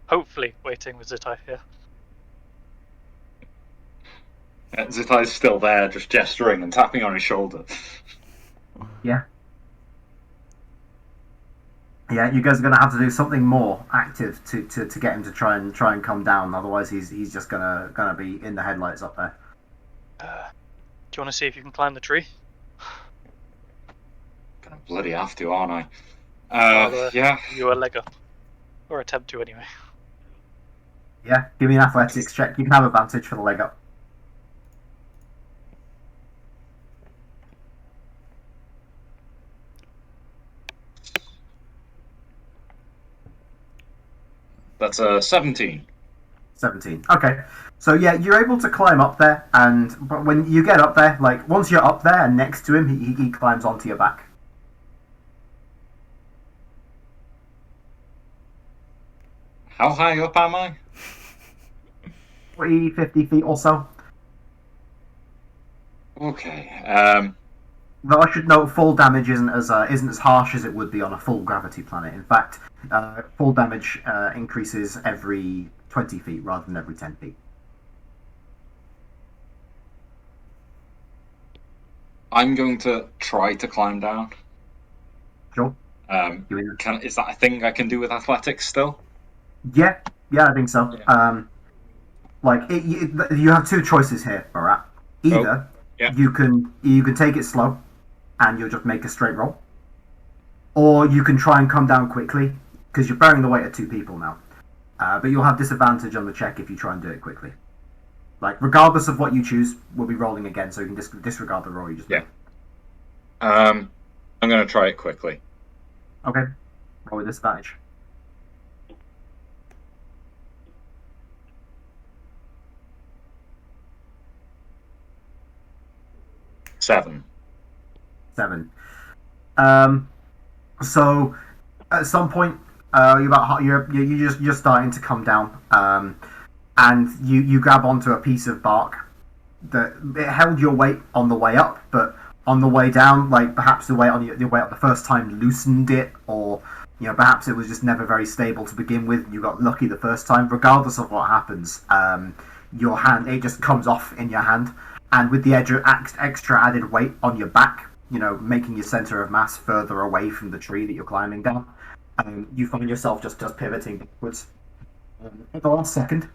hopefully waiting with Zitai here. Zitai's still there, just gesturing and tapping on his shoulder. Yeah. Yeah, you guys are gonna have to do something more active to get him to try and come down. Otherwise, he's just gonna be in the headlights up there. Do you want to see if you can climb the tree? Gonna bloody have to, aren't I? I'll Yeah. give you a leg up, or attempt to anyway. Yeah, give me an athletics check. You can have advantage for the leg up. That's a 17. 17. Okay. So yeah, you're able to climb up there, but when you get up there, like once you're up there and next to him, he climbs onto your back. How high up am I? 40, 50 feet or so. Okay. Though I should note, full damage isn't as harsh as it would be on a full gravity planet. In fact, full damage increases every 20 feet rather than every 10 feet. I'm going to try to climb down. Sure. Is that a thing I can do with athletics still? Yeah, I think so. Yeah. You have two choices here, Barat. Either you can take it slow, and you'll just make a straight roll, or you can try and come down quickly because you're bearing the weight of two people now. But you'll have disadvantage on the check if you try and do it quickly. Like regardless of what you choose, we'll be rolling again, so you can disregard the roll you just made. I'm going to try it quickly. Okay. Roll with disadvantage. 7. 7. So at some point, you're starting to come down, and you grab onto a piece of bark that it held your weight on the way up, but on the way down, like perhaps the weight on your way up the first time loosened it, or perhaps it was just never very stable to begin with. You got lucky the first time. Regardless of what happens, your hand, it just comes off in your hand. And with the extra added weight on your back, making your center of mass further away from the tree that you're climbing down, you find yourself just pivoting backwards. At the last second,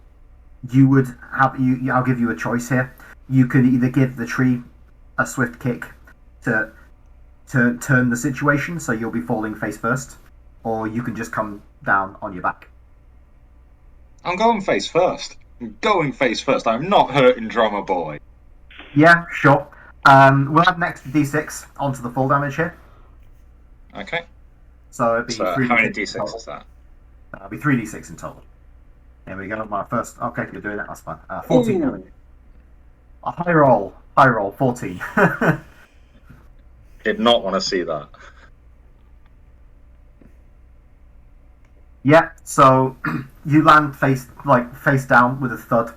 I'll give you a choice here. You can either give the tree a swift kick to turn the situation so you'll be falling face first, or you can just come down on your back. I'm going face first. I'm not hurting Drummer Boy. Yeah, sure. We'll add an extra d6 onto the full damage here. Okay. So it'd be So 3d6 how many in d6 total. is that? It'll be 3d6 in total. Here we go. My first. Okay, you're doing it. That's fine. 14 damage. A high roll. 14. Did not want to see that. Yeah. So you land face down with a thud.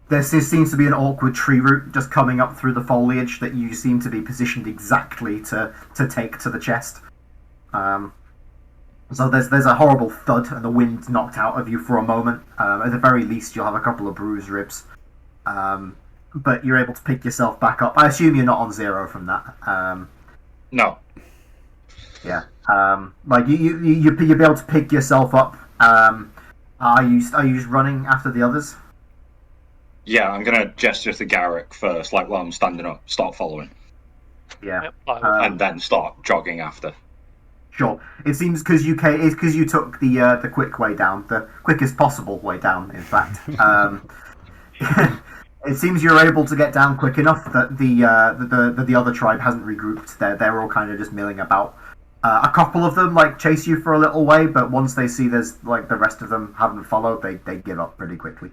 There seems to be an awkward tree root just coming up through the foliage that you seem to be positioned exactly to take to the chest. So there's a horrible thud, and the wind knocked out of you for a moment. At the very least, you'll have a couple of bruised ribs. But you're able to pick yourself back up. I assume you're not on 0 from that. No. Yeah. You'll be able to pick yourself up. Are you running after the others? Yeah, I'm going to gesture to Garrick first, like while I'm standing up, start following. Yeah. Yep, And then start jogging after. Sure. It seems because you took the quick way down, the quickest possible way down, in fact. It seems you're able to get down quick enough that the other tribe hasn't regrouped. They're all kind of just milling about. A couple of them chase you for a little way, but once they see there's the rest of them haven't followed, they give up pretty quickly.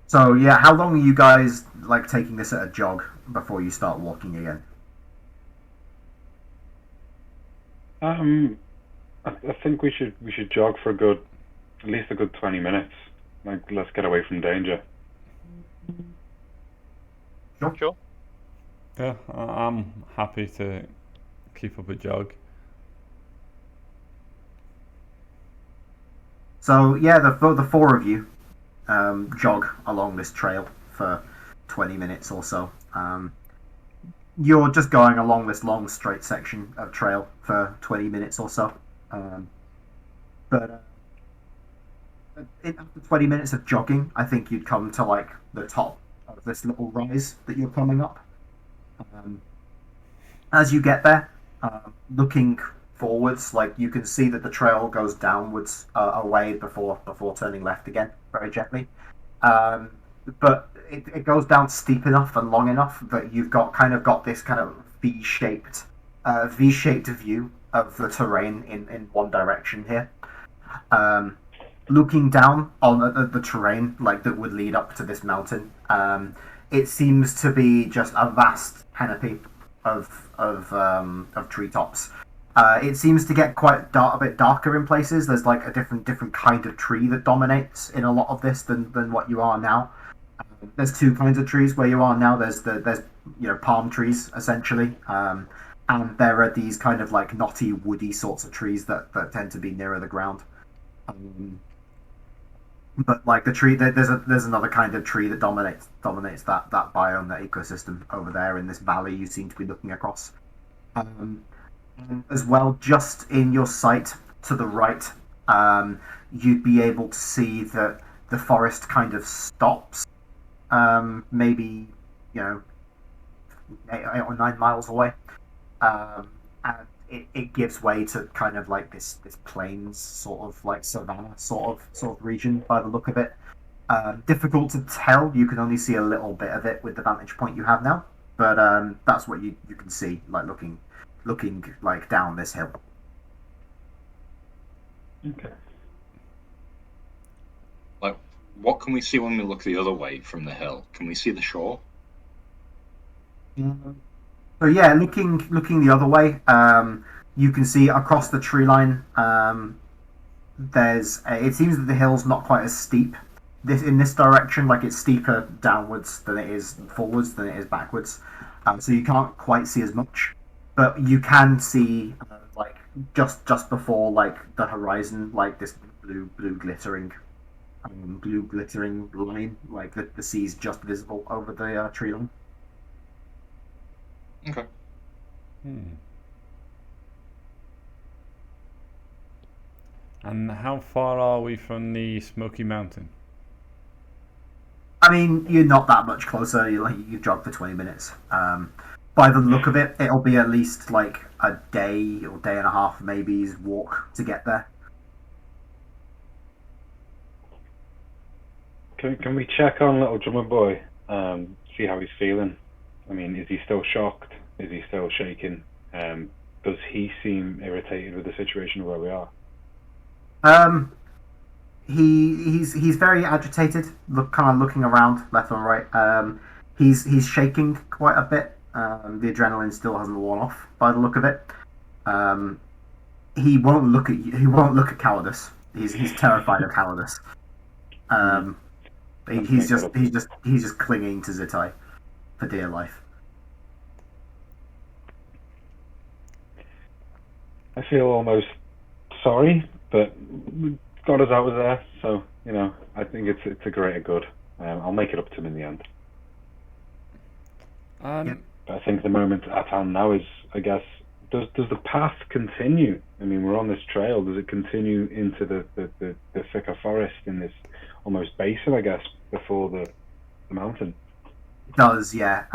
So yeah, how long are you guys taking this at a jog before you start walking again? I think we should jog for at least a good 20 minutes. Let's get away from danger. Sure. Yeah, I'm happy to keep up a jog. So yeah, the four of you jog along this trail for 20 minutes or so. You're just going along this long straight section of trail for 20 minutes or so. But after 20 minutes of jogging, I think you'd come to like the top of this little rise that you're coming up. As you get there, looking forwards, like you can see that the trail goes downwards away before turning left again, very gently. But it goes down steep enough and long enough that you've got this kind of V-shaped view of the terrain in one direction here. Looking down on the terrain like that would lead up to this mountain, it seems to be just a vast canopy of treetops. It seems to get a bit darker in places. There's like a different kind of tree that dominates in a lot of this than what you are now. There's two kinds of trees where you are now. There's palm trees essentially, and there are these kind of like knotty, woody sorts of trees that tend to be nearer the ground. But like the tree, there's another kind of tree that dominates that biome, that ecosystem over there in this valley you seem to be looking across. As well, just in your sight to the right, you'd be able to see that the forest kind of stops, maybe 8 or 9 miles away, and it gives way to kind of like this plains sort of like savanna sort of region by the look of it. Difficult to tell. You can only see a little bit of it with the vantage point you have now, but that's what you can see, like looking like down this hill. Okay. Like, what can we see when we look the other way from the hill? Can we see the shore? So yeah, looking the other way, you can see across the tree line. It seems that the hill's not quite as steep. In this direction, like it's steeper downwards than it is forwards than it is backwards. So you can't quite see as much, but you can see like just before like the horizon, like this blue glittering line, like the sea's just visible over the tree line. Okay. And how far are we from the Smoky Mountain? I mean, you're not that much closer. You jog for 20 minutes. By the look of it, it'll be at least like a day or day and a half, maybe, walk to get there. Can we check on little drummer boy? See how he's feeling. I mean, is he still shocked? Is he still shaking? Does he seem irritated with the situation where we are? He's very agitated. Kind of looking around left and right. He's shaking quite a bit. The adrenaline still hasn't worn off by the look of it. He won't look at you. He won't look at cowardice. He's terrified of cowardice. He's just clinging to Zitai for dear life. I feel almost sorry, but God is out there, so I think it's a greater good. I'll make it up to him in the end. Yep. But I think the moment at hand now is, I guess, does the path continue? I mean, we're on this trail. Does it continue into the thicker forest in this almost basin, I guess, before the mountain? It does, yeah.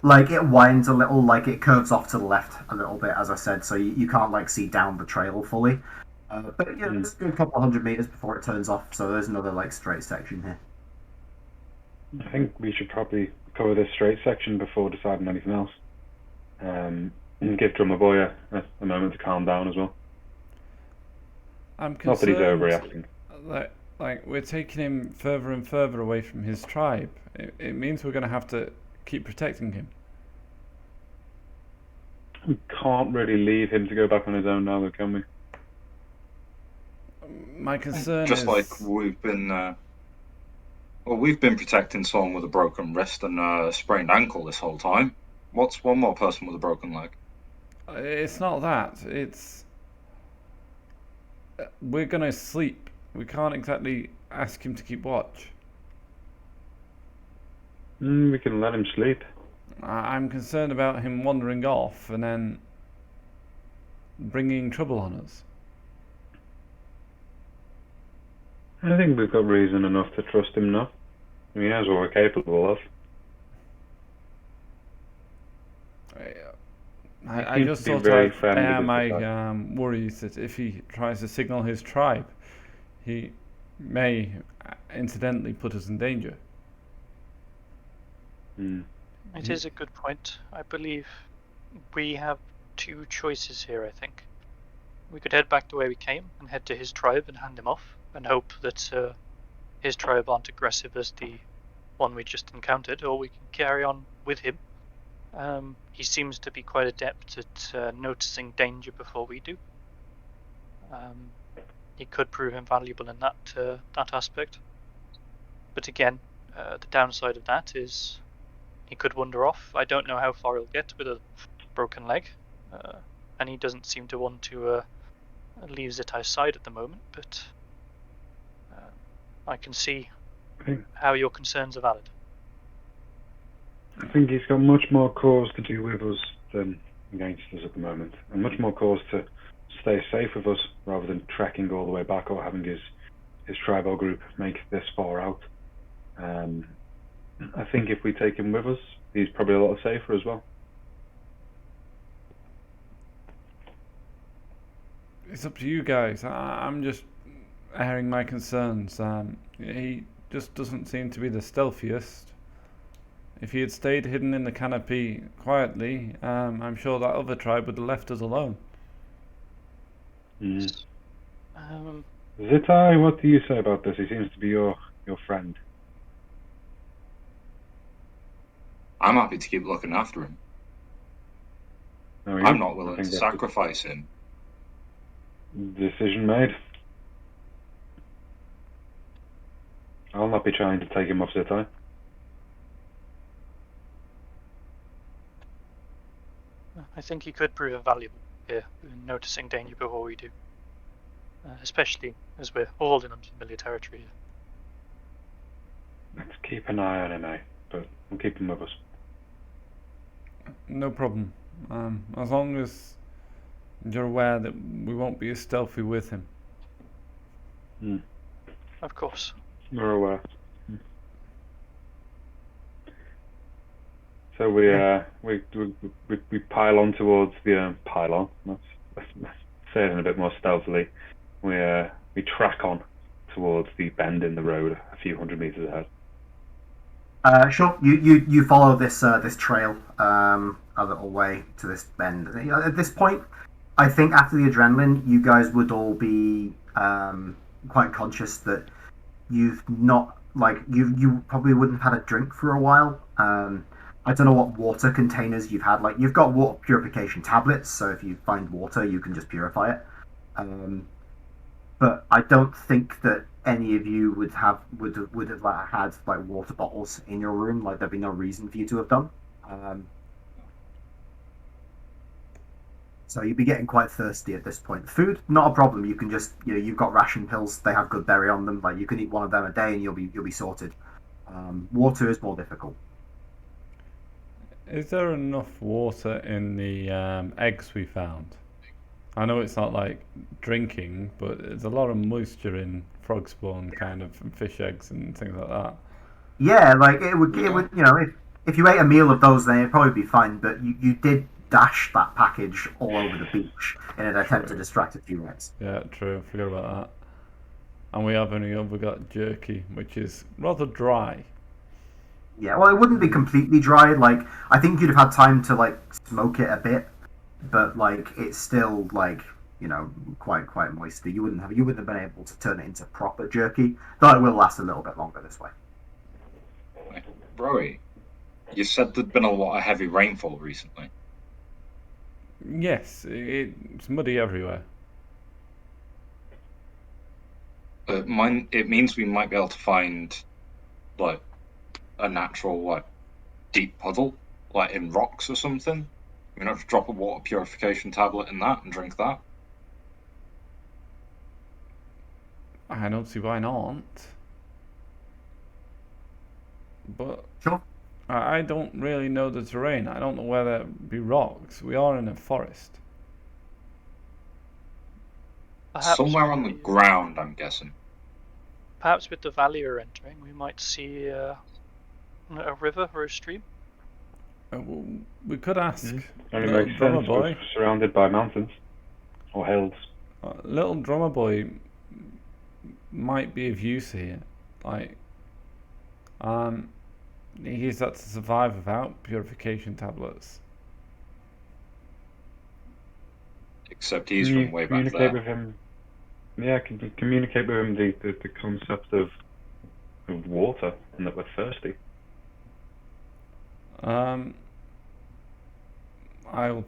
Like it winds a little, like it curves off to the left a little bit, as I said, so you can't like see down the trail fully. But it's a couple of 100 meters before it turns off, so there's another like straight section here. I think we should probably cover this straight section before deciding anything else. And give Drummer Boy a moment to calm down as well. I'm Not that he's concerned overreacting. Like we're taking him further and further away from his tribe. It means we're going to have to keep protecting him. We can't really leave him to go back on his own now, though, can we? My concern Just is... like we've been protecting someone with a broken wrist and a sprained ankle this whole time. What's one more person with a broken leg? It's not that. It's... We're going to sleep. We can't exactly ask him to keep watch. We can let him sleep. I'm concerned about him wandering off and then bringing trouble on us. I think we've got reason enough to trust him now. He knows what we're capable of. I seems just to be sort very of friendly bear with my the worries that if he tries to signal his tribe, he may incidentally put us in danger. It is a good point. I believe we have two choices here, I think. We could head back the way we came and head to his tribe and hand him off and hope that his tribe aren't aggressive as the one we just encountered, or we can carry on with him. He seems to be quite adept at noticing danger before we do. He could prove invaluable in that aspect. But again, the downside of that is he could wander off. I don't know how far he'll get with a broken leg, and he doesn't seem to want to leave Zitai's side at the moment. But I can see how your concerns are valid. I think he's got much more cause to do with us than against us at the moment, and much more cause to stay safe with us rather than trekking all the way back or having his tribal group make this far out. I think if we take him with us, he's probably a lot safer as well. It's up to you guys. I'm just airing my concerns. He just doesn't seem to be the stealthiest. If he had stayed hidden in the canopy quietly, I'm sure that other tribe would have left us alone. Zitai, what do you say about this? He seems to be your friend. I'm happy to keep looking after him. I'm not willing to sacrifice him. Decision made. I'll not be trying to take him off Zitai. I think he could prove invaluable here in noticing danger before we do, especially as we're all in unfamiliar territory here. Let's keep an eye on him, but we'll keep him with us. No problem. As long as you're aware that we won't be as stealthy with him. Of course. We're aware. So we pile on towards the pylon. Let's say it in a bit more stealthily. We track on towards the bend in the road a few hundred meters ahead. Sure. You follow this trail a little way to this bend. At this point, I think after the adrenaline, you guys would all be quite conscious that you've not you probably wouldn't have had a drink for a while. I don't know what water containers you've had. Like, you've got water purification tablets, so if you find water, you can just purify it. But I don't think that any of you would have had like water bottles in your room. Like, there'd be no reason for you to have done. So you'd be getting quite thirsty at this point. Food, not a problem. You can just, you've got ration pills. They have good berry on them. Like, you can eat one of them a day and you'll be sorted. Water is more difficult. Is there enough water in the eggs we found? I know it's not like drinking, but there's a lot of moisture in frog spawn, kind of, and fish eggs and things like that. Yeah, like it would if you ate a meal of those, then it'd probably be fine. But you did dash that package all over the beach in an attempt to distract a few rats. Yeah, true. Forget about that. And we have only got jerky, which is rather dry. Yeah, well, it wouldn't be completely dry. Like, I think you'd have had time to like smoke it a bit, but like it's still like quite moist. You wouldn't have been able to turn it into proper jerky, though it will last a little bit longer this way. Rory, you said there'd been a lot of heavy rainfall recently. Yes, it's muddy everywhere. It means we might be able to find like a natural deep puddle, like in rocks or something. We don't have to drop a water purification tablet in that and drink that. I don't see why not. But sure. I don't really know the terrain. I don't know where there be rocks. We are in a forest. Somewhere on the ground, I'm guessing. Perhaps with the valley we're entering, we might see a river or a stream. We could ask Only little makes drummer sense. boy. We're surrounded by mountains or hills. Little drummer boy might be of use here. Like, he's had to survive without purification tablets. Except he's Can you from way back communicate there. with him? Yeah, can you communicate with him the concept of water and that we're thirsty? I'll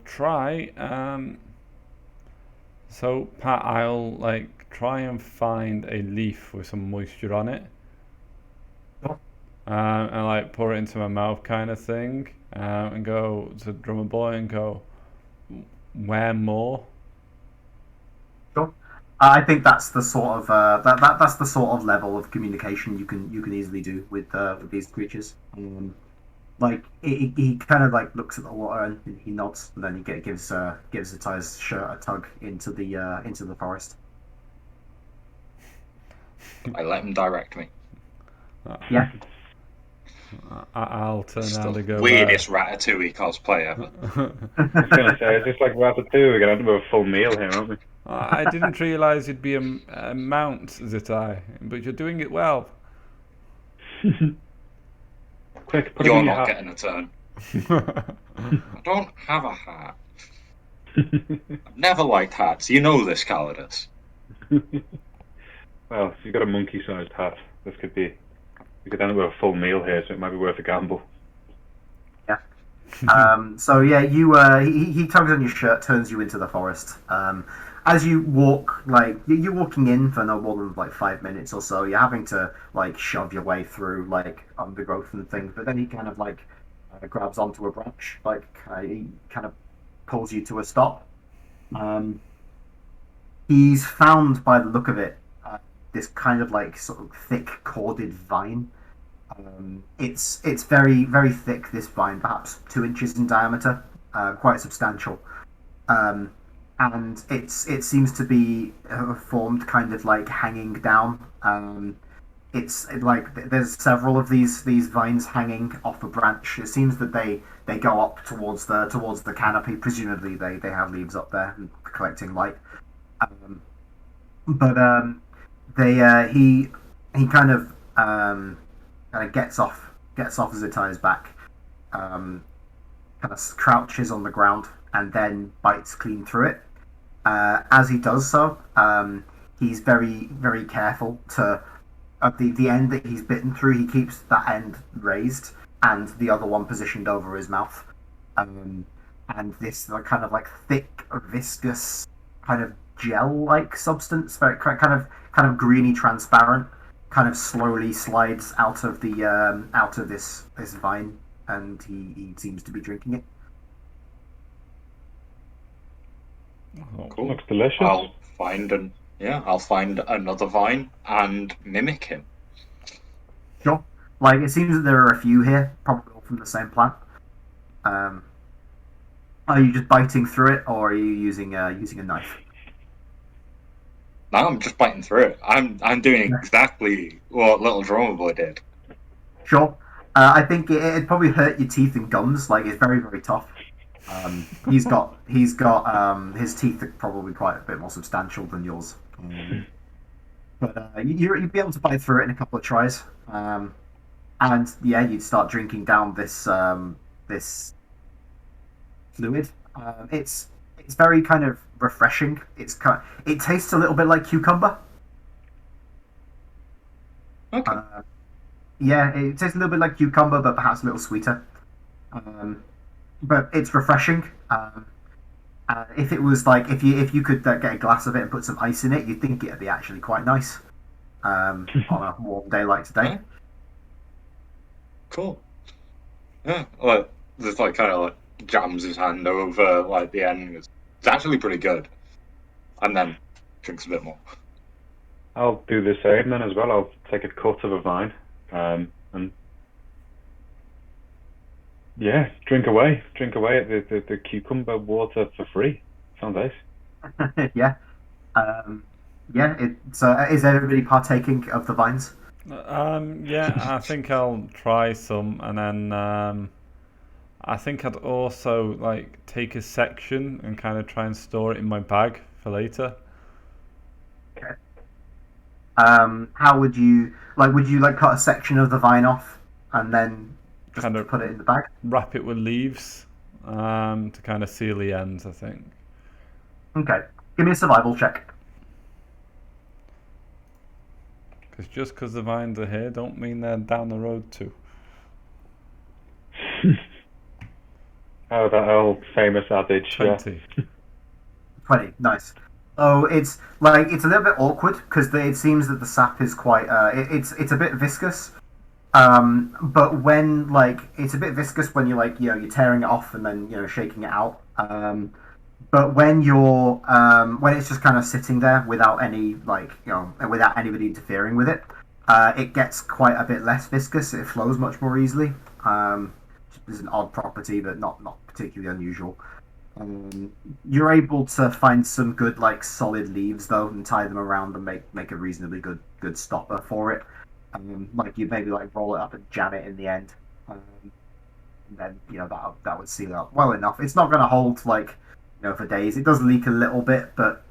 try. So Pat, I'll like try and find a leaf with some moisture on it. Sure. And like pour it into my mouth, kind of thing. And go to drummer boy and go, where more? Sure. I think that's the sort of that's the sort of level of communication you can easily do with these creatures. Like he kind of like looks at the water and he nods, and then he gives Zatai's shirt a tug into the forest. I let him direct me. Yeah. I'll turn It's around the and go. weirdest Ratatouille cosplay ever. I was going to say, it's just like Ratatouille, we're going to have a full meal here, aren't we? I didn't realise you'd be a mount, Zitai, but you're doing it well. Quick, put it You're in your not hat. getting a turn. I don't have a hat. I've never liked hats. You know this, Calidus. Well, if you've got a monkey-sized hat, this could be... We could end up with a full meal here, so it might be worth a gamble. Yeah. So yeah, he tugs on your shirt, turns you into the forest. As you walk, like you're walking in for no more than like 5 minutes or so. You're having to like shove your way through like undergrowth and things, but then he kind of like grabs onto a branch, like he kind of pulls you to a stop. He's found, by the look of it, this kind of like sort of thick corded vine. It's very very thick. This vine, perhaps 2 inches in diameter, quite substantial. And it seems to be formed kind of like hanging down. It's like there's several of these vines hanging off a branch. It seems that they go up towards the canopy. Presumably they have leaves up there collecting light. He kind of gets off Zatai's back, kind of crouches on the ground and then bites clean through it. As he does so, he's very, very careful to, at the end that he's bitten through, he keeps that end raised and the other one positioned over his mouth. And this kind of like thick, viscous, kind of gel-like substance, very kind of greeny, transparent, kind of slowly slides out of this vine, and he seems to be drinking it. Cool. Looks delicious. I'll find another vine and mimic him. Sure. Like, it seems that there are a few here, probably all from the same plant. Are you just biting through it, or are you using a knife? Now I'm just biting through it. I'm doing exactly what Little Drummer Boy did. Sure. I think it'd probably hurt your teeth and gums. Like, it's very, very tough. He's got his teeth are probably quite a bit more substantial than yours. But you'd be able to bite through it in a couple of tries. And yeah, you'd start drinking down this fluid. It's very kind of refreshing. It tastes a little bit like cucumber. Okay. Yeah, it tastes a little bit like cucumber, but perhaps a little sweeter. But it's refreshing. If it was like if you could get a glass of it and put some ice in it, you'd think it'd be actually quite nice on a warm day like today. Yeah. Cool. Yeah, like just like kind of like jams his hand over like the end. It's actually pretty good, and then drinks a bit more. I'll do the same then as well. I'll take a cut of a vine, and yeah, drink away at the cucumber water for free. Sounds nice. Yeah. Yeah, it's is everybody partaking of the vines? Yeah, I think I'll try some, and then I think I'd also like take a section and kind of try and store it in my bag for later. Okay. How would you like? Would you like cut a section of the vine off and then just Kind of put it in the bag? wrap it with leaves to kind of seal the ends, I think. Okay. Give me a survival check. Because just because the vines are here, don't mean they're down the road too. Oh, that old famous adage. 20. 20. Nice. So it's like it's a little bit awkward because it seems that the sap is quite. It's a bit viscous. But when like it's a bit viscous when you're tearing it off and then shaking it out. But when when it's just kind of sitting there without any without anybody interfering with it, it gets quite a bit less viscous. It flows much more easily. It's an odd property, but not particularly unusual. You're able to find some good solid leaves though, and tie them around and make a reasonably good stopper for it. You maybe roll it up and jam it in the end, and then that would seal up well enough. It's not going to hold for days. It does leak a little bit, but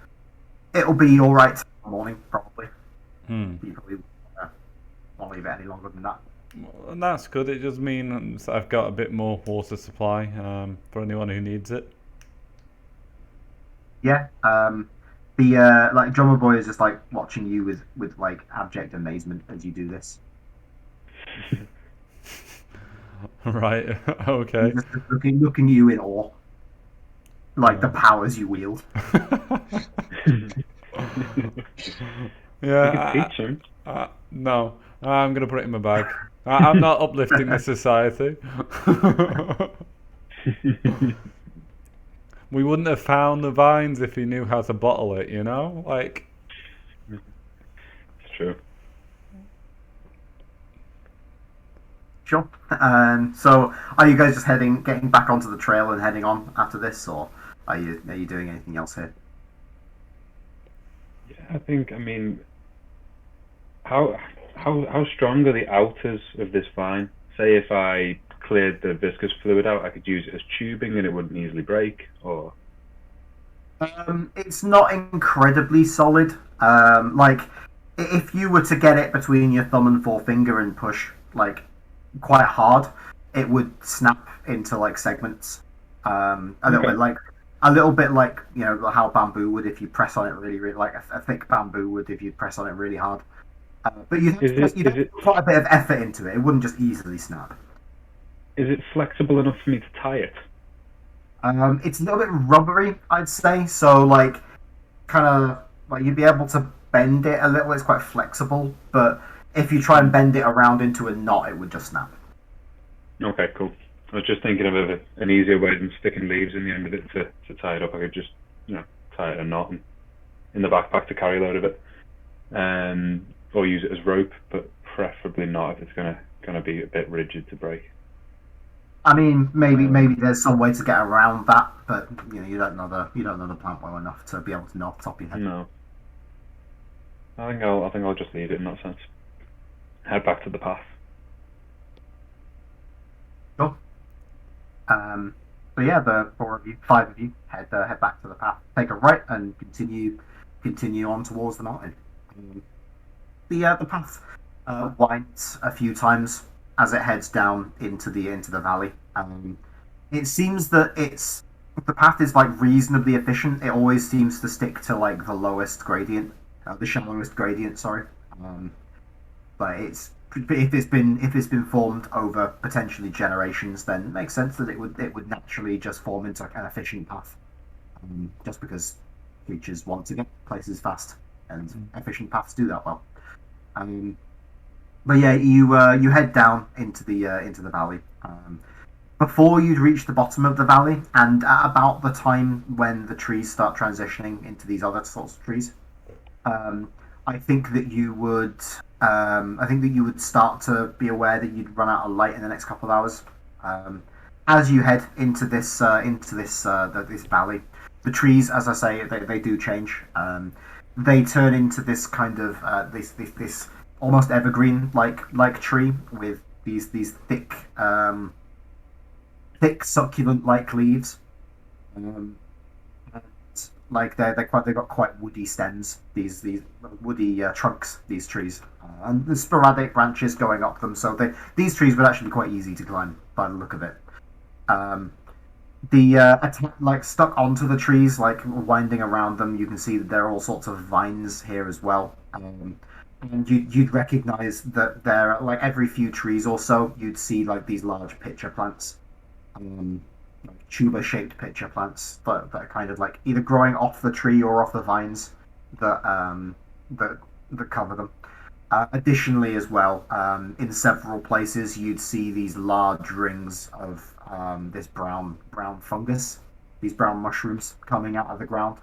it'll be all right tomorrow morning probably. You probably won't leave it any longer than that. Well, that's good. It just means I've got a bit more water supply for anyone who needs it. Yeah. The drummer boy is just watching you with abject amazement as you do this. Right. Okay. He's just looking you in awe, the powers you wield. Yeah. You could teach him. No, I'm gonna put it in my bag. I'm not uplifting the society. We wouldn't have found the vines if he knew how to bottle it, you know? It's true. Sure. So, are you guys just getting back onto the trail and heading on after this, or are you doing anything else here? Yeah, I think. I mean, how strong are the outers of this vine? Say if I cleared the viscous fluid out, I could use it as tubing and it wouldn't easily break, or It's not incredibly solid. If you were to get it between your thumb and forefinger and push quite hard, it would snap into segments. A little bit like how bamboo would if you press on it really, really a thick bamboo would if you press on it really hard. But you'd put quite a bit of effort into it. It wouldn't just easily snap. is it flexible enough for me to tie it? It's a little bit rubbery, I'd say. So you'd be able to bend it a little. It's quite flexible, but if you try and bend it around into a knot, it would just snap. Okay, cool. I was just thinking of an easier way than sticking leaves in the end of it to tie it up. I could just tie it in a knot and in the backpack to carry a load of it, or use it as rope, but preferably not if it's gonna be a bit rigid to break. I mean, maybe there's some way to get around that, but you don't know the plant well enough to be able to know off the top of your head. No. I think I'll just leave it in that sense. Head back to the path. Sure. So yeah, the five of you, head back to the path. Take a right and continue on towards the mountain. The path winds a few times as it heads down into the valley. It seems that the path is reasonably efficient. It always seems to stick to the lowest gradient, the shallowest gradient. Sorry, but if it's been formed over potentially generations, then it makes sense that it would naturally just form into an efficient path, just because creatures want to get places fast, and efficient paths do that well. But yeah, you head down into the valley. Before you'd reach the bottom of the valley, and at about the time when the trees start transitioning into these other sorts of trees, I think that you would start to be aware that you'd run out of light in the next couple of hours. As you head into this valley, the trees, as I say, they do change. they turn into this kind of this almost evergreen like tree with these thick succulent like leaves. And, like they've got quite woody stems. These woody trunks. These trees, and the sporadic branches going up them. So these trees would actually be quite easy to climb by the look of it. Like stuck onto the trees, like winding around them, you can see that there are all sorts of vines here as well. And you'd recognize that there, like every few trees or so, you'd see like these large pitcher plants. Like tuber-shaped pitcher plants that are kind of like either growing off the tree or off the vines that cover them. Additionally, as well, in several places you'd see these large rings of this brown fungus, these brown mushrooms coming out of the ground.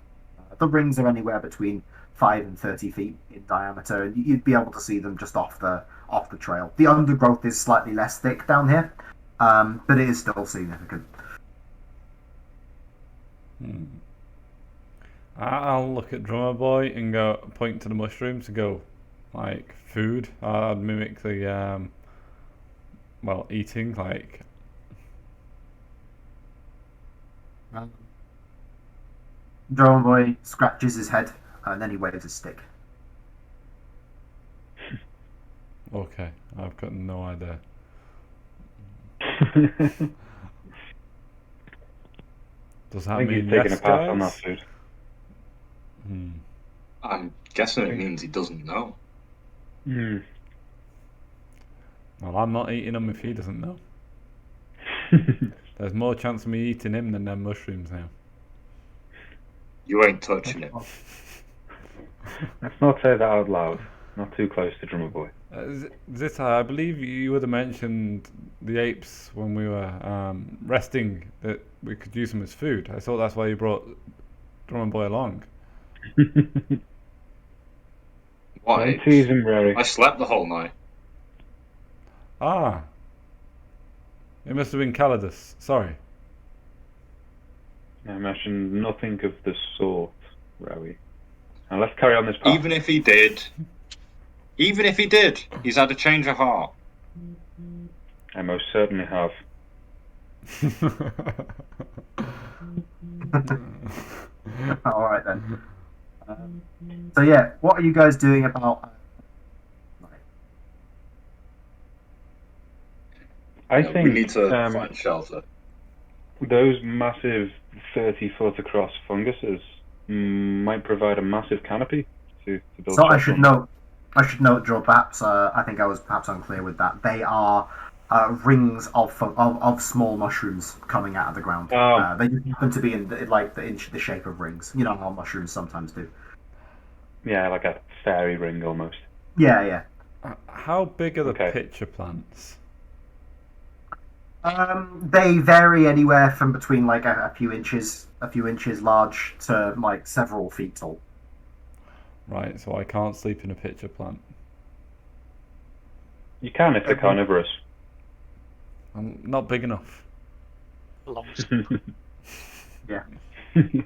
The rings are anywhere between 5 and 30 feet in diameter, and you'd be able to see them just off the trail. The undergrowth is slightly less thick down here, but it is still significant. I'll look at Drummer Boy and go point to the mushrooms and go, like, food. I'd mimic the eating, like. Drummer Boy scratches his head and then he waves his stick. Okay, I've got no idea. Does that I think mean he's taking yes, a pass on that guys? food. I'm guessing it means he doesn't know. Well, I'm not eating them if he doesn't know. There's more chance of me eating him than them mushrooms now. You ain't touching it. Let's not say that out loud. Not too close to Drummer Boy. Zita, I believe you would have mentioned the apes when we were resting, that we could use them as food. I thought that's why you brought Drummer Boy along. What? Don't tease him, Rory. I slept the whole night. Ah. It must have been Calidus. Sorry. I mentioned nothing of the sort, Rowie. Now let's carry on this path. Even if he did, he's had a change of heart. I most certainly have. All right then. So yeah, what are you guys doing about? I Yeah, think we need to find shelter. those massive 30-foot across funguses might provide a massive canopy to build. So I shelter should on. note, Joe. Perhaps I think I was perhaps unclear with that. They are rings of small mushrooms coming out of the ground. Oh. They just happen to be in the shape of rings. You know how mushrooms sometimes do. Yeah, like a fairy ring almost. Yeah. How big are the Okay. pitcher plants? They vary anywhere from between like a few inches large to like several feet tall. Right, so I can't sleep in a pitcher plant. You can if they're carnivorous. I'm not big enough. Long Yeah, if you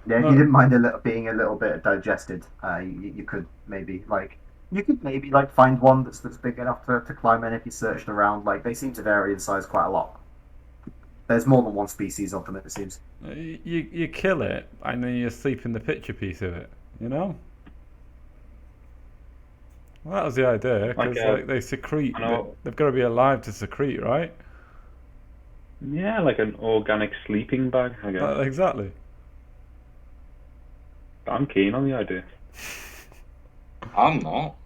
didn't mind being a little bit digested, you could maybe find one that's big enough to climb in if you searched around. Like they seem to vary in size quite a lot. There's more than one species of them, it seems. You kill it and then you sleep in the pitcher piece of it, you know? Well, that was the idea, because they secrete. They've got to be alive to secrete, right? Yeah, like an organic sleeping bag, I guess. Exactly. I'm keen on the idea. I'm not.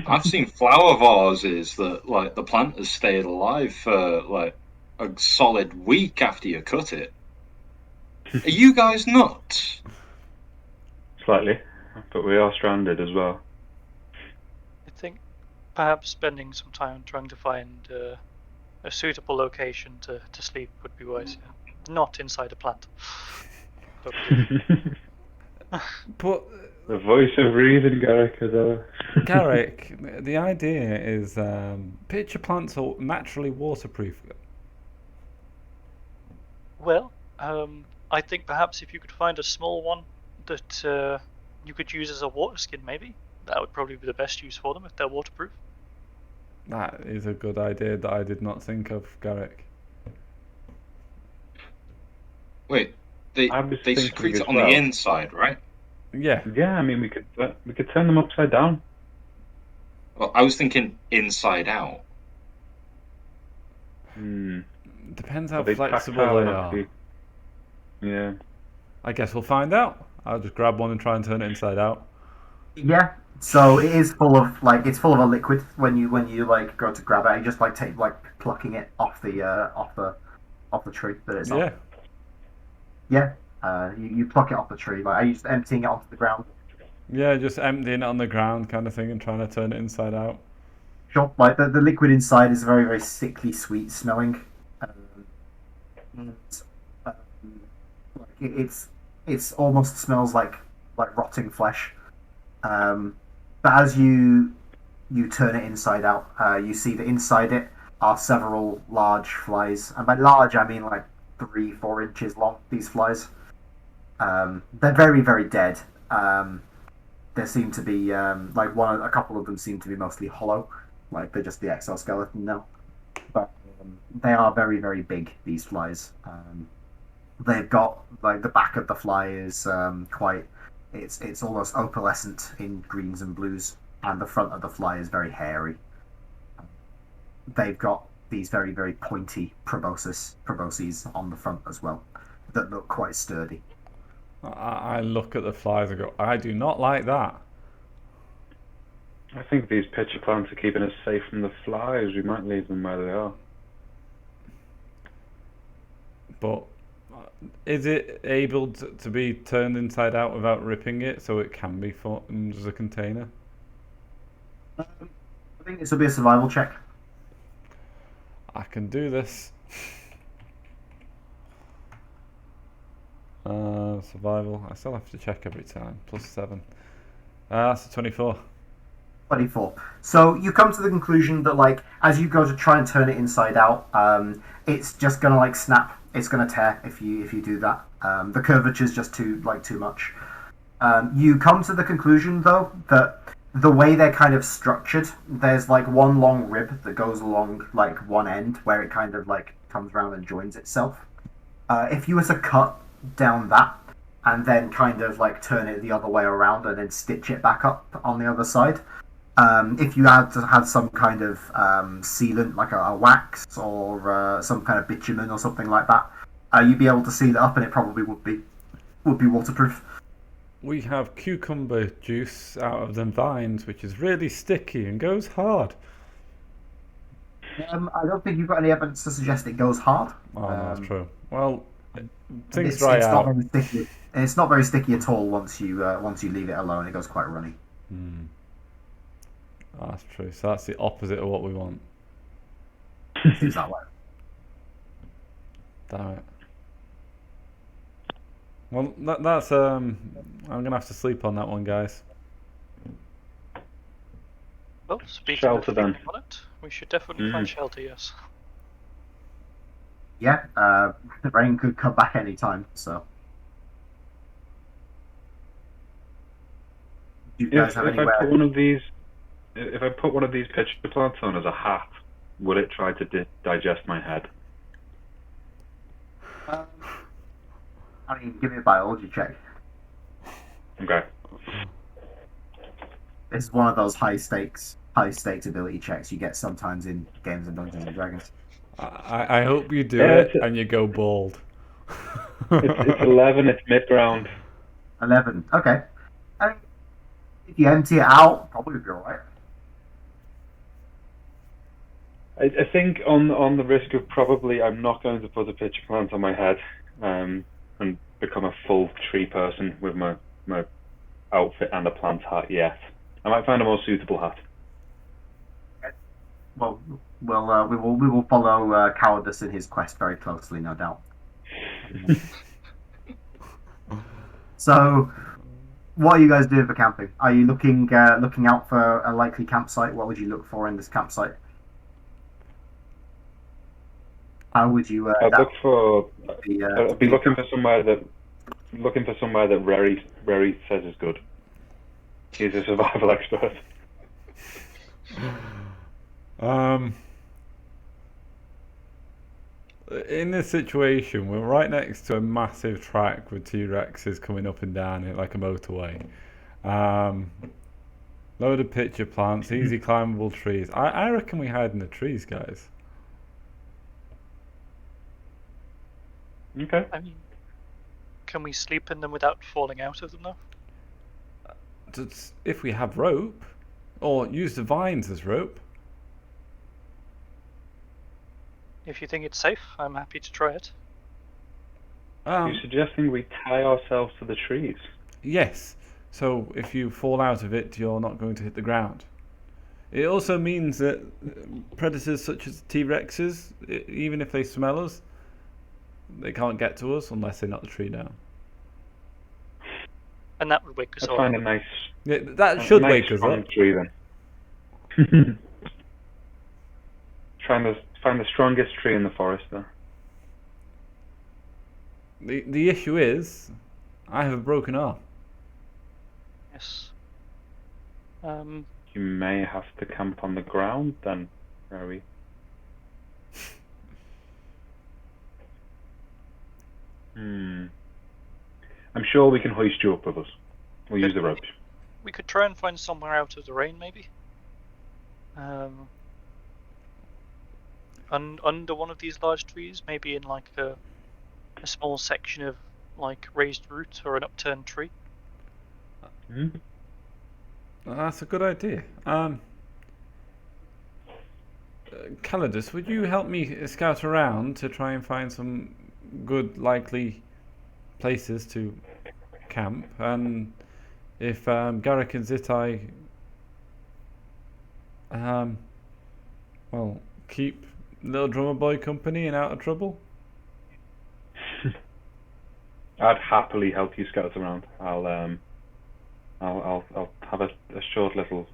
I've seen flower vases that like the plant has stayed alive for like a solid week after you cut it. Are you guys nuts? Slightly, but we are stranded as well. I think perhaps spending some time trying to find a suitable location to sleep would be wise. Yeah. Not inside a plant. But The voice of reason, Garrick, as ever. Garrick, the idea is pitcher plants are naturally waterproof. Well, I think perhaps if you could find a small one that you could use as a water skin, maybe. That would probably be the best use for them if they're waterproof. That is a good idea that I did not think of, Garrick. Wait, I was they thinking secrete as it on well. the inside, right? Yeah. Yeah, I mean, we could turn them upside down. Well, I was thinking inside out. Depends how Are they flexible tactile they enough are. to- Yeah. I guess we'll find out. I'll just grab one and try and turn it inside out. Yeah. So it is full of it's full of a liquid when you like go to grab it. You just take plucking it off the tree that it's on. Yeah. Yeah. You pluck it off the tree. Are you just emptying it onto the ground? Yeah, just emptying it on the ground kind of thing and trying to turn it inside out. Sure. The liquid inside is very, very sickly sweet smelling. And, it's almost smells like rotting flesh. But as you turn it inside out, you see that inside it are several large flies, and by large I mean 3-4 inches long. These flies, they're very, very dead. There seem to be a couple of them seem to be mostly hollow, they're just the exoskeleton now. But they are very, very big. These flies. They've got the back of the fly is quite. It's almost opalescent in greens and blues, and the front of the fly is very hairy. They've got these very, very pointy probosces on the front as well that look quite sturdy. I look at the flies and go, I do not like that. I think these pitcher plants are keeping us safe from the flies. We might leave them where they are. But is it able to be turned inside out without ripping it so it can be formed as a container? I think this will be a survival check. I can do this. Survival. I still have to check every time. +7. That's a 24. 24. So you come to the conclusion that as you go to try and turn it inside out, it's just gonna snap. It's gonna tear if you do that. The curvature's just too much. You come to the conclusion though that the way they're kind of structured, there's one long rib that goes along one end where it kind of comes around and joins itself. If you were to cut down that and then kind of turn it the other way around and then stitch it back up on the other side, if you had some kind of sealant like a wax or some kind of bitumen or something like that, you'd be able to seal it up and it probably would be waterproof. We have cucumber juice out of the vines, which is really sticky and goes hard. I don't think you've got any evidence to suggest it goes hard. Oh, no, that's true. Well, things it's dry out. Not very sticky. And it's not very sticky at all once you leave it alone. It goes quite runny. That's true. So that's the opposite of what we want. Seems that way. Damn it. Well, that's I'm gonna have to sleep on that one, guys. Well, speaking Shelter of then. sleeping on it, we should definitely find shelter. Yes. Yeah, the rain could come back any time. So, do you guys If have I anywhere? put one of these, if I put one of these pitcher plants on as a hat, would it try to digest my head? I mean, give me a biology check. Okay. This is one of those high stakes ability checks you get sometimes in games of Dungeons and Dragons. I hope you do Yeah, it and you go bald. It's 11. It's mid-round. 11. Okay. I mean, if you empty it out, probably be alright. I think on the risk of probably I'm not going to put a pitcher plant on my head and become a full tree person with my outfit and a plant hat yet. I might find a more suitable hat. Well, we will follow Cowardice in his quest very closely, no doubt. So, what are you guys doing for camping? Are you looking out for a likely campsite? What would you look for in this campsite? How would you? I'd look for. The, I'd be looking for somewhere that Rary says is good. He's a survival expert. In this situation, we're right next to a massive track with T-Rexes coming up and down it like a motorway. Load of pitcher plants, easy climbable trees. I reckon we hide in the trees, guys. Okay. I mean, can we sleep in them without falling out of them, though? If we have rope, or use the vines as rope. If you think it's safe, I'm happy to try it. You're suggesting we tie ourselves to the trees? Yes. So if you fall out of it, you're not going to hit the ground. It also means that predators such as T-Rexes, even if they smell us, they can't get to us unless they knock the tree down. And that would wake us Let's all find a up. nice. Yeah, that should nice wake us strong up. tree then. Trying to find the strongest tree in the forest, though. The issue is, I have a broken arm. Yes. You may have to camp on the ground then, Rowie. I'm sure we can hoist you up with us. We'll use the ropes. We could try and find somewhere out of the rain, maybe. Under one of these large trees, maybe in like a small section of like raised root or an upturned tree. That's a good idea. Calidus, would you help me scout around to try and find some good, likely places to camp? And if Garrick and Zitai, well, keep little drummer boy company and out of trouble? I'd happily help you scout around. I'll have a short little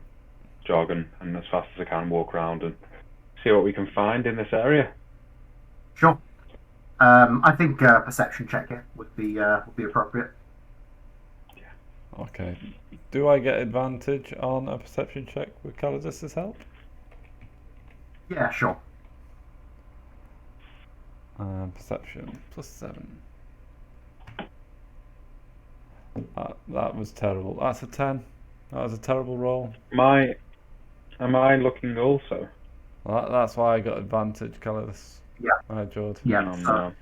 jog and as fast as I can walk around and see what we can find in this area. Sure. I think perception check here would be appropriate. Okay. Do I get advantage on a perception check with Calidus's help? Yeah, sure. Perception +7. That was terrible. That's a 10. That was a terrible roll. Am I looking also? Well, that's why I got advantage, Calidus. Yeah. George. Yeah. No.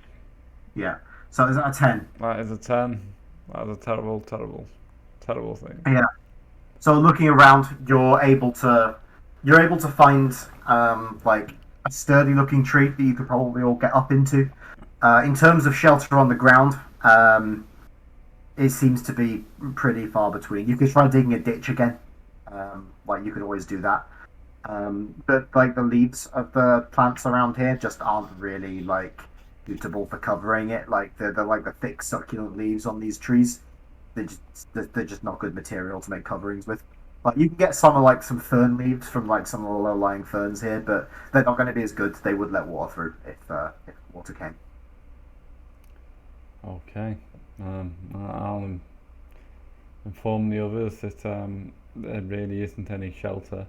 Yeah. So is that a 10? That is a 10. That was a terrible, terrible, terrible thing. Yeah. So looking around, you're able to find like a sturdy looking tree that you could probably all get up into. In terms of shelter on the ground, it seems to be pretty far between. You could try digging a ditch again. Like you could always do that. But like the leaves of the plants around here just aren't really like suitable for covering it. Like they're like the thick succulent leaves on these trees. They're just not good material to make coverings with. Like you can get some fern leaves from like some of the low-lying ferns here, but they're not going to be as good. They would let water through if water came. Okay. I'll inform the others that there really isn't any shelter.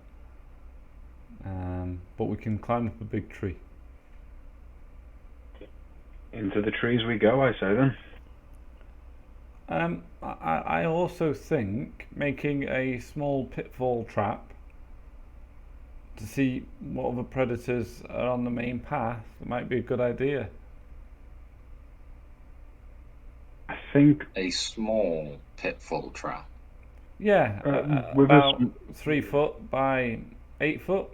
But we can climb up a big tree. Into the trees we go, I say then. I also think making a small pitfall trap to see what other predators are on the main path might be a good idea. I think A small pitfall trap. Yeah, with about 3 foot by 8 foot.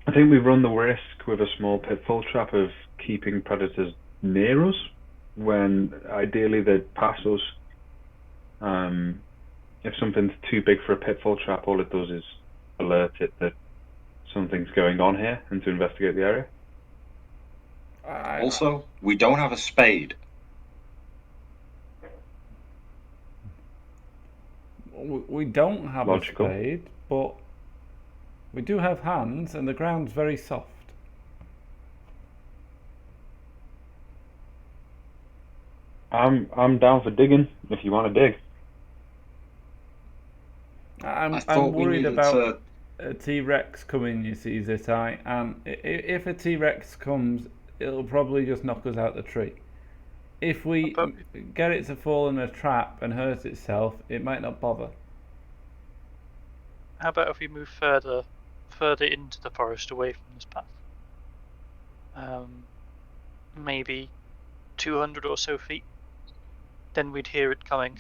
I think we run the risk with a small pitfall trap of keeping predators near us when ideally they'd pass us. If something's too big for a pitfall trap, all it does is alert it that something's going on here and to investigate the area. Also, we don't have a spade. We don't have Logical. a spade, but we do have hands, and the ground's very soft. I'm down for digging if you want to dig. I'm thought we worried needed about to. a T-Rex coming, you see, Zitai, and if a T-Rex comes, it'll probably just knock us out the tree. If we But get it to fall in a trap and hurt itself, it might not bother. how about if we move further into the forest, away from this path? Maybe 200 or so feet. Then we'd hear it coming,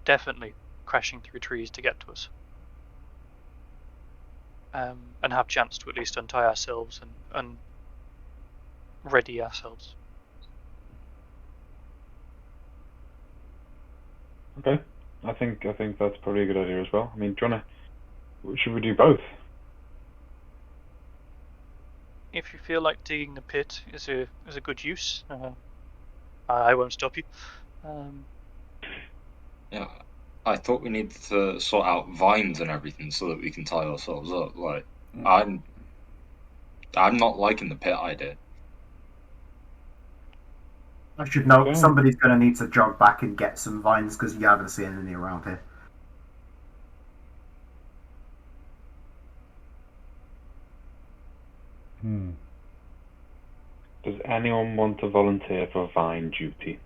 definitely crashing through trees to get to us. And have chance to at least untie ourselves and ready ourselves. Okay. I think that's probably a good idea as well. I mean, should we do both? If you feel like digging the pit is a good use, I won't stop you. Yeah, I thought we needed to sort out vines and everything so that we can tie ourselves up. Like, I'm not liking the pit idea. I should note Okay. somebody's going to need to jog back and get some vines because you haven't seen any around here. Does anyone want to volunteer for vine duty?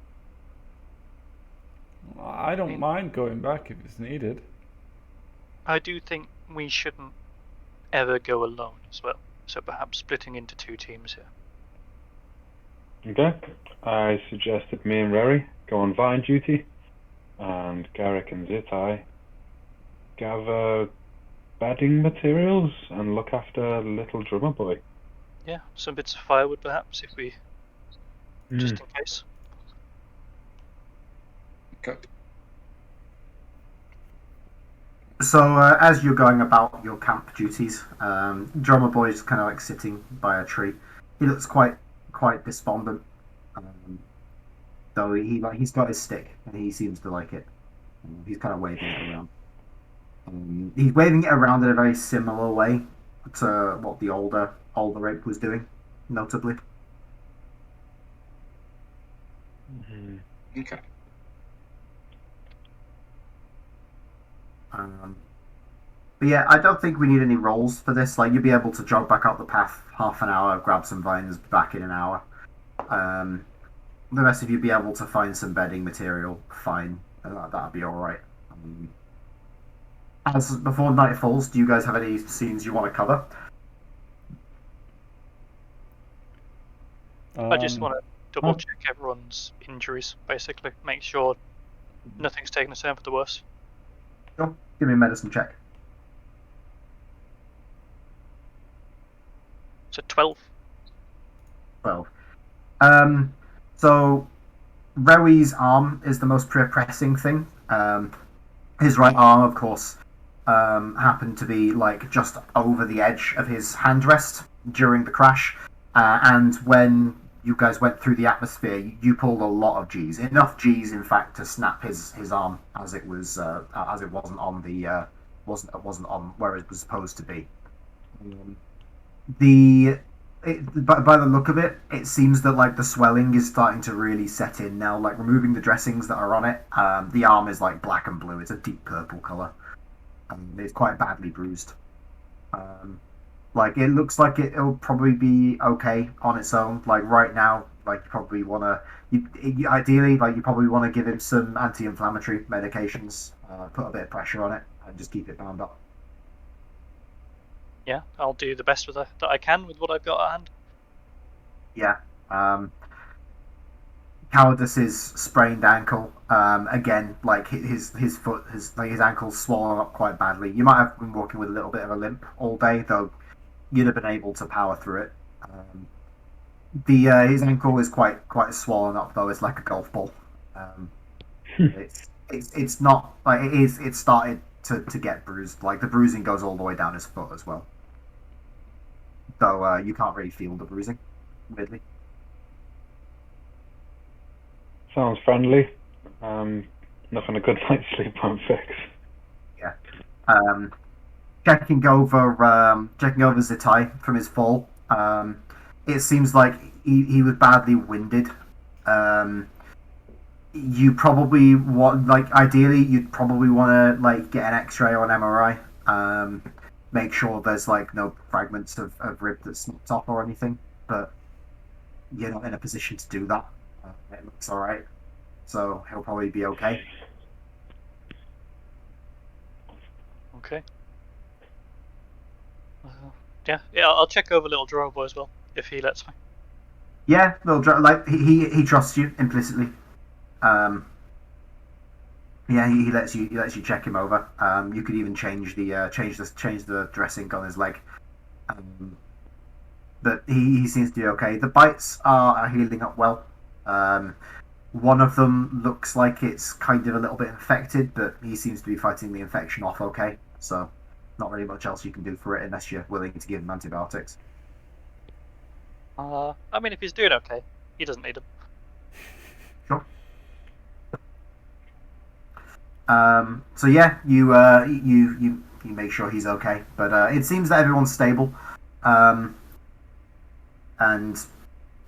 I don't mind going back if it's needed. I do think we shouldn't ever go alone as well, so perhaps splitting into 2 teams here. Okay. I suggested me and Rory go on vine duty, and Garrick and Zitai gather bedding materials and look after little drummer boy. Yeah, some bits of firewood perhaps, if we just in case. Okay. So as you're going about your camp duties, drummer boy is kind of like sitting by a tree. He looks quite despondent, though he's got his stick and he seems to like it. He's kind of waving it around. He's waving it around in a very similar way to what the older ape was doing, notably. Okay. But yeah, I don't think we need any rolls for this. Like, you'll be able to jog back up the path half an hour, grab some vines, back in an hour. The rest of you be able to find some bedding material, fine. That'll be alright. As before night falls, do you guys have any scenes you want to cover? I just want to double check everyone's injuries, basically. Make sure nothing's taken a turn for the worse. Sure. Give me a medicine check. So 12. 12. So Rowi's arm is the most pressing thing. His right arm, of course, happened to be like just over the edge of his handrest during the crash, and when you guys went through the atmosphere, you pulled a lot of G's, enough G's, in fact, to snap his arm as it was as it wasn't on the wasn't on where it was supposed to be. By the look of it, it seems that like the swelling is starting to really set in now. Like, removing the dressings that are on it, the arm is like black and blue. It's a deep purple color. It's quite badly bruised. Like, it looks like it'll probably be okay on its own. Like, right now, like, you probably want to, ideally, like, you probably want to give him some anti-inflammatory medications, put a bit of pressure on it, and just keep it bound up. Yeah, I'll do the best that I can with what I've got at hand. Yeah. Cowardice's sprained ankle. Again, like his foot, his ankle's swollen up quite badly. You might have been walking with a little bit of a limp all day, though you'd have been able to power through it. His ankle is quite swollen up, though. It's like a golf ball. It's not like it is. It started to get bruised. Like, the bruising goes all the way down his foot as well. So you can't really feel the bruising, weirdly. Sounds friendly. Nothing a good night's sleep won't fix. Yeah. Checking over Zitai from his fall. It seems like he was badly winded. You probably want, like, ideally, you'd probably want to like get an X-ray or an MRI. Make sure there's like no fragments of rib that's snapped off or anything. But you're not in a position to do that. It looks all right, so he'll probably be okay. Okay. Yeah, I'll check over little Drobo as well if he lets me. Yeah, like he trusts you implicitly. Yeah, he lets you check him over. You could even change the dressing on his leg. But he seems to be okay. The bites are healing up well. One of them looks like it's kind of a little bit infected, but he seems to be fighting the infection off okay. So, not really much else you can do for it unless you're willing to give him antibiotics. I mean, if he's doing okay, he doesn't need them. Sure. So yeah, you make sure he's okay, but it seems that everyone's stable. And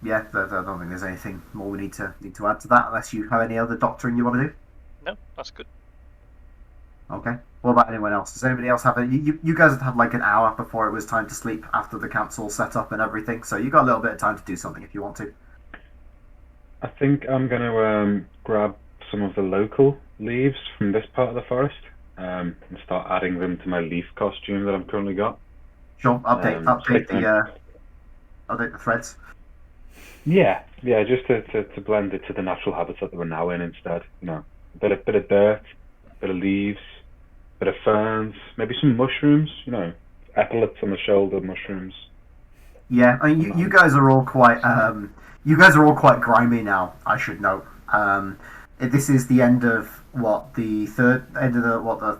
yeah, I don't think there's anything more we need to add to that, unless you have any other doctoring you want to do. No, that's good. Okay. What about anyone else? Does anybody else have any? You guys had like an hour before it was time to sleep after the camp's all set up and everything, so you got a little bit of time to do something if you want to. I think I'm going to grab some of the local leaves from this part of the forest and start adding them to my leaf costume that I've currently got. Sure. Update the threads. Yeah, just to blend it to the natural habitat that we're now in instead. You know, a bit of dirt, a bit of leaves, a bit of ferns, maybe some mushrooms. You know, epaulets on the shoulder, mushrooms. Yeah, I mean, you guys are all quite grimy now. I should note. This is the end of the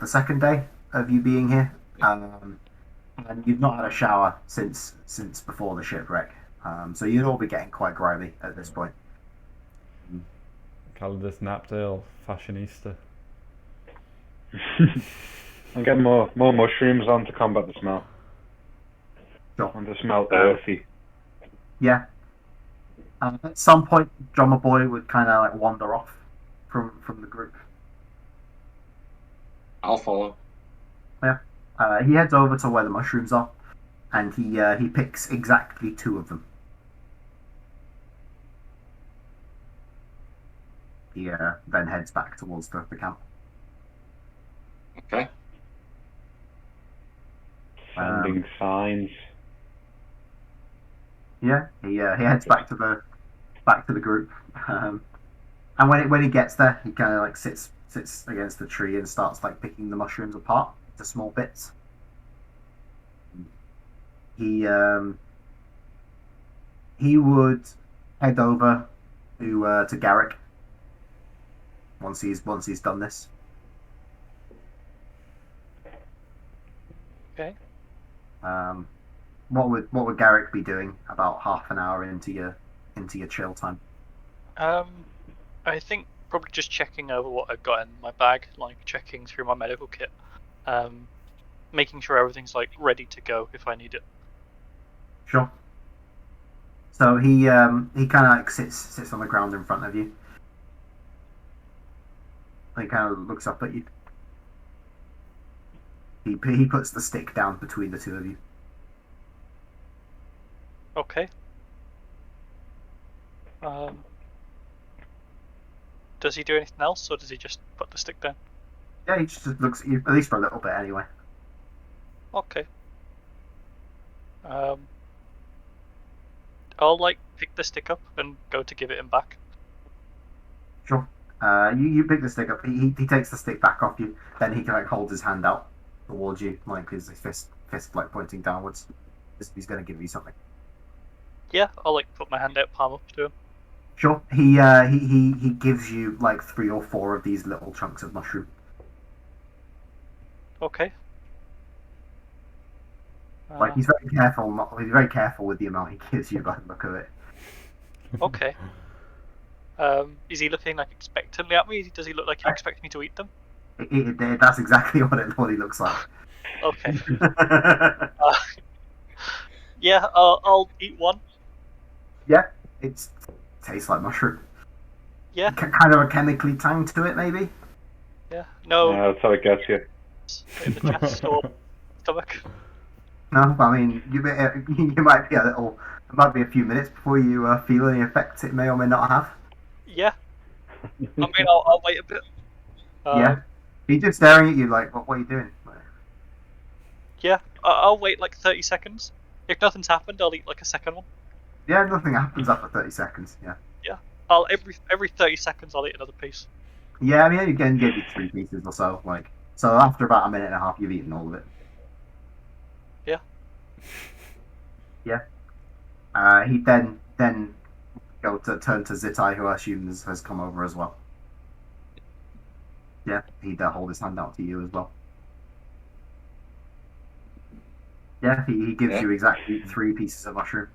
second day of you being here, and you've not had a shower since before the shipwreck. So you'd all be getting quite grimy at this point. Calidus Knapdale, fashionista. I'm getting more mushrooms on to combat the smell. Sure. And to smell earthy. Yeah. At some point, Drummer Boy would kind of like wander off from the group. I'll follow. Yeah. He heads over to where the mushrooms are, and he picks exactly 2 of them. He then heads back towards the camp. Okay. Sending signs. Yeah, he heads back to the group, and when he gets there, he kind of like sits against the tree and starts like picking the mushrooms apart into small bits. He would head over to Garrick once he's done this. Okay. What would Garrick be doing about half an hour into your chill time? I think probably just checking over what I've got in my bag, like checking through my medical kit, making sure everything's like ready to go if I need it. Sure. So he kind of like sits on the ground in front of you. He kind of looks up at you. He puts the stick down between the 2 of you. Okay. Does he do anything else, or does he just put the stick down? Yeah, he just looks at you, at least for a little bit anyway. Okay. I'll like pick the stick up and go to give it him back. Sure. You pick the stick up. He takes the stick back off you. Then he can like hold his hand out towards you, like his fist like pointing downwards. He's going to give you something. Yeah, I'll like put my hand out, palm up to him. Sure. He gives you like 3 or 4 of these little chunks of mushroom. Okay. Like he's very careful. He's very careful with the amount he gives you by the look of it. Okay. Is he looking like expectantly at me? Does he look like he expects me to eat them? That's exactly what he looks like. Okay. Yeah, I'll eat one. Yeah, it tastes like mushroom. Yeah, Kind of a chemically tang to it, maybe. yeah. No, That's how it gets you. in the chest or stomach. No, I mean you might be a little. It might be a few minutes before you feel any effects it may or may not have. Yeah, I mean, I'll wait a bit. Yeah, he's just staring at you like, what are you doing? Yeah, I'll wait like 30 seconds. If nothing's happened, I'll eat like a second one. Yeah, nothing happens after 30 seconds. Yeah. Yeah, I'll every 30 seconds I'll eat another piece. Yeah, I mean, again, gave you 3 pieces or so. So after about a minute and a half, you've eaten all of it. Yeah. Yeah. He then go to turn to Zitai, who I assume has come over as well. Yeah, he'd hold his hand out to you as well. Yeah, he gives you exactly 3 pieces of mushroom.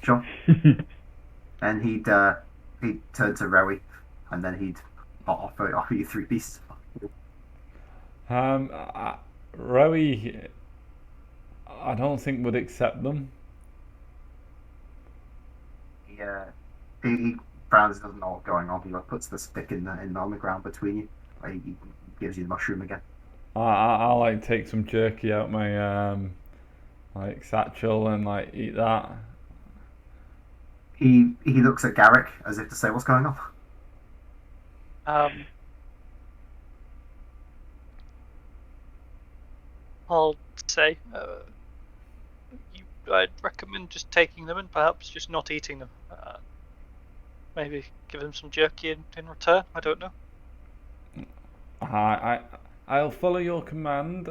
Sure. And he'd turn to Rowie, and then he'd offer you 3 pieces. Rowie, I don't think would accept them. He frowns, doesn't know what's going on. He puts the stick on the ground between you. He gives you the mushroom again. I'll like take some jerky out my like satchel and like eat that. He looks at Garrick as if to say, "What's going on?" I'll say, I'd recommend just taking them and perhaps just not eating them. Maybe give them some jerky in return. I don't know. I'll follow your command,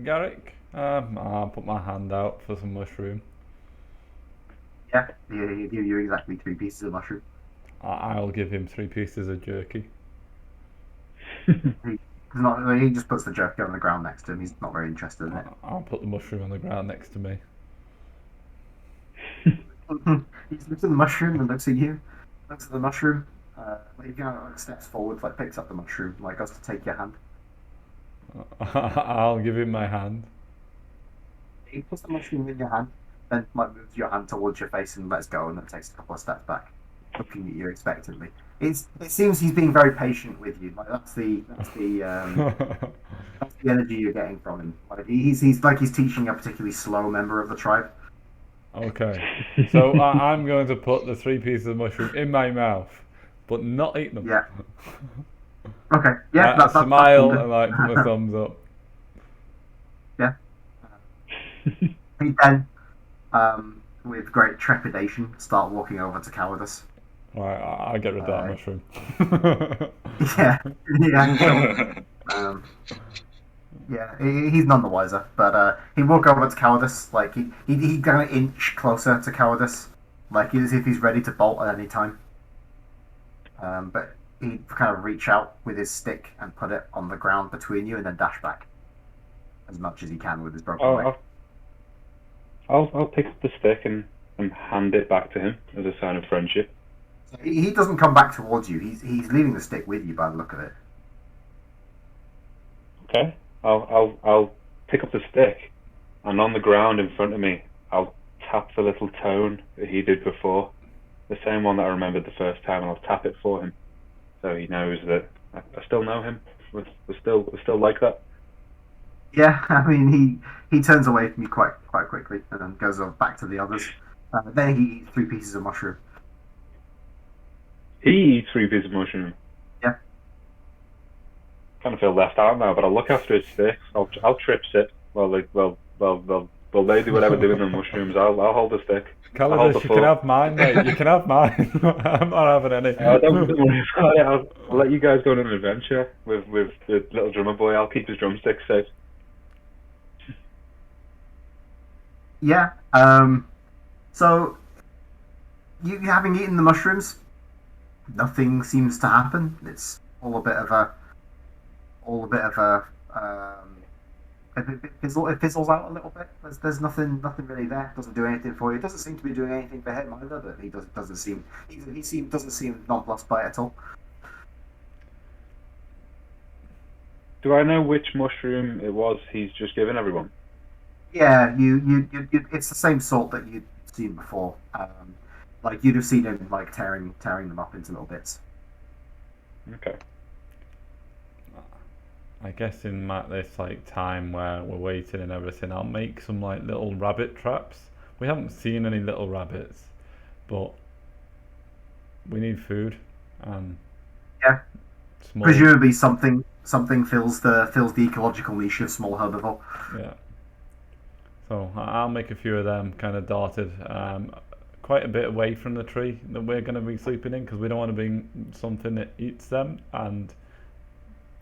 Garrick. I'll put my hand out for some mushroom. Yeah, he give you exactly 3 pieces of mushroom. I'll give him 3 pieces of jerky. He just puts the jerky on the ground next to him. He's not very interested in it. I'll put the mushroom on the ground next to me. He looks at the mushroom and looks at you. Looks at the mushroom. He steps forward, picks up the mushroom, goes to take your hand. I'll give him my hand. He puts the mushroom in your hand, then moves your hand towards your face and lets go, and then takes a couple of steps back, looking at you expectantly. It seems he's being very patient with you. That's the energy you're getting from him. He's teaching a particularly slow member of the tribe. Okay, so I'm going to put the 3 pieces of mushroom in my mouth, but not eat them. Yeah. Okay. Yeah. I smile and put my thumbs up. Yeah. He then, with great trepidation, start walking over to Cowardice. Right, I'll get rid of that mushroom. Yeah. Sure. Yeah, he's none the wiser, but he'd walk over to Cowardice, he'd kind of inch closer to Cowardice, as if he's ready to bolt at any time. But he'd kind of reach out with his stick and put it on the ground between you, and then dash back as much as he can with his broken leg. I'll pick up the stick and hand it back to him as a sign of friendship. He doesn't come back towards you. He's leaving the stick with you by the look of it. Okay. I'll pick up the stick, and on the ground in front of me, I'll tap the little tone that he did before, the same one that I remembered the first time, and I'll tap it for him, so he knows that I still know him. We're still like that. Yeah, I mean he turns away from you quite quickly, and then goes back to the others. Then he eats 3 pieces of mushroom. He eats 3 pieces of mushroom. Yeah. Kind of feel left out now, but I'll look after his sticks. I'll trip sit while they do whatever they're doing the mushrooms. I'll hold the stick. Calidus, you can have mine, mate. You can have mine. I'm not having any. Don't worry about it. I'll let you guys go on an adventure with the little drummer boy. I'll keep his drumsticks safe. Yeah. So, you having eaten the mushrooms, nothing seems to happen. It's all a bit of a it fizzles out a little bit. There's nothing really there. Doesn't do anything for you. It doesn't seem to be doing anything for him either. But he doesn't seem nonplussed by it at all. Do I know which mushroom it was he's just given everyone? Yeah, you it's the same sort that you seen before. Like you'd have seen him like tearing them up into little bits. Okay. I guess in this like time where we're waiting and everything, I'll make some like little rabbit traps. We haven't seen any little rabbits, but we need food and Yeah. small. Presumably something fills the ecological niche of small herbivore. Yeah. So I'll make a few of them kind of dotted quite a bit away from the tree that we're going to be sleeping in, because we don't want to bring something that eats them, and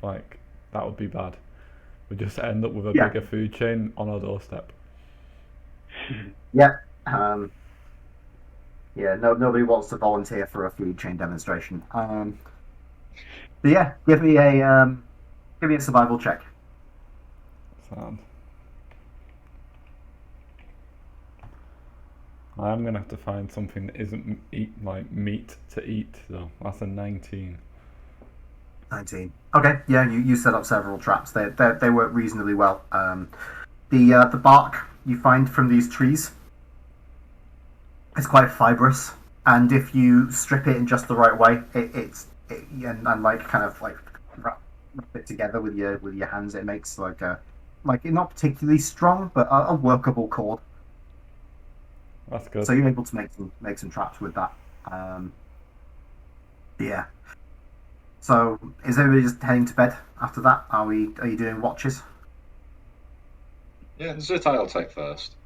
like that would be bad. We just end up with a Yeah. bigger food chain on our doorstep. Yeah. Yeah. No, nobody wants to volunteer for a food chain demonstration. But yeah, give me a survival check. Sound. I'm gonna have to find something that isn't like meat to eat though. That's a 19. 19. Okay, yeah, you set up several traps. They work reasonably well. The bark you find from these trees is quite fibrous, and if you strip it in just the right way, and like kind of like wrap it together with your hands, it makes like not particularly strong, but a workable cord. That's good. So you're able to make some traps with that. Yeah. So is everybody just heading to bed after that? Are you doing watches? Yeah, Zit I'll take first.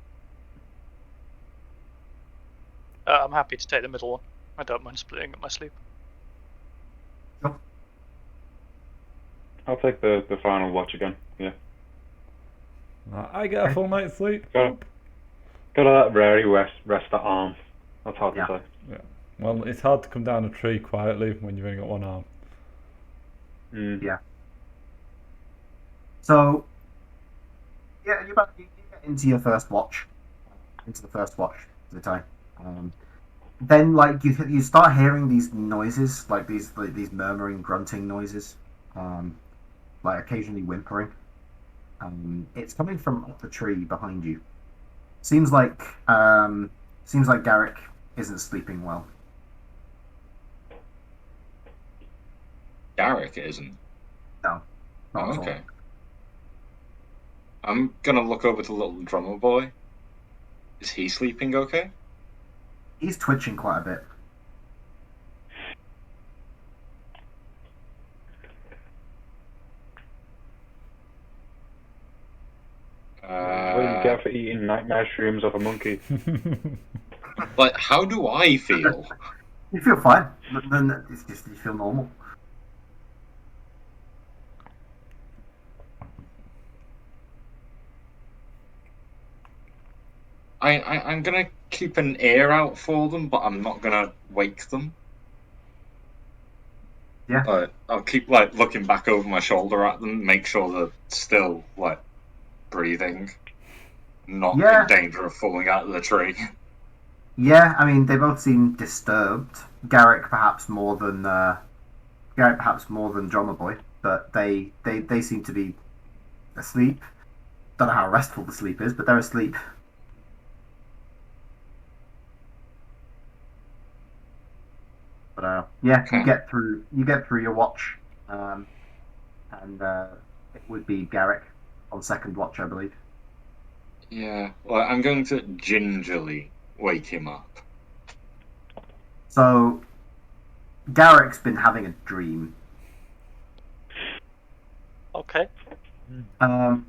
I'm happy to take the middle one. I don't mind splitting up my sleep. Sure. I'll take the final watch again. Yeah. I get a full night's sleep. Gotta let Rary rest that arm. That's hard Yeah. to say. Yeah. Well, it's hard to come down a tree quietly when you've only got one arm. Yeah. So yeah, you get into your first watch, into the first watch of the time. Then like you start hearing these noises, like these murmuring, grunting noises, like occasionally whimpering. It's coming from up the tree behind you. Seems like Garrick isn't sleeping well. Garrick isn't. No, not Oh, at all. okay. I'm gonna look over to the little drummer boy. Is he sleeping okay? He's twitching quite a bit. What do you get for eating nightmare shrooms off a monkey? Like, how do I feel? You feel fine. Then it's just you feel normal. I'm gonna keep an ear out for them, but I'm not gonna wake them. Yeah. I'll keep like looking back over my shoulder at them, make sure they're still like breathing, not Yeah. in danger of falling out of the tree. Yeah, I mean they both seem disturbed. Garrick perhaps more than Drummer Boy, but they seem to be asleep. Don't know how restful the sleep is, but they're asleep. But yeah, Okay. you get through your watch, and it would be Garrick on second watch, I believe. Yeah, well, I'm going to gingerly wake him up. So Garrick's been having a dream. Okay. At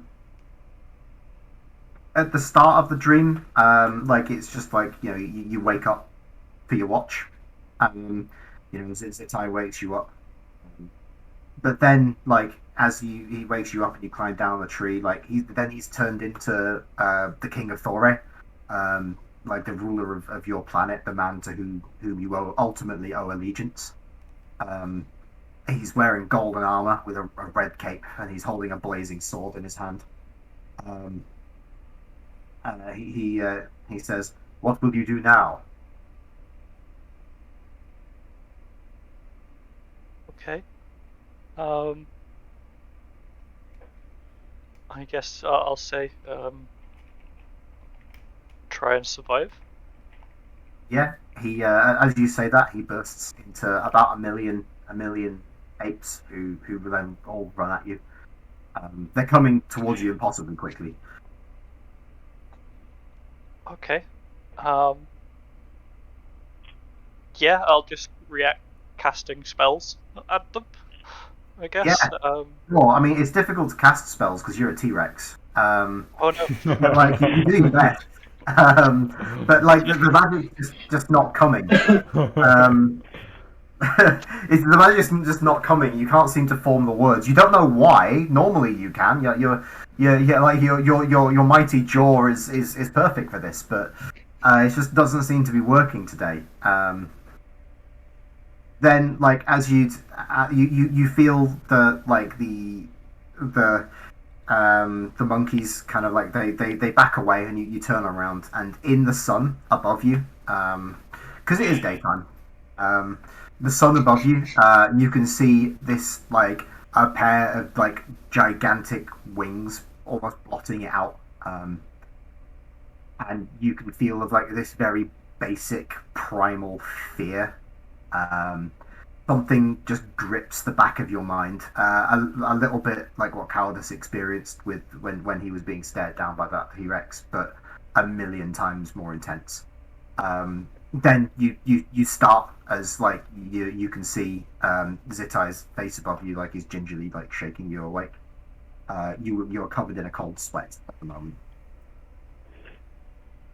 the start of the dream, like it's just like you wake up for your watch, Zitai wakes you up, but then like as he wakes you up and you climb down the tree, like he's turned into the King of Thore, like the ruler of your planet, the man to whom you ultimately owe allegiance. He's wearing golden armor with a red cape, and he's holding a blazing sword in his hand. He says, "What will you do now?" Okay. I guess I'll say try and survive. Yeah, he as you say that, he bursts into about a million apes who then all run at you. They're coming towards you impossibly quickly. Okay. Um, yeah, I'll just react casting spells at them, I guess. Yeah. Well, I mean, it's difficult to cast spells because you're a T-Rex. Oh no. But like you do your best. But like the magic's just not coming. It's the magic's just not coming. You can't seem to form the words. You don't know why. Normally you can. Like your mighty jaw is perfect for this, but it just doesn't seem to be working today. Then like as you feel the monkeys kind of like they back away and you turn around, and in the sun above you, because it is daytime, the sun above you, you can see this like a pair of like gigantic wings almost blotting it out, and you can feel of like this very basic primal fear. Something just grips the back of your mind, a little bit like what Cowardice experienced with when he was being stared down by that T-Rex, but a million times more intense. Then you start as like you can see Zitai's face above you, like he's gingerly like shaking you awake. You're covered in a cold sweat at the moment.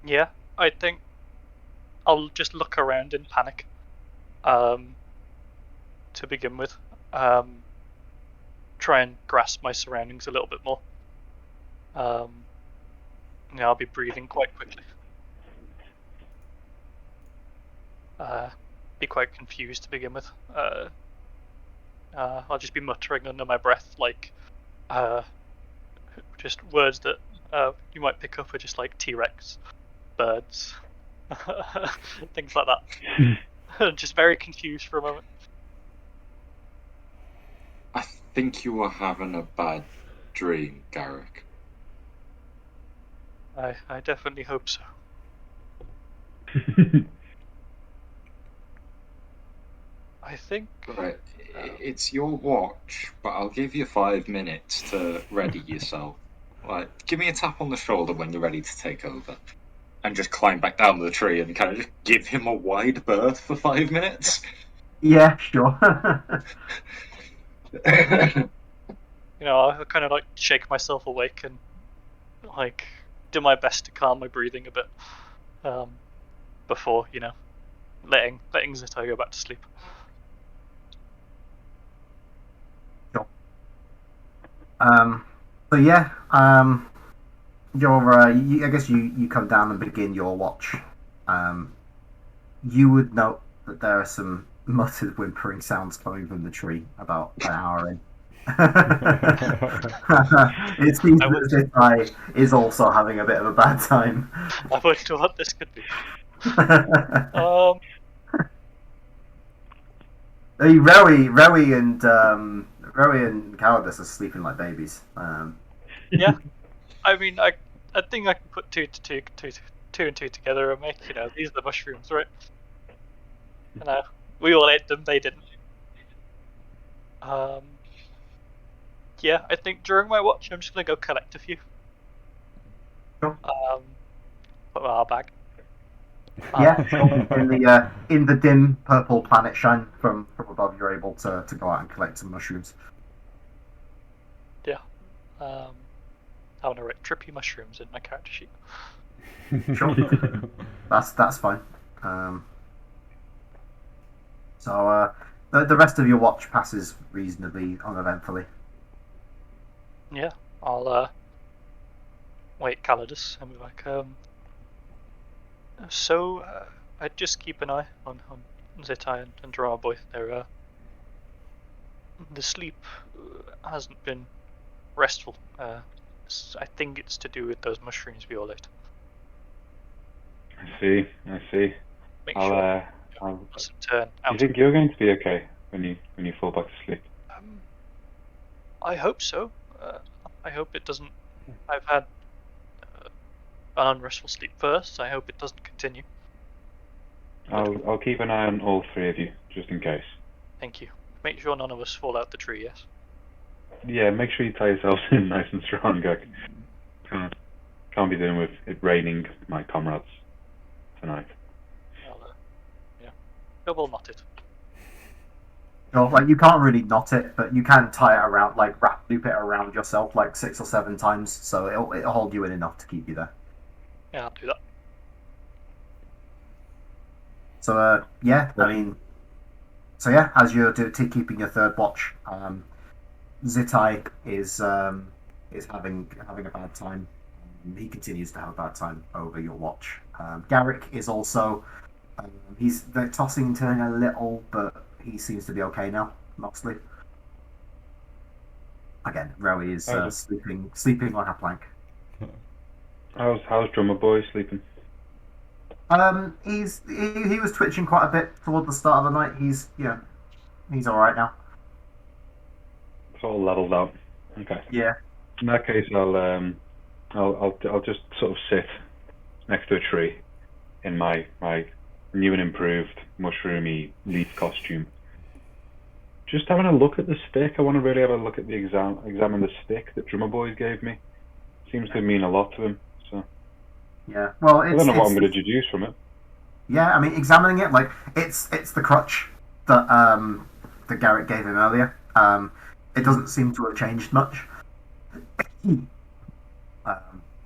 Yeah, I think I'll just look around in panic. To begin with, try and grasp my surroundings a little bit more. I'll be breathing quite quickly. Be quite confused to begin with. I'll just be muttering under my breath, like just words that you might pick up are just like T-Rex, birds, things like that. Just very confused for a moment. I think you are having a bad dream, Garrick. I definitely hope so. I think. Right, it's your watch, but I'll give you 5 minutes to ready yourself. Like, give me a tap on the shoulder when you're ready to take over, and just climb back down the tree and kind of just give him a wide berth for 5 minutes. Yeah, sure. I'll kind of like shake myself awake and like do my best to calm my breathing a bit, before letting Zitai go back to sleep. Sure. So yeah, I guess you come down and begin your watch. You would note that there are some muttered whimpering sounds coming from the tree about an hour in. It seems that this guy is also having a bit of a bad time. I wonder what this could be. Rowie and Cowardice are sleeping like babies. Yeah, I mean, I think I can put two and two together and make these are the mushrooms, right? We all ate them; they didn't. Yeah, I think during my watch, I'm just gonna go collect a few. Sure. Put in our bag. Yeah, in the dim purple planet shine from above, you're able to go out and collect some mushrooms. Yeah. I want to write trippy mushrooms in my character sheet. Sure. That's fine. So the rest of your watch passes reasonably uneventfully. Yeah, I'll wait Calidus and be like, so I'd just keep an eye on Zitai and Drama Boy. They're the sleep hasn't been restful. I think it's to do with those mushrooms we all ate. I see. Make I'll turn do out. you think you're going to be okay when you fall back to sleep? I hope so. I hope it doesn't. I've had an unrestful sleep first. I hope it doesn't continue. I'll keep an eye on all three of you, just in case. Thank you. Make sure none of us fall out the tree, yes? Yeah, make sure you tie yourselves in nice and strong. I can't be dealing with it raining my comrades tonight. Yeah. Double knot it. Like you can't really knot it, but you can tie it around, like loop it around yourself like 6 or 7 times, so it'll hold you in enough to keep you there. Yeah, I'll do that. So yeah, I mean, so yeah, as you're keeping your third watch, Zitai is having a bad time. He continues to have a bad time over your watch. Garrick is also they're tossing and turning a little, but he seems to be okay now, mostly. Again, Rowie is sleeping like a plank. How's Drummer Boy sleeping? He was twitching quite a bit toward the start of the night. He's all right now. It's all leveled out. Okay. Yeah. In that case, I'll just sort of sit next to a tree in my new and improved mushroomy leaf costume. Just having a look at the stick. I want to really have a look at examine the stick that Drummer Boy gave me. Seems to mean a lot to him. So. Yeah. Well, I don't know what I'm going to deduce from it. Yeah, I mean, examining it, like it's the crutch that Garrett gave him earlier. It doesn't seem to have changed much. He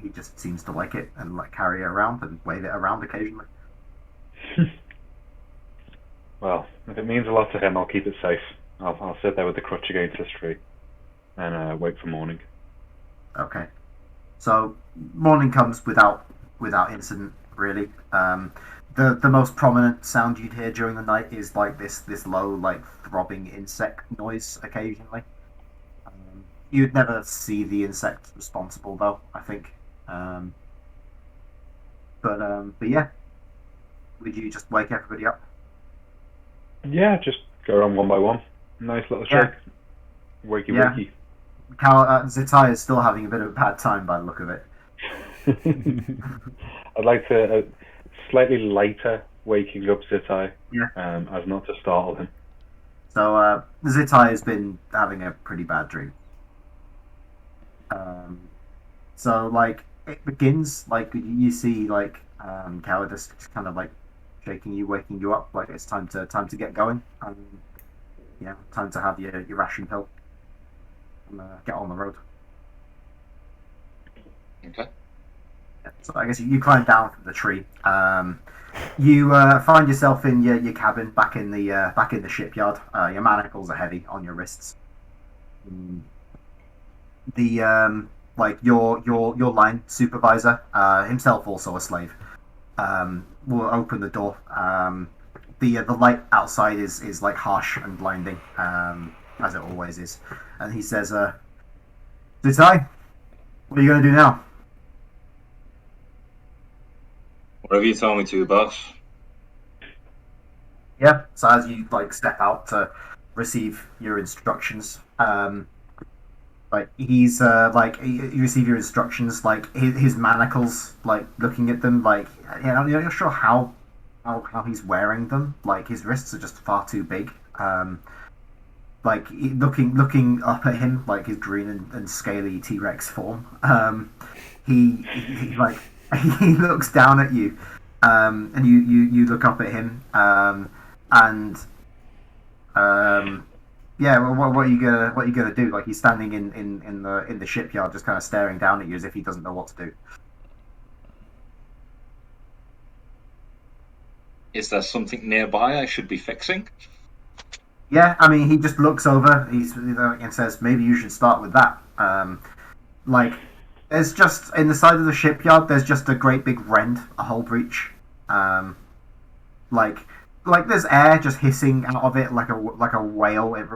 just seems to like it and like carry it around and wave it around occasionally. Well, if it means a lot to him, I'll keep it safe. I'll sit there with the crutch against this tree and wait for morning. Okay. So morning comes without incident, really. The most prominent sound you'd hear during the night is like this low, like throbbing insect noise occasionally. You'd never see the insect responsible, though, I think. But yeah, would you just wake everybody up? Yeah, just go around one by one. Nice little shake. Wakey. Zitai is still having a bit of a bad time by the look of it. I'd like to slightly lighter waking up Zitai, Yeah. as not to startle him. So Zitai has been having a pretty bad dream. So like it begins like you see like Cowardice just kind of like shaking you, waking you up, like it's time to get going. Time to have your ration pill and get on the road. Okay. Yeah, so I guess you climb down from the tree. You find yourself in your cabin back in the shipyard. Your manacles are heavy on your wrists. The your line supervisor, himself also a slave, will open the door. The light outside is like harsh and blinding, as it always is, and he says, "Zitai, what are you going to do now?" Whatever you tell me to, boss. Yeah. So as you like step out to receive your instructions, you receive your instructions, like his manacles, like looking at them, like you're not sure how he's wearing them. Like his wrists are just far too big. Looking up at him, like his green and scaly T-Rex form. He he looks down at you, and you look up at him, yeah. Well, what are you gonna do? Like he's standing in the shipyard, just kind of staring down at you as if he doesn't know what to do. Is there something nearby I should be fixing? Yeah, I mean, he just looks over. And says, "Maybe you should start with that." There's just in the side of the shipyard. There's just a great big rend, a hull breach. Like there's air just hissing out of it like a whale. It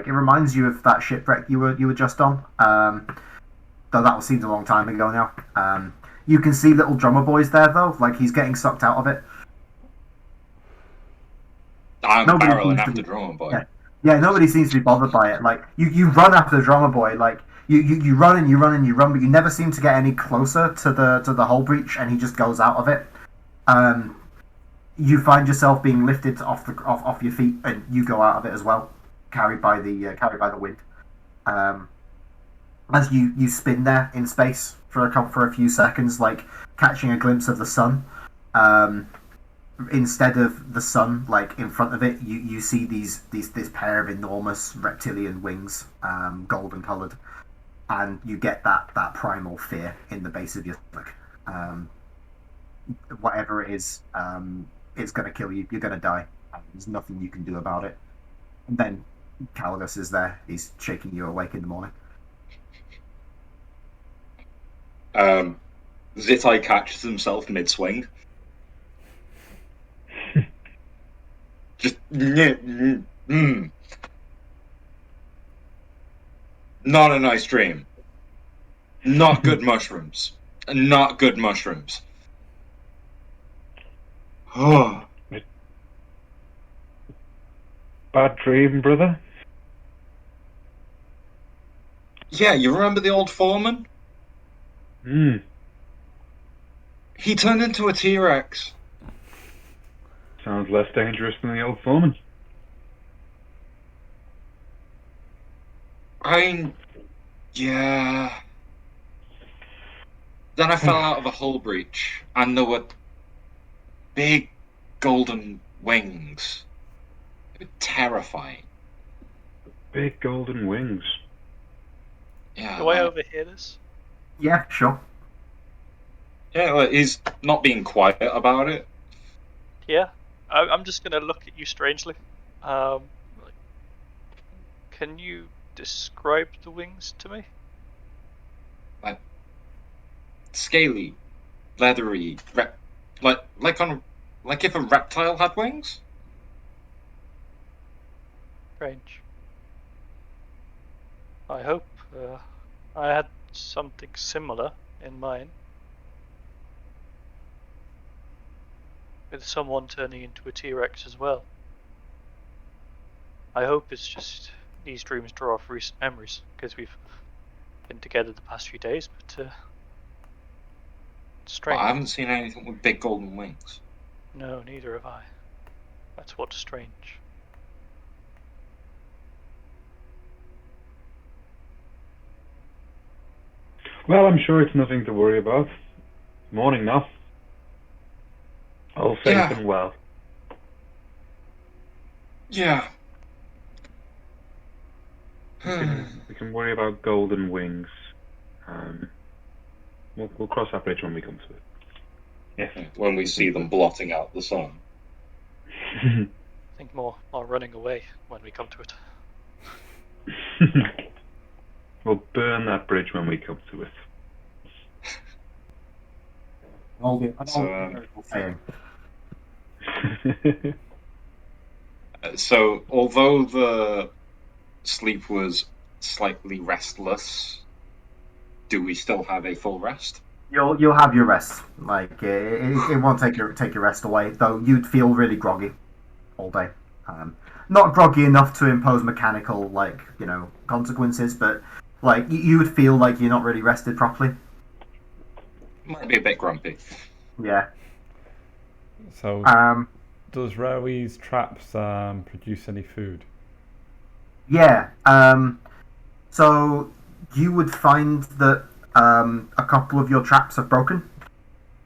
reminds you of that shipwreck you were just on. Though that seemed a long time ago now. You can see little drummer boys there though. Like he's getting sucked out of it. I'm barreling after Drummer Boy. Yeah, nobody seems to be bothered by it. Like you run after the Drummer Boy. Like you run and you run and you run, but you never seem to get any closer to the hull breach, and he just goes out of it. you find yourself being lifted off your feet, and you go out of it as well, carried by the wind. As you spin there in space for a few seconds, like catching a glimpse of the sun. Instead of the sun, like in front of it, you see this pair of enormous reptilian wings, golden coloured, and you get that primal fear in the base of your stomach. Whatever it is, it's going to kill you. You're going to die. There's nothing you can do about it. And then Calagus is there. He's shaking you awake in the morning. Zitai catches himself mid-swing. Just not a nice dream. Not good mushrooms. Not good mushrooms. Oh. Bad dream, brother. Yeah, you remember the old foreman? He turned into a T-Rex. Sounds less dangerous than the old foreman. Yeah. Then I fell out of a hull breach, and there were big golden wings. They were terrifying. Big golden wings. Yeah. Do I overhear this? Yeah, sure. Yeah, like, he's not being quiet about it. Yeah. I'm just gonna look at you strangely. Can you describe the wings to me? Scaly, leathery, like if a reptile had wings. Strange. I hope I had something similar in mind. With someone turning into a T-Rex as well. I hope it's just these dreams draw off recent memories, because we've been together the past few days, but it's strange. But I haven't seen anything with big golden wings. No, neither have I. That's what's strange. Well, I'm sure it's nothing to worry about. Morning now. All safe and well. Yeah. We can worry about golden wings. We'll cross that bridge when we come to it. Yes. When we see them blotting out the sun. I think more running away when we come to it. We'll burn that bridge when we come to it. So, although the sleep was slightly restless, do we still have a full rest? You'll have your rest. Like it won't take your rest away, though. You'd feel really groggy all day. Not groggy enough to impose mechanical consequences, but like you would feel like you're not really rested properly. Might be a bit grumpy. Yeah. So, does Rowi's traps produce any food? Yeah. So you would find that a couple of your traps have broken,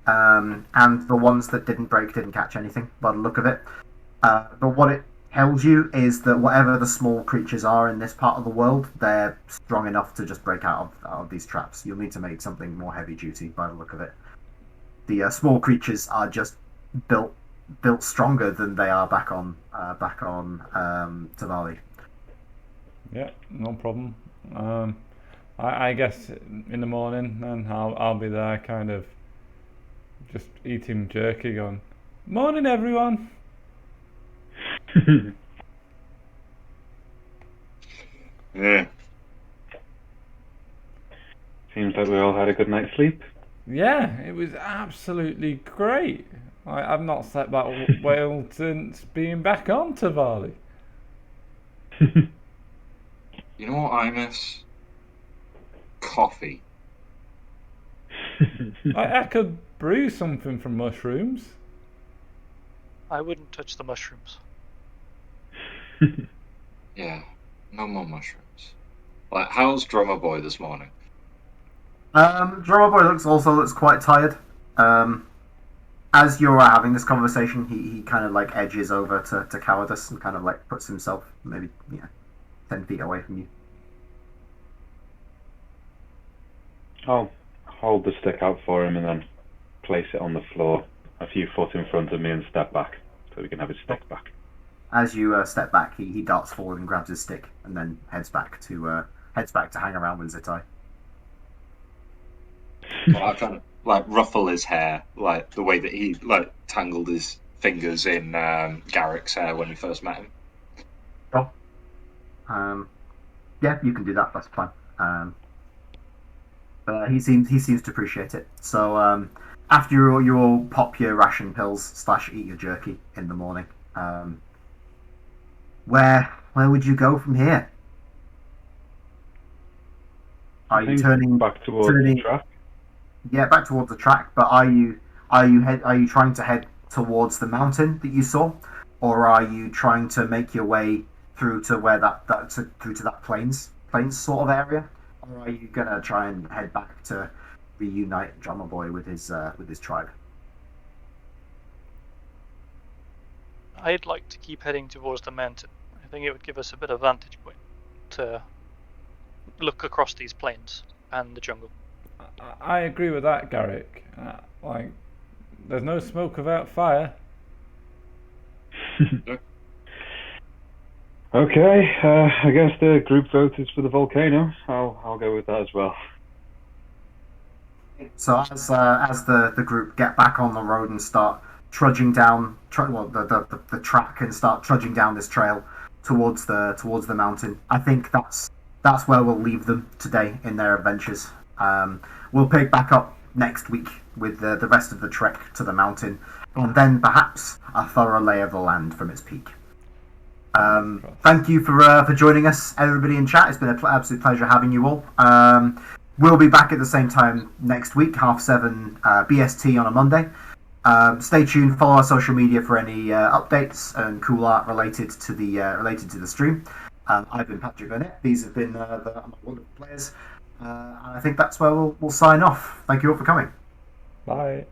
and the ones that didn't break didn't catch anything by the look of it. But what it tells you is that whatever the small creatures are in this part of the world, they're strong enough to just break out of these traps. You'll need to make something more heavy duty by the look of it. The small creatures are just built stronger than they are back on Tavali. Yeah, no problem. I guess in the morning, then I'll be there, kind of just eating jerky, going, "Morning, everyone." Yeah. Seems like we all had a good night's sleep. Yeah, it was absolutely great. I've not slept that well since being back on Tavali. You know what I miss? Coffee. I could brew something from mushrooms. I wouldn't touch the mushrooms. Yeah, no more mushrooms. Like, how's Drummer Boy this morning? Drummer Boy looks quite tired. As you're having this conversation, he kind of like edges over to Cowardice and kind of like puts himself maybe 10 feet away from you. I'll hold the stick out for him and then place it on the floor a few foot in front of me and step back so we can have his stick back. As you step back, he darts forward and grabs his stick and then heads back to hang around with Zitai. Well, I kind of like ruffle his hair, like the way that he like tangled his fingers in Garrick's hair when we first met him. Oh. Yeah, you can do that. That's fine. But he seems to appreciate it. So after you all pop your ration pills / eat your jerky in the morning, where would you go from here? Are you turning back towards the track? Yeah, back towards the track. But are you trying to head towards the mountain that you saw, or are you trying to make your way through to where through to that plains sort of area? Or are you gonna try and head back to reunite Drummer Boy with his tribe? I'd like to keep heading towards the mountain. I think it would give us a bit of vantage point to look across these plains and the jungle. I agree with that, Garrick. Like, there's no smoke without fire. Okay, I guess the group vote is for the volcano. I'll go with that as well. So as the group get back on the road and start trudging down the track and start trudging down this trail towards the mountain, I think that's where we'll leave them today in their adventures. We'll pick back up next week with the rest of the trek to the mountain, and then perhaps a thorough lay of the land from its peak. Thank you for joining us, everybody in chat. It's been an absolute pleasure having you all. We'll be back at the same time next week, 7:30 BST on a Monday. Stay tuned. Follow our social media for any updates and cool art related to the stream. I've been Patrick Burnett. These have been my wonderful players, and I think that's where we'll sign off. Thank you all for coming. Bye.